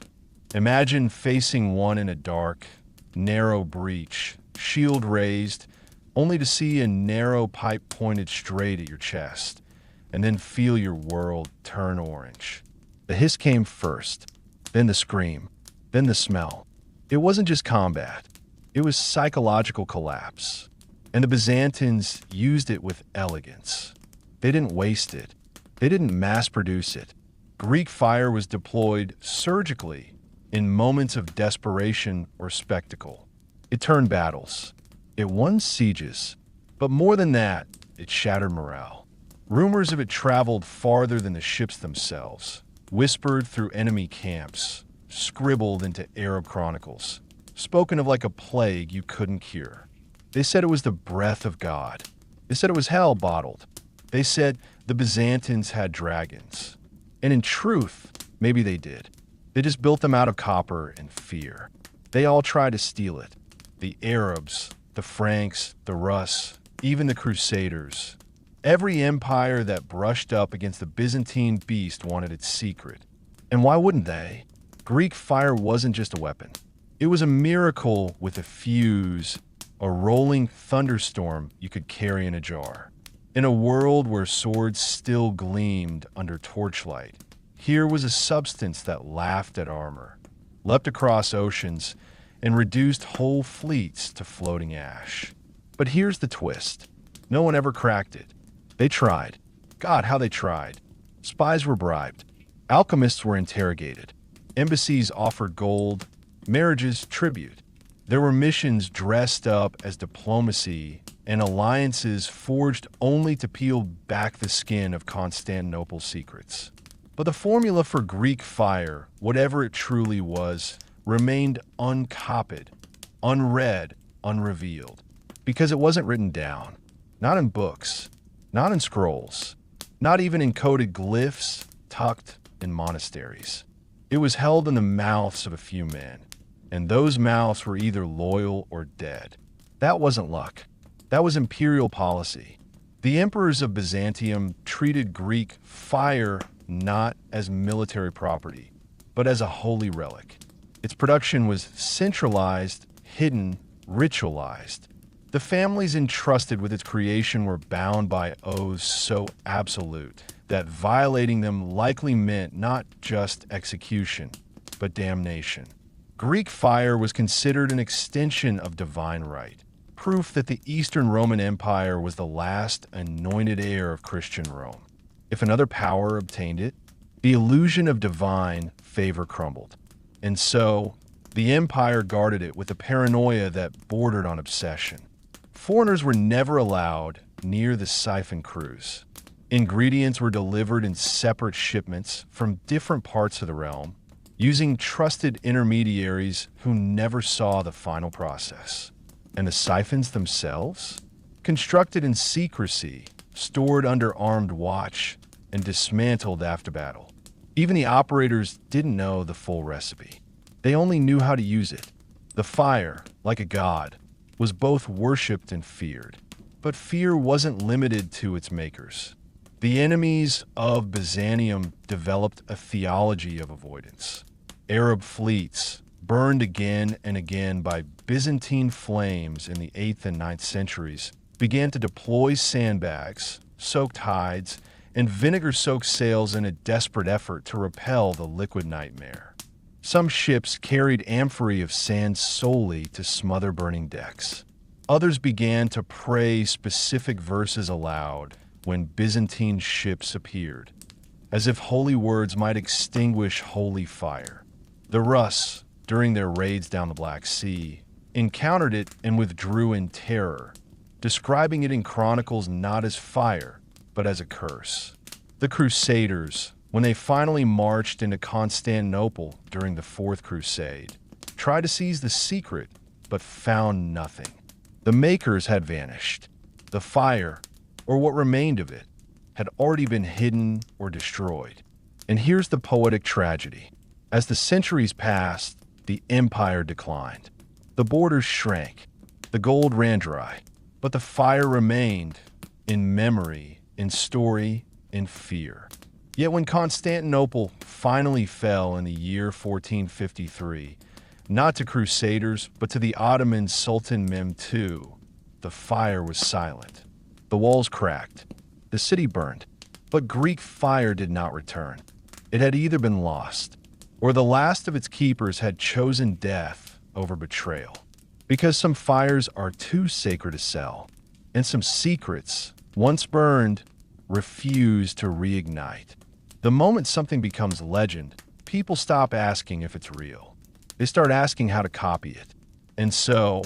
Imagine facing one in a dark, narrow breach, shield raised, only to see a narrow pipe pointed straight at your chest, and then feel your world turn orange. The hiss came first, then the scream, then the smell. It wasn't just combat, it was psychological collapse. And the Byzantines used it with elegance. They didn't waste it. They didn't mass produce it. Greek fire was deployed surgically in moments of desperation or spectacle. It turned battles, It won sieges, but more than that, it shattered morale. Rumors of it traveled farther than the ships themselves, whispered through enemy camps, scribbled into Arab chronicles, spoken of like a plague you couldn't cure. They said it was the breath of God. They said it was hell bottled. They said the Byzantines had dragons. And in truth, maybe they did. They just built them out of copper and fear. They all tried to steal it. The Arabs, the Franks, the Rus, even the Crusaders. Every empire that brushed up against the Byzantine beast wanted its secret. And why wouldn't they? Greek fire wasn't just a weapon. It was a miracle with a fuse, a rolling thunderstorm you could carry in a jar. In a world where swords still gleamed under torchlight, here was a substance that laughed at armor, leapt across oceans, and reduced whole fleets to floating ash. But here's the twist. No one ever cracked it. They tried. God, how they tried. Spies were bribed. Alchemists were interrogated. Embassies offered gold. Marriages, tribute. There were missions dressed up as diplomacy and alliances forged only to peel back the skin of Constantinople's secrets. But the formula for Greek fire, whatever it truly was, remained uncopied, unread, unrevealed, because it wasn't written down, not in books, not in scrolls, not even in coded glyphs tucked in monasteries. It was held in the mouths of a few men, and those mouths were either loyal or dead. That wasn't luck. That was imperial policy. The emperors of Byzantium treated Greek fire not as military property, but as a holy relic. Its production was centralized, hidden, ritualized. The families entrusted with its creation were bound by oaths so absolute that violating them likely meant not just execution, but damnation. Greek fire was considered an extension of divine right, proof that the Eastern Roman Empire was the last anointed heir of Christian Rome. If another power obtained it, the illusion of divine favor crumbled. And so, the empire guarded it with a paranoia that bordered on obsession. Foreigners were never allowed near the siphon crews. Ingredients were delivered in separate shipments from different parts of the realm, using trusted intermediaries who never saw the final process. And the siphons themselves? Constructed in secrecy, stored under armed watch, and dismantled after battle. Even the operators didn't know the full recipe. They only knew how to use it. The fire, like a god, was both worshipped and feared. But fear wasn't limited to its makers. The enemies of Byzantium developed a theology of avoidance. Arab fleets, burned again and again by Byzantine flames in the 8th and 9th centuries, began to deploy sandbags, soaked hides, and vinegar-soaked sails in a desperate effort to repel the liquid nightmare. Some ships carried amphorae of sand solely to smother burning decks. Others began to pray specific verses aloud when Byzantine ships appeared, as if holy words might extinguish holy fire. The Rus, during their raids down the Black Sea, encountered it and withdrew in terror, describing it in chronicles not as fire, but as a curse. The Crusaders, when they finally marched into Constantinople during the Fourth Crusade, tried to seize the secret, but found nothing. The makers had vanished. The fire, or what remained of it, had already been hidden or destroyed. And here's the poetic tragedy. As the centuries passed, the empire declined. The borders shrank. The gold ran dry. But the fire remained in memory, in story, in fear. Yet when Constantinople finally fell in the year 1453, not to Crusaders, but to the Ottoman Sultan Mehmed II, the fire was silent. The walls cracked. The city burned. But Greek fire did not return. It had either been lost, or the last of its keepers had chosen death over betrayal. Because some fires are too sacred to sell, and some secrets, once burned, refuse to reignite. The moment something becomes legend, people stop asking if it's real. They start asking how to copy it. And so,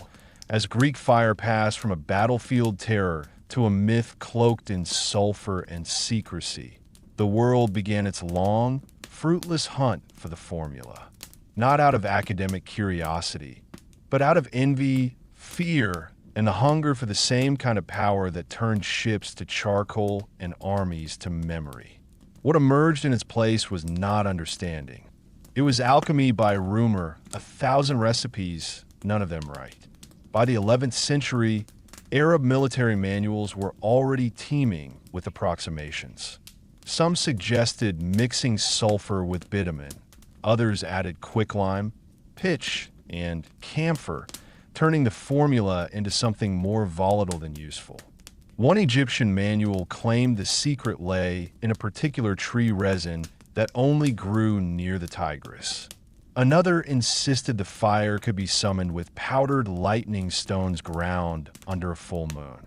As Greek fire passed from a battlefield terror to a myth cloaked in sulfur and secrecy, the world began its long, fruitless hunt for the formula. Not out of academic curiosity, but out of envy, fear, and the hunger for the same kind of power that turned ships to charcoal and armies to memory. What emerged in its place was not understanding. It was alchemy by rumor, 1,000 recipes, none of them right. By the 11th century, Arab military manuals were already teeming with approximations. Some suggested mixing sulfur with bitumen. Others added quicklime, pitch, and camphor, turning the formula into something more volatile than useful. One Egyptian manual claimed the secret lay in a particular tree resin that only grew near the Tigris. Another insisted the fire could be summoned with powdered lightning stones ground under a full moon.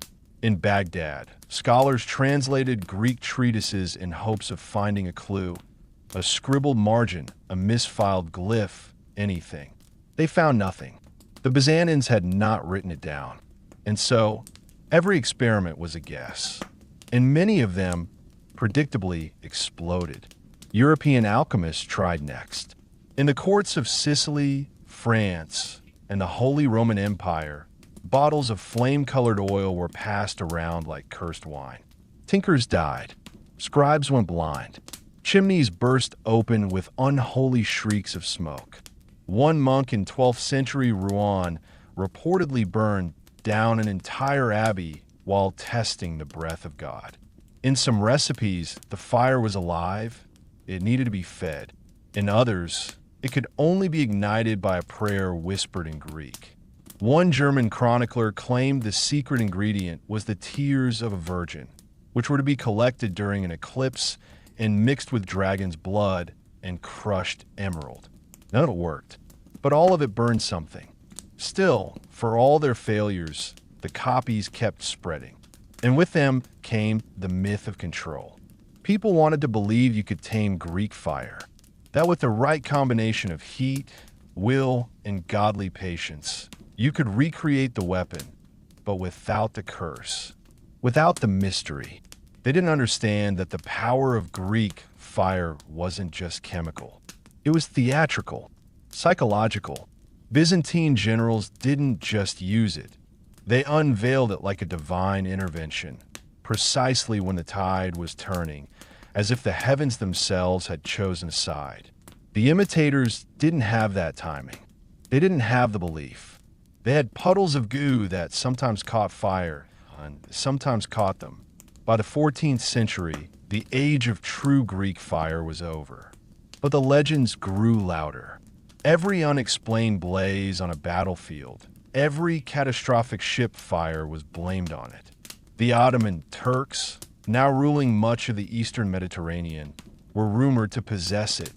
In Baghdad, scholars translated Greek treatises in hopes of finding a clue, a scribbled margin, a misfiled glyph, anything. They found nothing. The Byzantines had not written it down. And so, every experiment was a guess. And many of them, predictably, exploded. European alchemists tried next. In the courts of Sicily, France, and the Holy Roman Empire, bottles of flame-colored oil were passed around like cursed wine. Tinkers died. Scribes went blind. Chimneys burst open with unholy shrieks of smoke. One monk in 12th century Rouen reportedly burned down an entire abbey while testing the breath of God. In some recipes, the fire was alive. It needed to be fed. In others, it could only be ignited by a prayer whispered in Greek. One German chronicler claimed the secret ingredient was the tears of a virgin, which were to be collected during an eclipse and mixed with dragon's blood and crushed emerald. None of it worked, but all of it burned something. Still, for all their failures, the copies kept spreading. And with them came the myth of control. People wanted to believe you could tame Greek fire, that with the right combination of heat, will, and godly patience, you could recreate the weapon, but without the curse, without the mystery. They didn't understand that the power of Greek fire wasn't just chemical. It was theatrical, psychological. Byzantine generals didn't just use it. They unveiled it like a divine intervention, precisely when the tide was turning, as if the heavens themselves had chosen a side. The imitators didn't have that timing. They didn't have the belief. They had puddles of goo that sometimes caught fire and sometimes caught them. By the 14th century, the age of true Greek fire was over. But the legends grew louder. Every unexplained blaze on a battlefield, every catastrophic ship fire was blamed on it. The Ottoman Turks, now ruling much of the eastern Mediterranean, were rumored to possess it.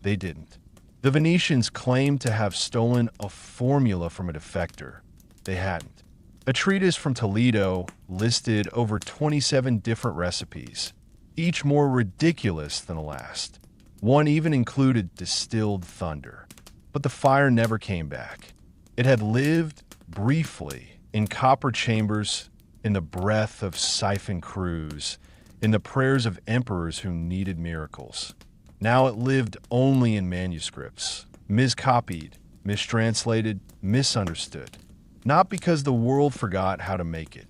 They didn't. The Venetians claimed to have stolen a formula from a defector. They hadn't. A treatise from Toledo listed over 27 different recipes, each more ridiculous than the last. One even included distilled thunder. But the fire never came back. It had lived briefly in copper chambers, in the breath of siphon crews, in the prayers of emperors who needed miracles. Now it lived only in manuscripts, miscopied, mistranslated, misunderstood. Not because the world forgot how to make it,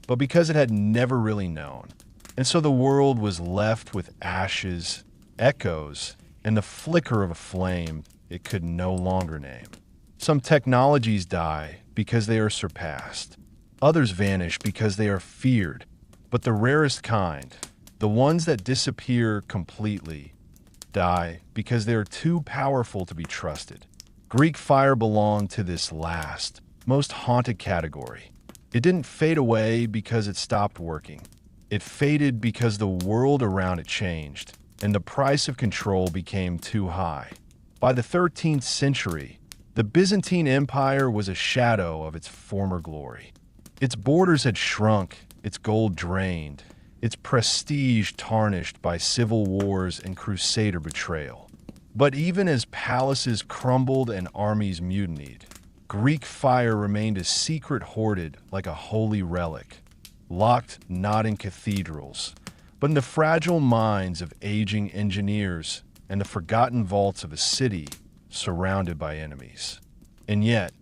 but because it had never really known. And so the world was left with ashes, echoes, and the flicker of a flame it could no longer name. Some technologies die because they are surpassed. Others vanish because they are feared. But the rarest kind, the ones that disappear completely, die because they are too powerful to be trusted. Greek fire belonged to this last, most haunted category. It didn't fade away because it stopped working. It faded because the world around it changed, and the price of control became too high. By the 13th century, the Byzantine Empire was a shadow of its former glory. Its borders had shrunk, its gold drained, its prestige tarnished by civil wars and crusader betrayal. But even as palaces crumbled and armies mutinied, Greek fire remained a secret hoarded like a holy relic, locked not in cathedrals, but in the fragile minds of aging engineers and the forgotten vaults of a city surrounded by enemies. And yet,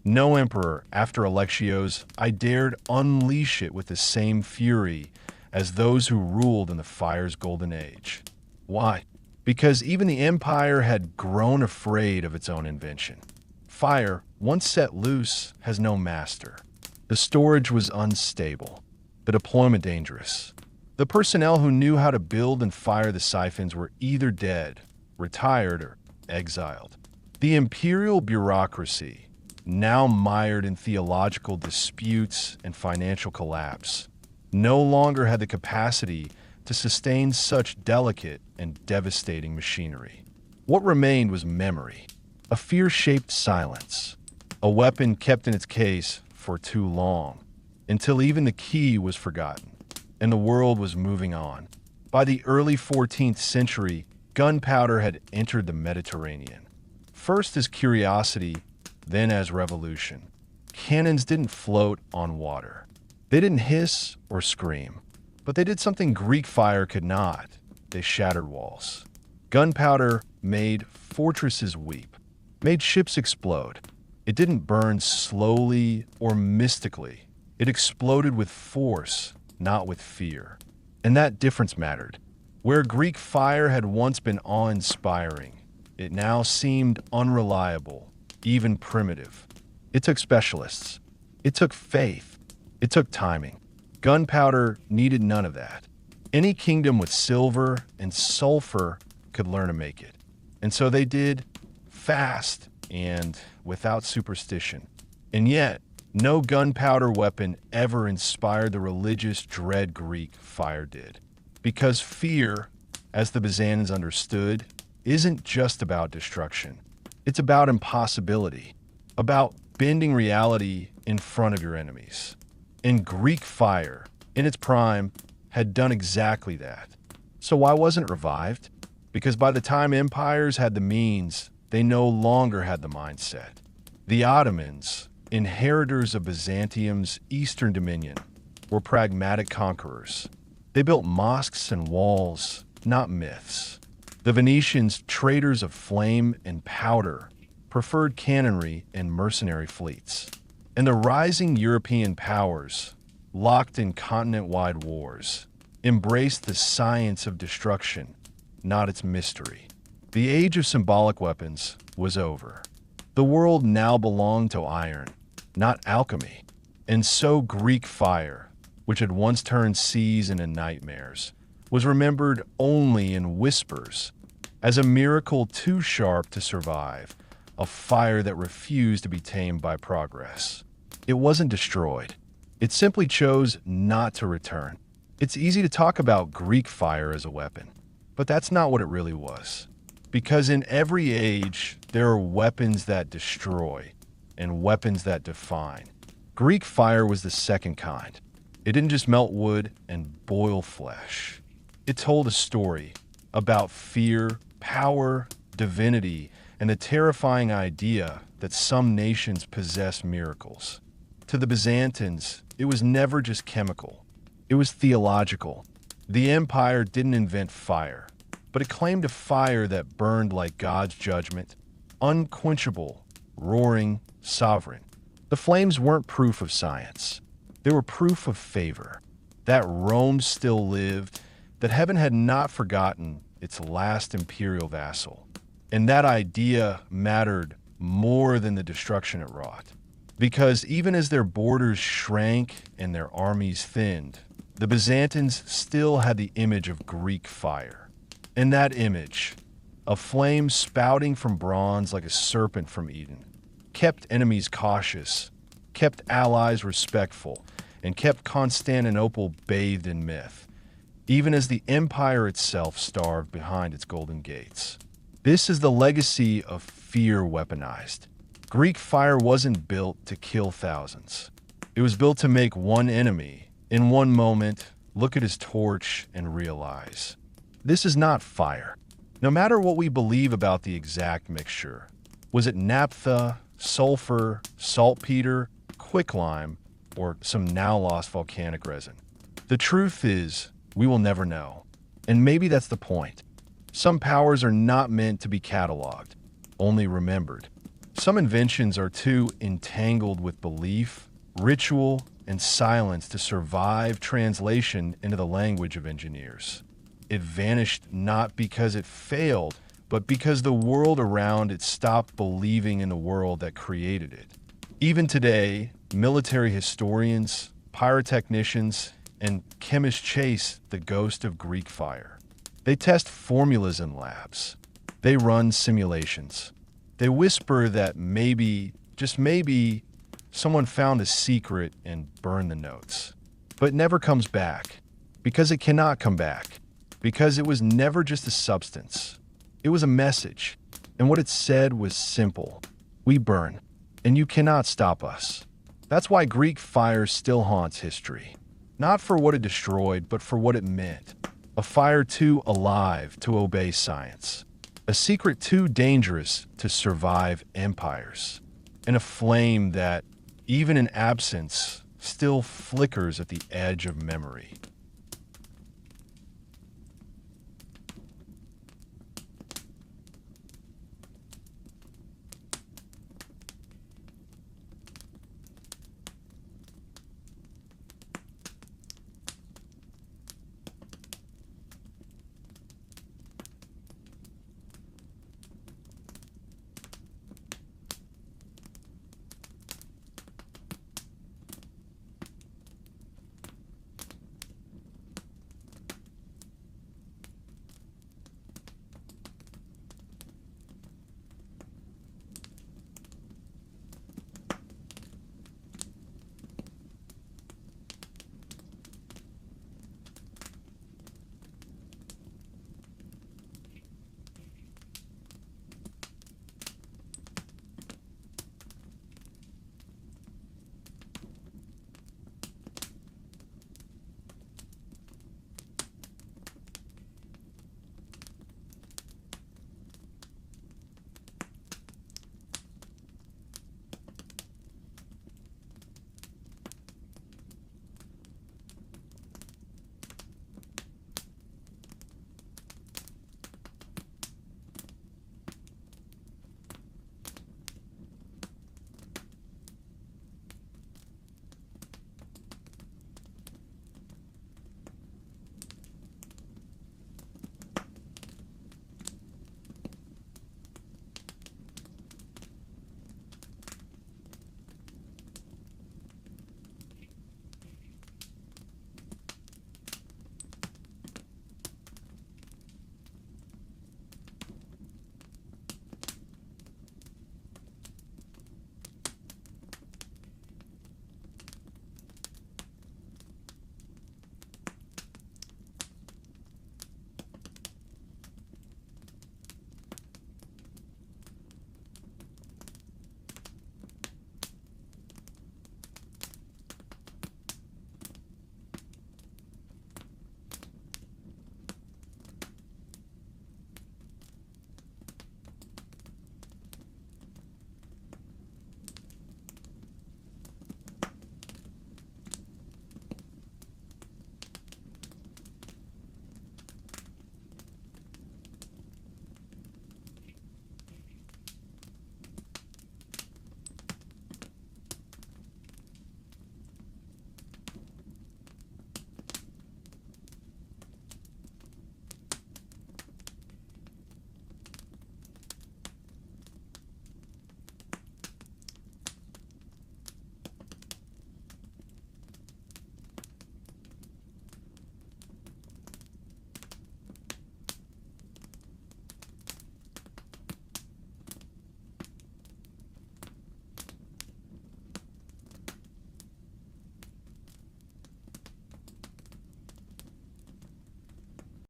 no emperor after Alexios I dared unleash it with the same fury as those who ruled in the fire's golden age. Why? Because even the empire had grown afraid of its own invention. Fire, once set loose, has no master. The storage was unstable, the deployment dangerous. The personnel who knew how to build and fire the siphons were either dead, retired, or exiled. The imperial bureaucracy, now mired in theological disputes and financial collapse, no longer had the capacity to sustain such delicate and devastating machinery. What remained was memory, a fear-shaped silence, a weapon kept in its case for too long, until even the key was forgotten, and the world was moving on. By the early 14th century, gunpowder had entered the Mediterranean. First as curiosity, then as revolution. Cannons didn't float on water. They didn't hiss or scream, but they did something Greek fire could not. They shattered walls. Gunpowder made fortresses weep, made ships explode. It didn't burn slowly or mystically. It exploded with force, not with fear. And that difference mattered. Where Greek fire had once been awe-inspiring, it now seemed unreliable, even primitive. It took specialists. It took faith. It took timing. Gunpowder needed none of that. Any kingdom with silver and sulfur could learn to make it. And so they did, fast and without superstition. And yet, no gunpowder weapon ever inspired the religious dread Greek fire did. Because fear, as the Byzantines understood, isn't just about destruction. It's about impossibility, about bending reality in front of your enemies. And Greek fire, in its prime, had done exactly that. So why wasn't it revived? Because by the time empires had the means, they no longer had the mindset. The Ottomans, inheritors of Byzantium's eastern dominion, were pragmatic conquerors. They built mosques and walls, not myths. The Venetians, traders of flame and powder, preferred cannonry and mercenary fleets. And the rising European powers, locked in continent-wide wars, embraced the science of destruction, not its mystery. The age of symbolic weapons was over. The world now belonged to iron, not alchemy. And so Greek fire, which had once turned seas into nightmares, was remembered only in whispers, as a miracle too sharp to survive, a fire that refused to be tamed by progress. It wasn't destroyed. It simply chose not to return. It's easy to talk about Greek fire as a weapon, but that's not what it really was. Because in every age, there are weapons that destroy and weapons that define. Greek fire was the second kind. It didn't just melt wood and boil flesh. It told a story about fear, power, divinity, and the terrifying idea that some nations possess miracles. To the Byzantines, it was never just chemical. It was theological. The empire didn't invent fire, but it claimed a fire that burned like God's judgment, unquenchable, roaring, sovereign. The flames weren't proof of science. They were proof of favor, that Rome still lived, that heaven had not forgotten its last imperial vassal. And that idea mattered more than the destruction it wrought. Because even as their borders shrank and their armies thinned, the Byzantines still had the image of Greek fire. And that image, a flame spouting from bronze like a serpent from Eden, kept enemies cautious, kept allies respectful, and kept Constantinople bathed in myth, even as the empire itself starved behind its golden gates. This is the legacy of fear weaponized. Greek fire wasn't built to kill thousands. It was built to make one enemy, in one moment, look at his torch and realize, this is not fire. No matter what we believe about the exact mixture, was it naphtha, sulfur, saltpeter, quicklime, or some now lost volcanic resin? The truth is, we will never know. And maybe that's the point. Some powers are not meant to be cataloged, only remembered. Some inventions are too entangled with belief, ritual, and silence to survive translation into the language of engineers. It vanished not because it failed, but because the world around it stopped believing in the world that created it. Even today, military historians, pyrotechnicians, and chemists chase the ghost of Greek fire. They test formulas in labs. They run simulations. They whisper that maybe, just maybe, someone found a secret and burned the notes. But it never comes back. Because it cannot come back. Because it was never just a substance. It was a message. And what it said was simple. We burn. And you cannot stop us. That's why Greek fire still haunts history. Not for what it destroyed, but for what it meant. A fire too alive to obey science. A secret too dangerous to survive empires. And a flame that, even in absence, still flickers at the edge of memory.